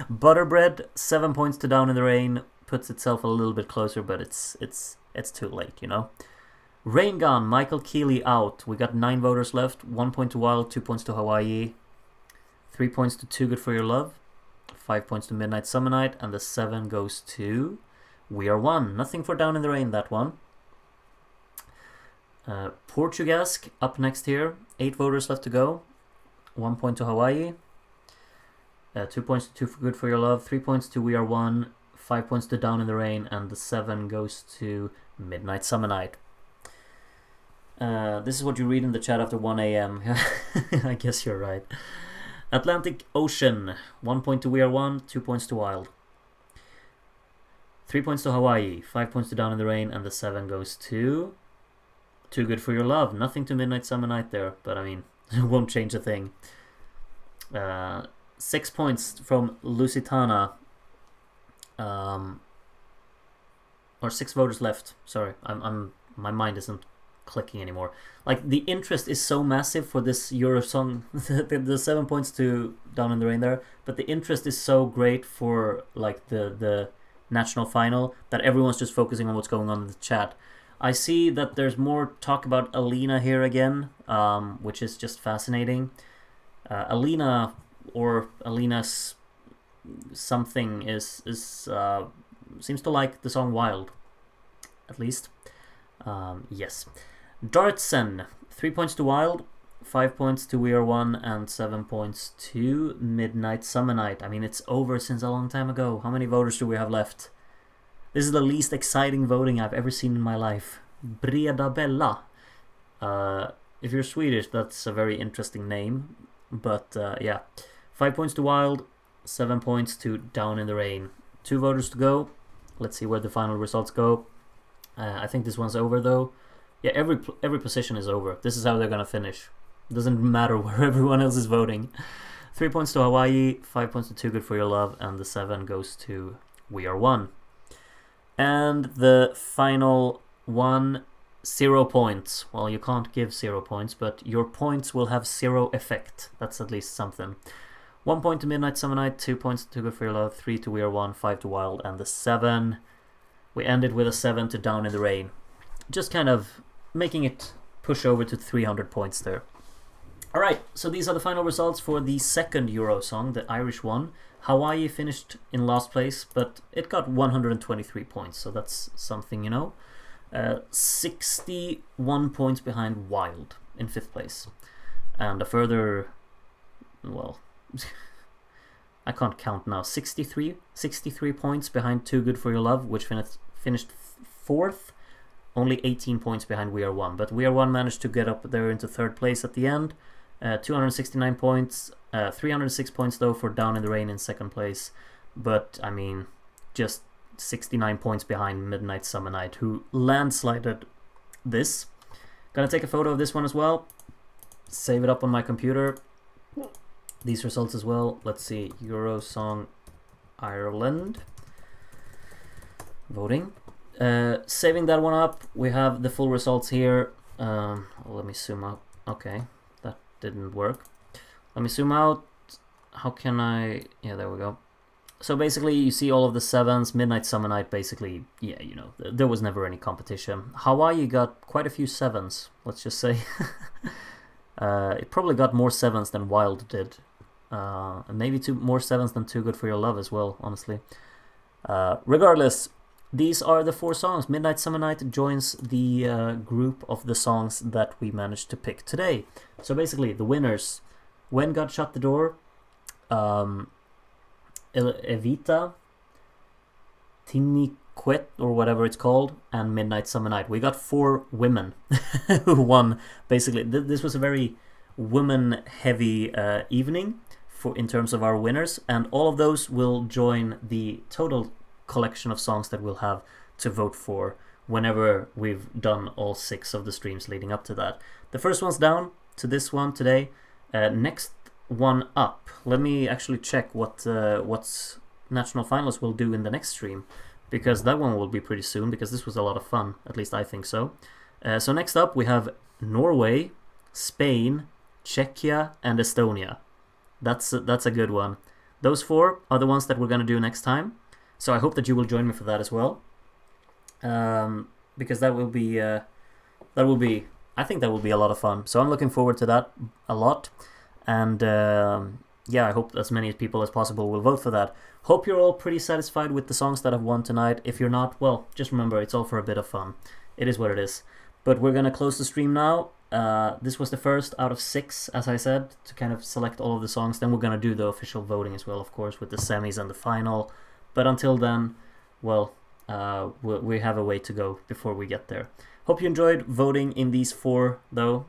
Butterbread, 7 points to Down in the Rain, puts itself a little bit closer, but it's too late, Rain Gun, Michael Keeley out. We got 9 voters left. 1 point to Wild, 2 points to Hawaii, 3 points to Too Good For Your Love, 5 points to Midnight Summer Night, and the 7 goes to We Are One. Nothing for Down in the Rain, that one. Portugasque up next here. 8 voters left to go. 1 point to Hawaii. 2 points to Too Good For Your Love. 3 points to We Are One. 5 points to Down in the Rain. And the 7 goes to Midnight Summer Night. This is what you read in the chat after 1 a.m. I guess you're right. Atlantic Ocean. 1 point to We Are One, 2 points to Wild. 3 points to Hawaii, 5 points to Down in the Rain, and the 7 goes to Too Good For Your Love. Nothing to Midnight Summer Night there, but I mean, it won't change a thing. 6 points from Lusitana. Or 6 voters left. Sorry, my mind isn't clicking anymore. Like, the interest is so massive for this Euro song. The 7 points to Down in the Rain there, but the interest is so great for like the national final that everyone's just focusing on what's going on in the chat. I see that there's more talk about Alina here again, which is just fascinating. Alina, or Alina's something, is seems to like the song Wild, at least. Yes. Dartsen, 3 points to Wild, 5 points to We Are One, and 7 points to Midnight Summer Night. I mean, it's over since a long time ago. How many voters do we have left? This is the least exciting voting I've ever seen in my life. Breda Bella. If you're Swedish, that's a very interesting name. But yeah, 5 points to Wild, 7 points to Down in the Rain. 2 voters to go. Let's see where the final results go. I think this one's over though. Yeah, every position is over. This is how they're gonna finish. It doesn't matter where everyone else is voting. 3 points to Hawaii, 5 points to Too Good For Your Love, and the 7 goes to We Are One. And the final one, 0 points. Well, you can't give 0 points, but your points will have 0 effect. That's at least something. 1 point to Midnight Summer Night, 2 points to Too Good For Your Love, 3 to We Are One, 5 to Wild, and the 7. We ended with a 7 to Down in the Rain. Just kind of making it push over to 300 points there. Alright, so these are the final results for the second Euro song, the Irish one. Hawaii finished in last place, but it got 123 points, so that's something, you know. 61 points behind Wild in 5th place. And a further, well, I can't count now, 63 points behind Too Good For Your Love, which finished 4th. Only 18 points behind We Are One, but We Are One managed to get up there into 3rd place at the end. 269 points, 306 points though for Down in the Rain in 2nd place. But I mean, just 69 points behind Midnight Summer Night, who landslided this. Gonna take a photo of this one as well, save it up on my computer. These results as well. Let's see, Euro Song Ireland voting. Saving that one up, we have the full results here. Let me zoom out. Okay, that didn't work. Let me zoom out. How can I... Yeah, there we go. So basically, you see all of the 7s. Midnight Summer Night, basically, yeah, you know, there was never any competition. Hawaii got quite a few 7s, let's just say. It probably got more 7s than Wild did. And maybe more 7s than Too Good For Your Love as well, honestly. Regardless, these are the 4 songs. Midnight Summer Night joins the group of the songs that we managed to pick today. So basically, the winners: When God Shut the Door, Evita, Tiniquet, or whatever it's called, and Midnight Summer Night. We got 4 women who won. Basically, this was a very woman-heavy evening in terms of our winners, and all of those will join the total collection of songs that we'll have to vote for whenever we've done all 6 of the streams leading up to that. The first one's down to this one today. Next one up, let me actually check what national finalists will do in the next stream, because that one will be pretty soon, because this was a lot of fun, at least I think so. So next up we have Norway, Spain, Czechia, and Estonia. That's a good one. Those 4 are the ones that we're going to do next time. So I hope that you will join me for that as well, because that will be, I think that will be a lot of fun. So I'm looking forward to that a lot, and yeah, I hope as many people as possible will vote for that. Hope you're all pretty satisfied with the songs that have won tonight. If you're not, well, just remember, it's all for a bit of fun. It is what it is. But we're gonna close the stream now. This was the first out of 6, as I said, to kind of select all of the songs. Then we're gonna do the official voting as well, of course, with the semis and the final. But until then, well, we have a way to go before we get there. Hope you enjoyed voting in these 4, though.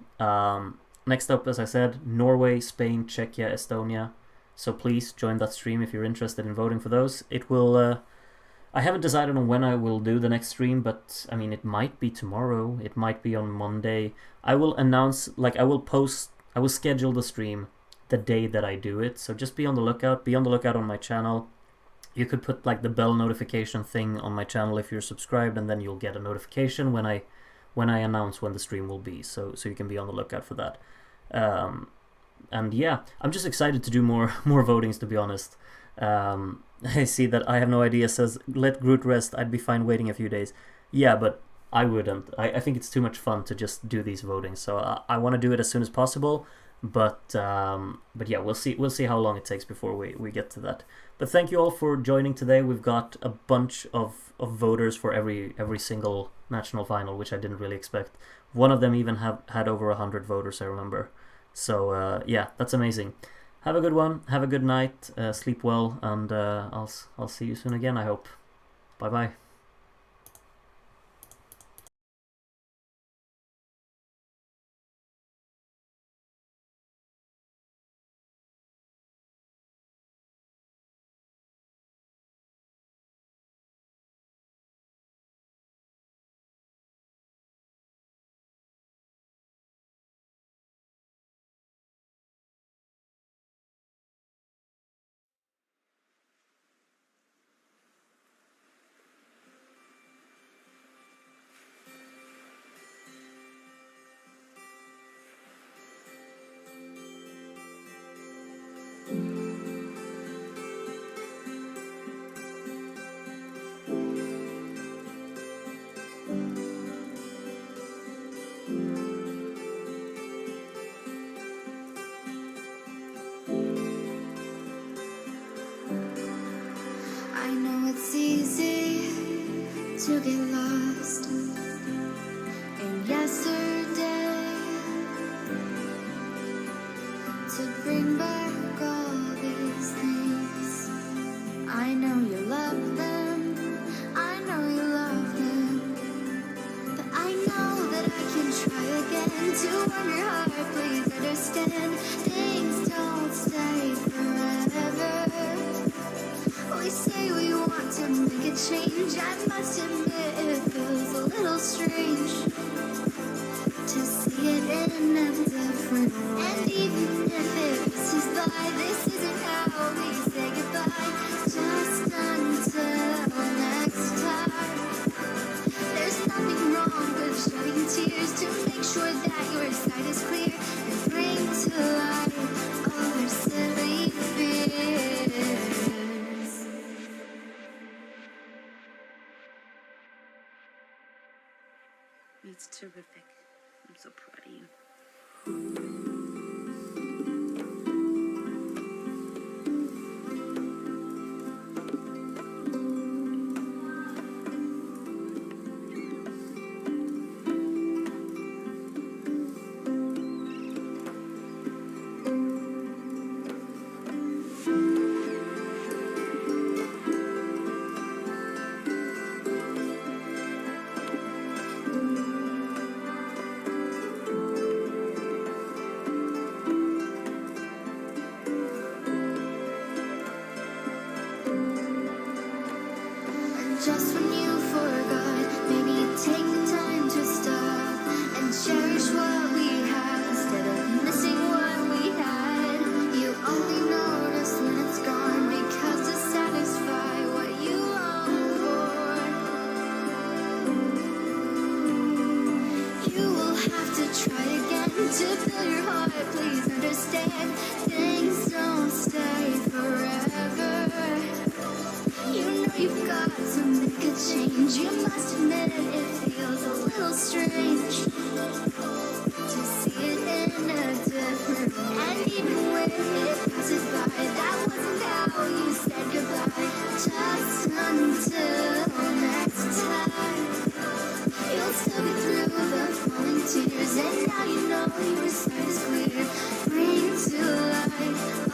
Next up, as I said, Norway, Spain, Czechia, Estonia. So please join that stream if you're interested in voting for those. It will. I haven't decided on when I will do the next stream, but I mean, it might be tomorrow. It might be on Monday. I will announce, like, I will schedule the stream the day that I do it. So just be on the lookout. Be on the lookout on my channel. You could put like the bell notification thing on my channel if you're subscribed, and then you'll get a notification when I announce when the stream will be. So you can be on the lookout for that. And yeah, I'm just excited to do more votings, to be honest. I see that I have no idea says let Groot rest. I'd be fine waiting a few days. Yeah, but I wouldn't. I think it's too much fun to just do these votings. So I want to do it as soon as possible. But yeah, we'll see how long it takes before we get to that. But thank you all for joining today. We've got a bunch of voters for every single national final, which I didn't really expect. One of them even had over 100 voters, I remember. So yeah, that's amazing. Have a good one. Have a good night. Sleep well, and I'll see you soon again, I hope. Bye bye. I know it's easy to get lost in yesterday, to bring back all these things. I know you love them, I know you love them, but I know that I can try again to warm your heart. Please understand, things don't stay forever. We say we want to make a change. I must admit it feels a little strange to see it in a different. And even if it passes by, this isn't how we say goodbye. Just until next time. There's nothing wrong with shedding tears to make sure that your side is clear and bring to light all our silly fears. It's terrific. I'm so proud of you. Just when you forgot, maybe you take the time to stop and cherish what we have instead of missing what we had. You only notice when it's gone because to satisfy what you long for, you will have to try again to fill your heart. Please understand, things don't stay forever. You know you've got to make a change. You must admit it feels a little strange to see it in a different. And even when it passes by, that wasn't how you said goodbye. Just until next time, you'll still be through the falling tears. And now you know your side is clear. Bring to light